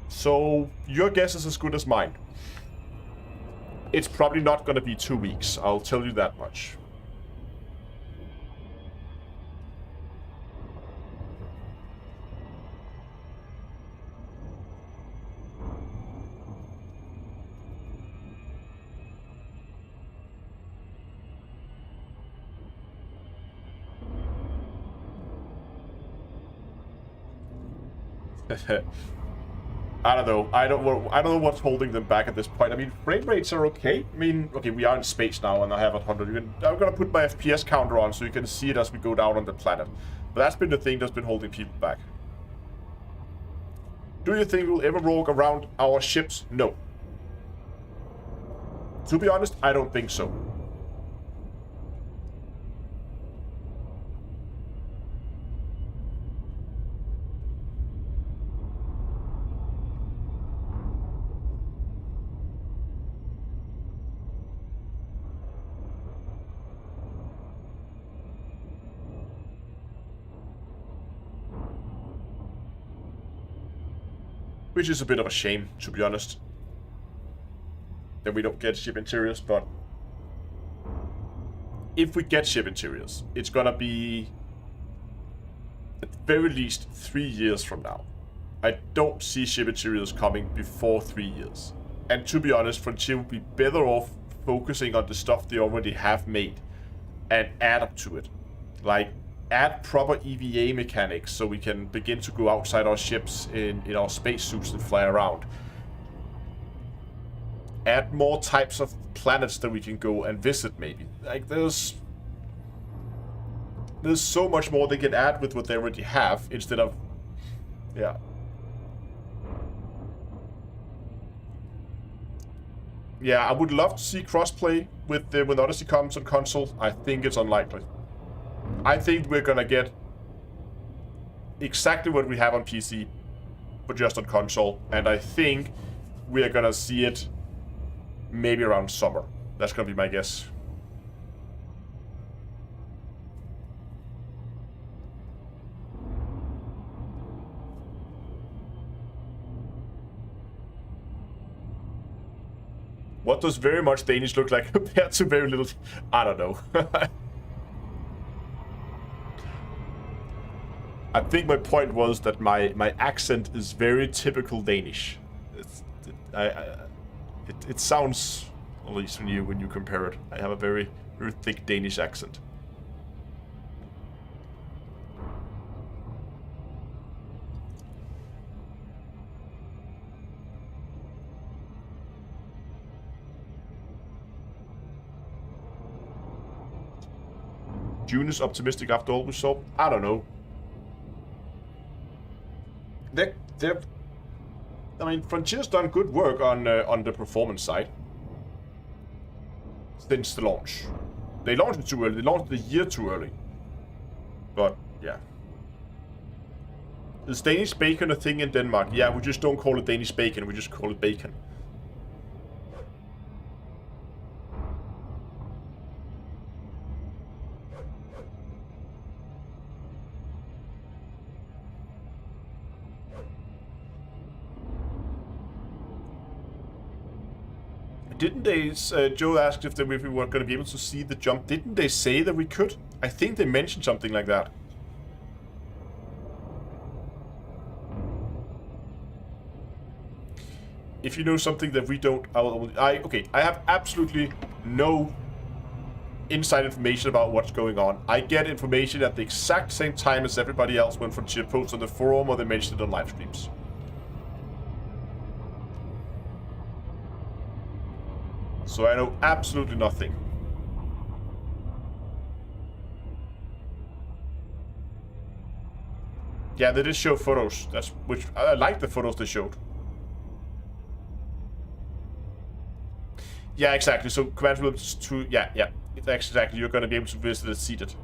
So your guess is as good as mine. It's probably not going to be 2 weeks, I'll tell you that much. I don't know. I don't know what's holding them back at this point. I mean, frame rates are okay. I mean, okay, we are in space now, and I have 100. I'm gonna put my FPS counter on so you can see it as we go down on the planet. But that's been the thing that's been holding people back. Do you think we'll ever rogue around our ships? No. To be honest, I don't think so. Which is a bit of a shame, to be honest. That we don't get ship interiors, but if we get ship interiors, it's gonna be at the very least 3 years from now. I don't see ship interiors coming before 3 years. And to be honest, Frontier would be better off focusing on the stuff they already have made and add up to it. Like, add proper EVA mechanics so we can begin to go outside our ships in our spacesuits and fly around. Add more types of planets that we can go and visit, maybe. Like, there's so much more they can add with what they already have instead of... Yeah. Yeah, I would love to see crossplay when Odyssey comes on console. I think it's unlikely. I think we're gonna get exactly what we have on PC, but just on console. And I think we are gonna see it maybe around summer. That's gonna be my guess. What does very much Danish look like compared to very little? I don't know. I think my point was that my accent is very typical Danish. It sounds, at least when you compare it, I have a very thick Danish accent. June is optimistic after all we saw. I don't know. I mean, Frontier's done good work on the performance side since the launch. They launched it too early. They launched the year too early. But yeah, is Danish bacon a thing in Denmark? Yeah, we just don't call it Danish bacon. We just call it bacon. Didn't they, Joe asked if we were going to be able to see the jump. Didn't they say that we could? I think they mentioned something like that. If you know something that we don't, okay, I have absolutely no inside information about what's going on. I get information at the exact same time as everybody else when Frontier posts on the forum or they mention it on live streams. So I know absolutely nothing. Yeah, they did show photos. Which I like the photos they showed. Yeah, exactly. So command will to yeah. Exactly. You're gonna be able to visit it seated.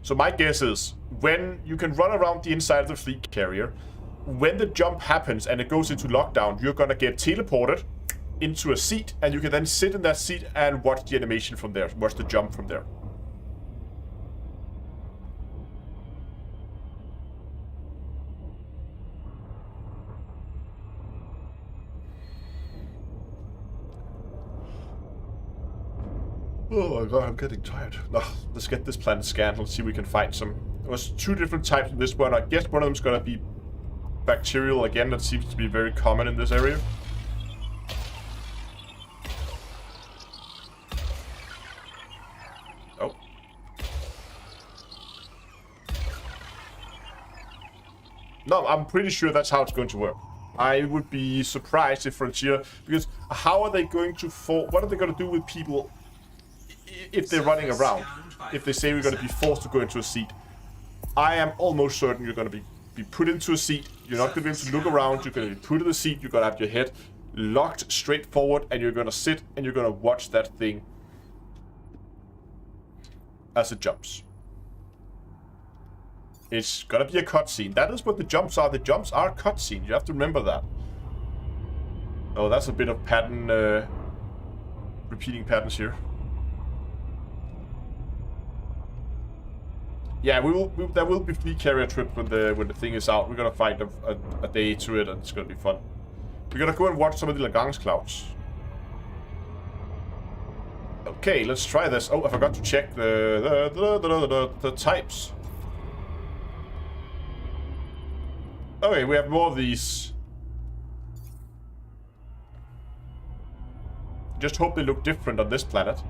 So my guess is, when you can run around the inside of the fleet carrier, when the jump happens and it goes into lockdown, you're gonna get teleported into a seat, and you can then sit in that seat and watch the animation from there, watch the jump from there. Oh my god, I'm getting tired. No, let's get this planet scanned. Let's see if we can find some. There was 2 different types of this one. I guess one of them's gonna be bacterial again. That seems to be very common in this area. Oh. No, I'm pretty sure that's how it's going to work. I would be surprised if Frontier, because how are they going to what are they going to do with people if they're running around? If they say we're going to be forced to go into a seat, I am almost certain you're going to be put into a seat. You're not going to be able to look around. You're going to be put in the seat. You're going to have your head locked straight forward, and you're going to sit and you're going to watch that thing as it jumps. It's going to be a cutscene. That is what the jumps are. The jumps are cutscenes. You have to remember that. Oh, that's a bit of pattern, repeating patterns here. Yeah, there will be fleet carrier trip when the thing is out. We're gonna find a day to it, and it's gonna be fun. We're gonna go and watch some of the Lagrange clouds. Okay, let's try this. Oh, I forgot to check the types. Okay, we have more of these. Just hope they look different on this planet.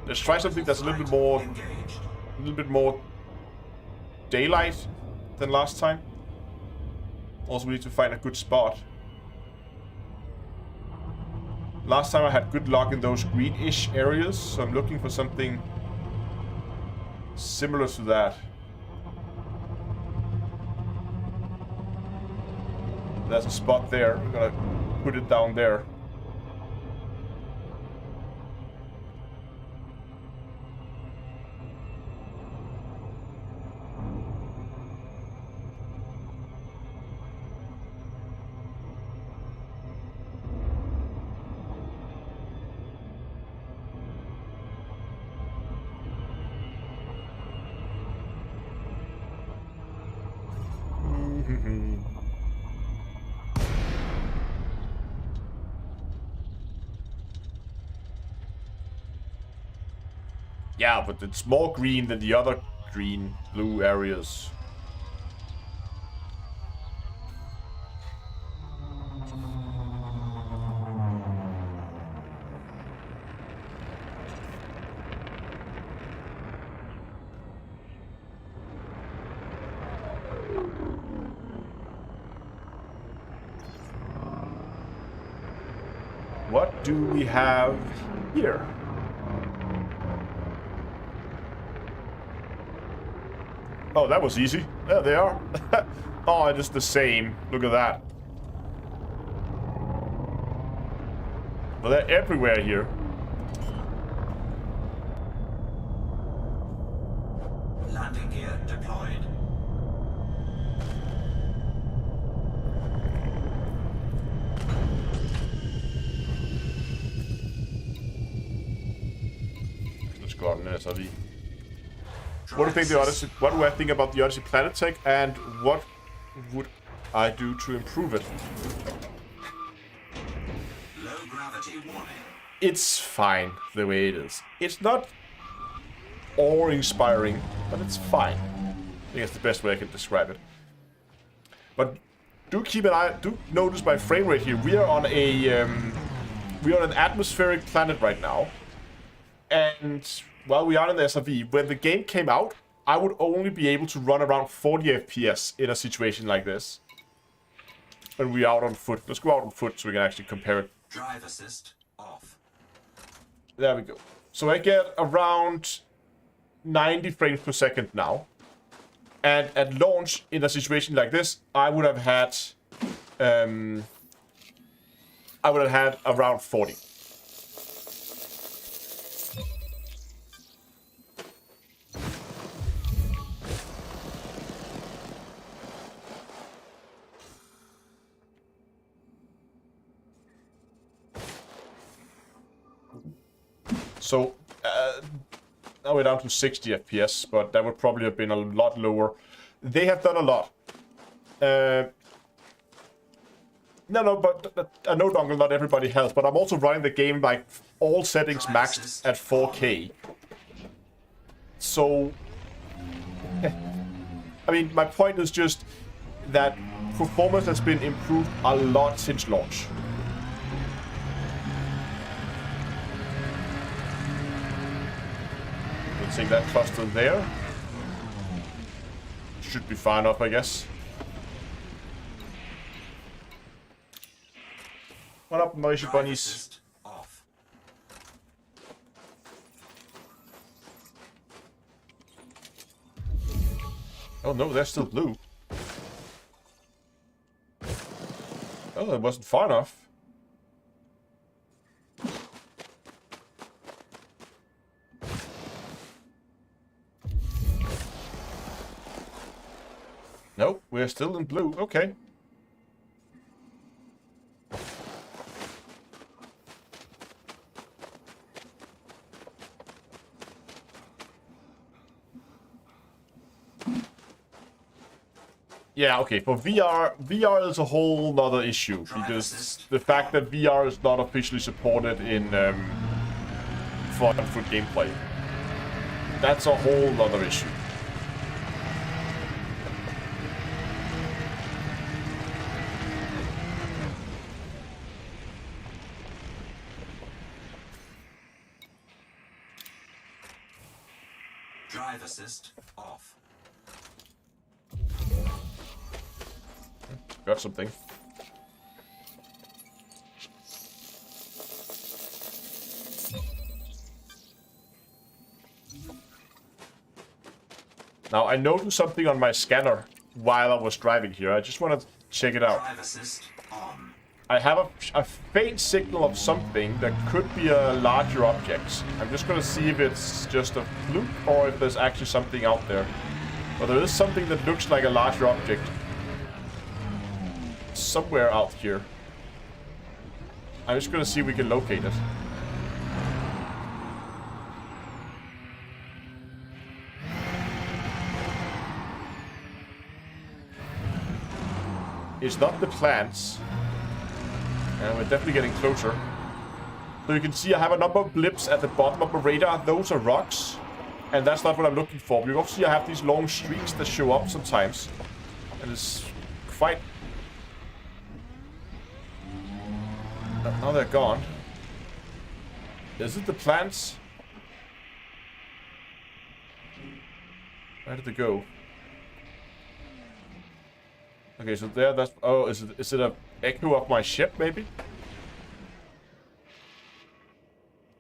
Let's try something that's a little bit more daylight than last time. Also, we need to find a good spot. Last time I had good luck in those greenish areas, so I'm looking for something similar to that. There's a spot there. We're gonna put it down there. Yeah, but it's more green than the other green, blue areas. What do we have here? Oh, that was easy. There they are. Oh, it's the same. Look at that. Well, they're everywhere here. Landing gear deployed. Let's go out in SRV. What do you think the Odyssey? What do I think about the Odyssey Planet Tech, and what would I do to improve it? Low gravity warning. It's fine the way it is. It's not awe-inspiring, but it's fine. I think that's the best way I can describe it. But do keep an eye. Do notice my frame rate here. We are on an atmospheric planet right now, and while we are in the SRV, when the game came out, I would only be able to run around 40 FPS in a situation like this. When we're out on foot. Let's go out on foot so we can actually compare it. Drive assist off. There we go. So I get around 90 frames per second now. And at launch, in a situation like this, I would have had around 40. So, now we're down to 60 FPS, but that would probably have been a lot lower. They have done a lot. But I know, Dongle, not everybody has, but I'm also running the game like all settings maxed at 4K. So, I mean, my point is just that performance has been improved a lot since launch. Take that cluster there. Should be far enough, I guess. What up, noisy bunnies? Off. Oh no, they're still blue. Oh, that wasn't far enough. Nope, we're still in blue. Okay. Yeah, okay, for VR is a whole nother issue, because the fact that VR is not officially supported in front-foot gameplay, that's a whole nother issue. Drive assist off. Got something. Now, I noticed something on my scanner while I was driving here. I just want to check it out. Drive assist on. I have a faint signal of something that could be a larger object. I'm just going to see if it's just a fluke or if there's actually something out there. But there is something that looks like a larger object somewhere out here. I'm just going to see if we can locate it. It's not the plants. And we're definitely getting closer. So you can see I have a number of blips at the bottom of the radar. Those are rocks. And that's not what I'm looking for. You also see I have these long streaks that show up sometimes. And it's quite... Now they're gone. Is it the plants? Where did they go? Okay, so there, that's... Oh, is it a echo of my ship, maybe?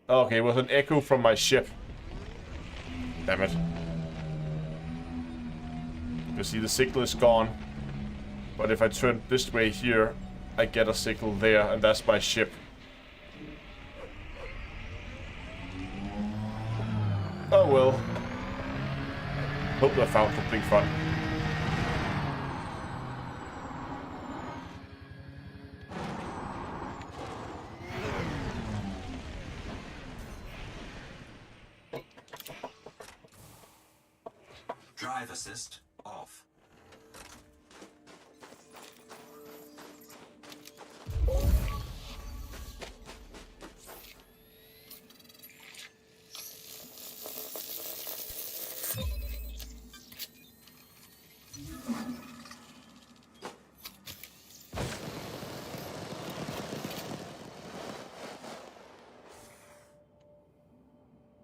Okay, it was an echo from my ship. Damn it. You see, the signal is gone. But if I turn this way here, I get a signal there, and that's my ship. Oh well. Hope I found something fun. Drive assist off.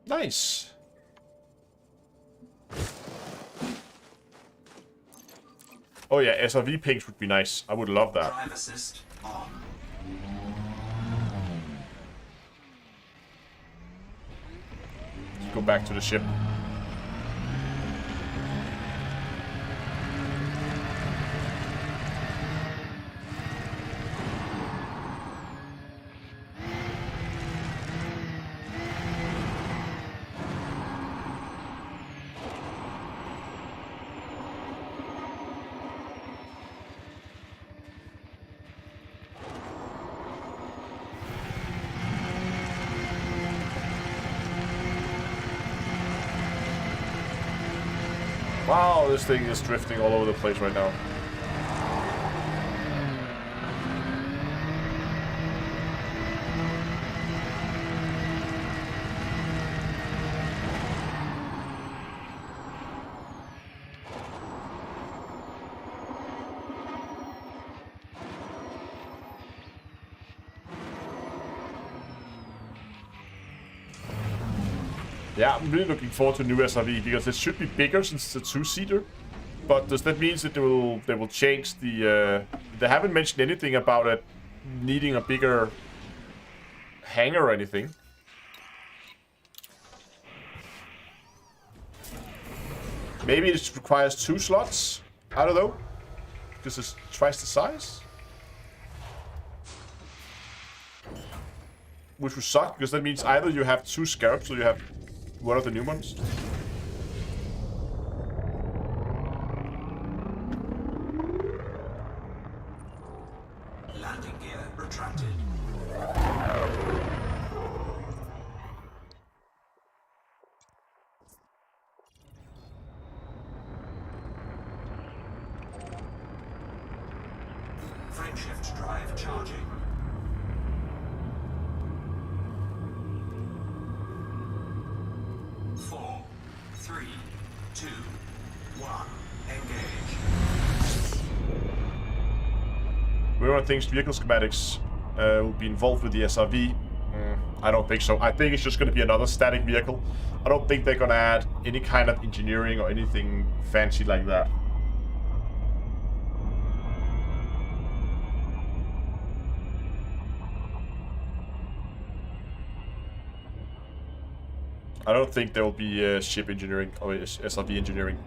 Nice. Oh yeah, SRV pings would be nice. I would love that. Drive assist on. Let's go back to the ship. Wow, this thing is drifting all over the place right now. Yeah, I'm really looking forward to new SRV because it should be bigger since it's a two-seater. But does that mean that they will change the? They haven't mentioned anything about it needing a bigger hangar or anything. Maybe it requires 2 slots. I don't know. Because it's twice the size. Which would suck because that means either you have 2 scarabs or you have one of the new ones. Landing gear retracted. Frameshift drive charging. Four, three, two, one. Engage. Whoever thinks vehicle schematics will be involved with the SRV, I don't think so. I think it's just going to be another static vehicle. I don't think they're going to add any kind of engineering or anything fancy like that. I don't think there will be ship engineering or SRV engineering.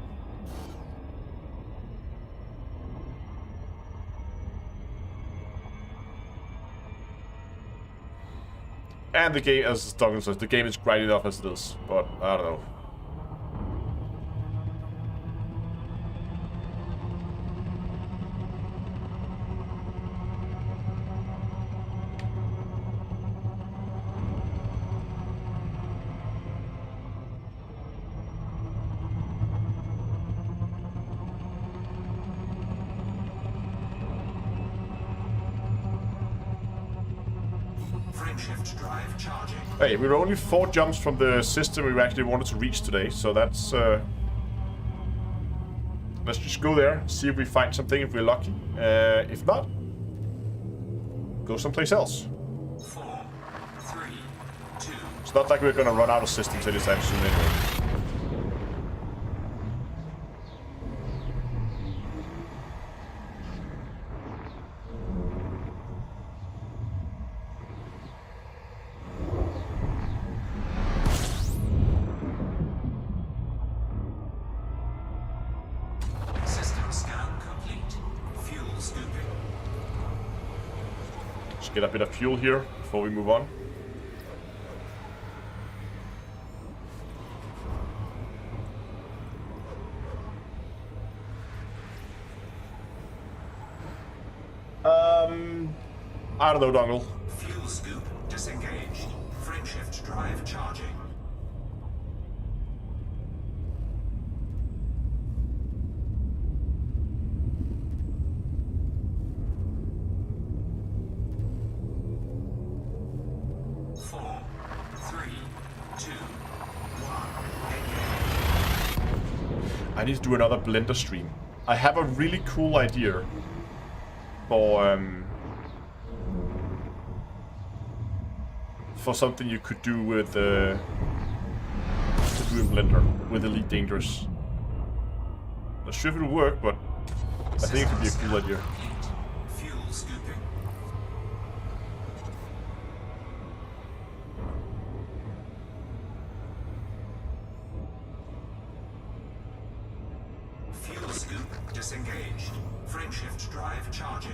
And the game, as Douglas says, the game is grinding enough as it is. But, I don't know. Frameshift drive charging. Hey, we were only 4 jumps from the system we actually wanted to reach today, so that's... Let's just go there, see if we find something, if we're lucky. If not, go someplace else. 4, 3, 2. It's not like we're gonna run out of systems anytime soon anyway. Get a bit of fuel here before we move on. I don't know, Dongle. Fuel scoop disengaged. Frameshift drive charging. I need to do another Blender stream. I have a really cool idea for something you could do with to do in Blender with Elite Dangerous. Not sure if it'll work, but I think it could be a cool idea. Fuel scooping. Fuel scoop disengaged. Frameshift drive charging.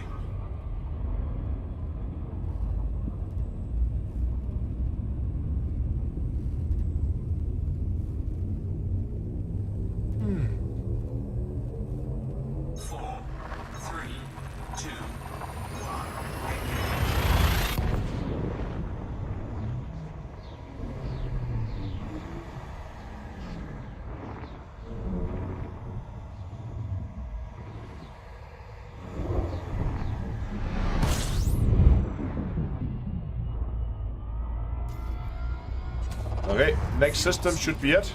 Okay, next system should be it.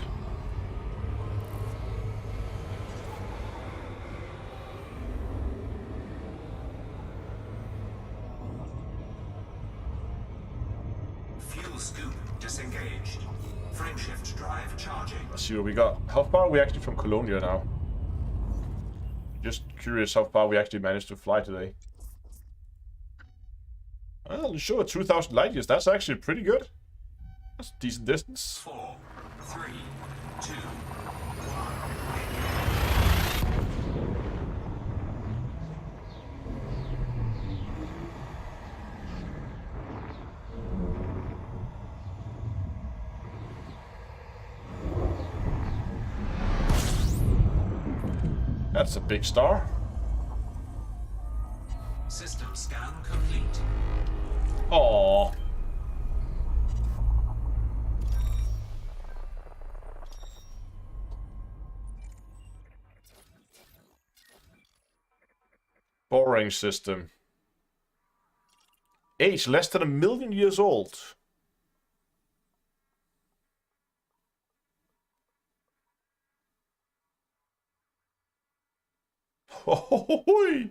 Fuel scoop disengaged. Frameshift drive charging. Let's see what we got. How far are we actually from Colonia now? Just curious how far we actually managed to fly today. Well, sure, 2,000 light years. That's actually pretty good. That's a decent distance. 4, 3, 2. That's a big star. System scan complete. Aww. Boring system. Age less than 1,000,000 years old. Oh,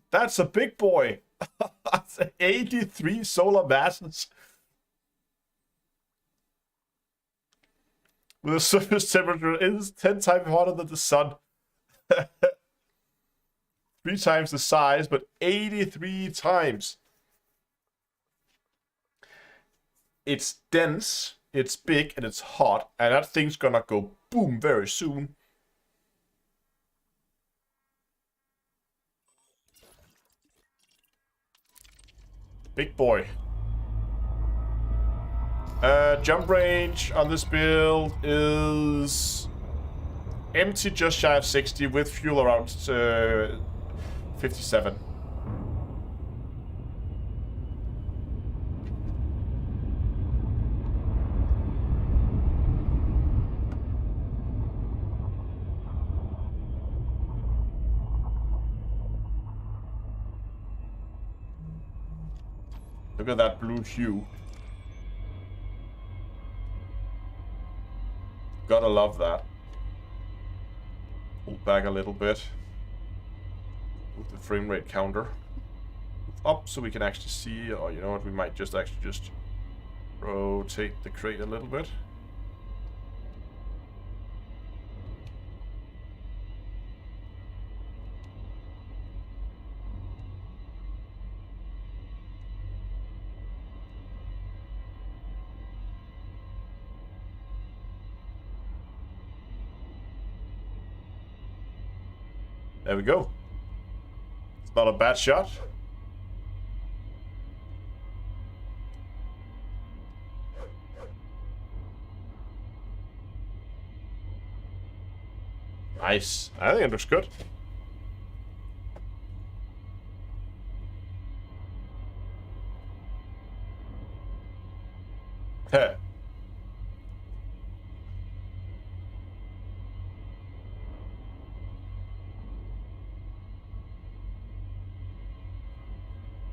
that's a big boy. That's 83 solar masses. With a surface temperature is 10 times hotter than the sun. 3 times the size, but 83 times. It's dense, it's big, and it's hot, and that thing's gonna go boom very soon. Big boy. Jump range on this build is empty, just shy of 60, with fuel around 57. Look at that blue hue. Gotta love that. Pull back a little bit. Move the frame rate counter up so we can actually see, or you know what, we might just actually just rotate the crate a little bit. There we go. It's not a bad shot. Nice. I think it looks good. Heh.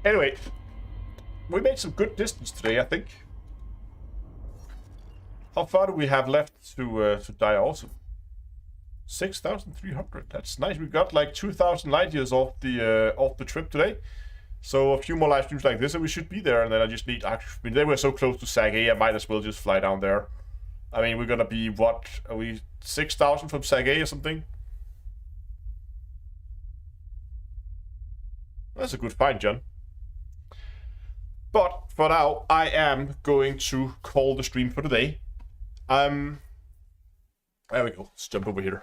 Anyway, we made some good distance today, I think. How far do we have left to die also? 6,300. That's nice. We got like 2,000 light years off the trip today. So a few more live streams like this, and we should be there. And then I just need. I mean, they were so close to SAG-A, I might as well just fly down there. I mean, we're gonna be what? Are we 6,000 from SAG-A or something? That's a good find, John. But for now, I am going to call the stream for today. There we go. Let's jump over here.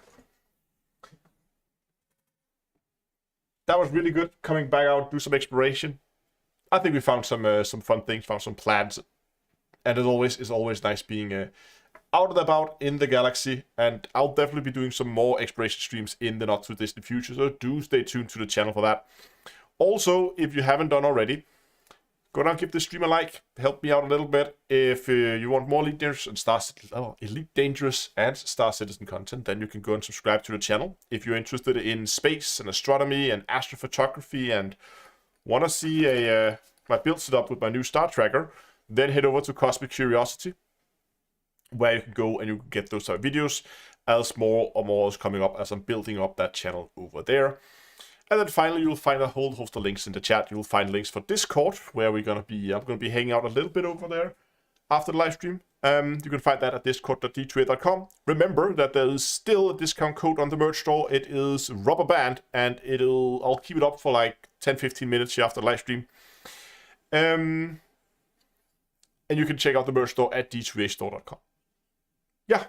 That was really good. Coming back out, do some exploration. I think we found some fun things, found some plants, and as always, it's always nice being out and about in the galaxy. And I'll definitely be doing some more exploration streams in the not too distant future. So do stay tuned to the channel for that. Also, if you haven't done already, go down, give this stream a like, help me out a little bit. If you want more Elite Dangerous and Star Citizen content, then you can go and subscribe to the channel. If you're interested in space and astronomy and astrophotography and want to see my build setup with my new star tracker, then head over to Cosmic Curiosity, where you can go and you can get those type of videos, as more is coming up as I'm building up that channel over there. And then finally, you'll find a whole host of links in the chat. You'll find links for Discord, where I'm gonna be hanging out a little bit over there after the live stream. You can find that at discord.d2a.com. Remember that there is still a discount code on the merch store. It is rubber band, and I'll keep it up for like 10-15 minutes here after the live stream. And you can check out the merch store at d2astore.com. Yeah,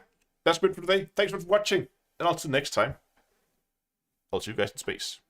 that's it for today. Thanks for watching, and until next time, I'll see you guys in space.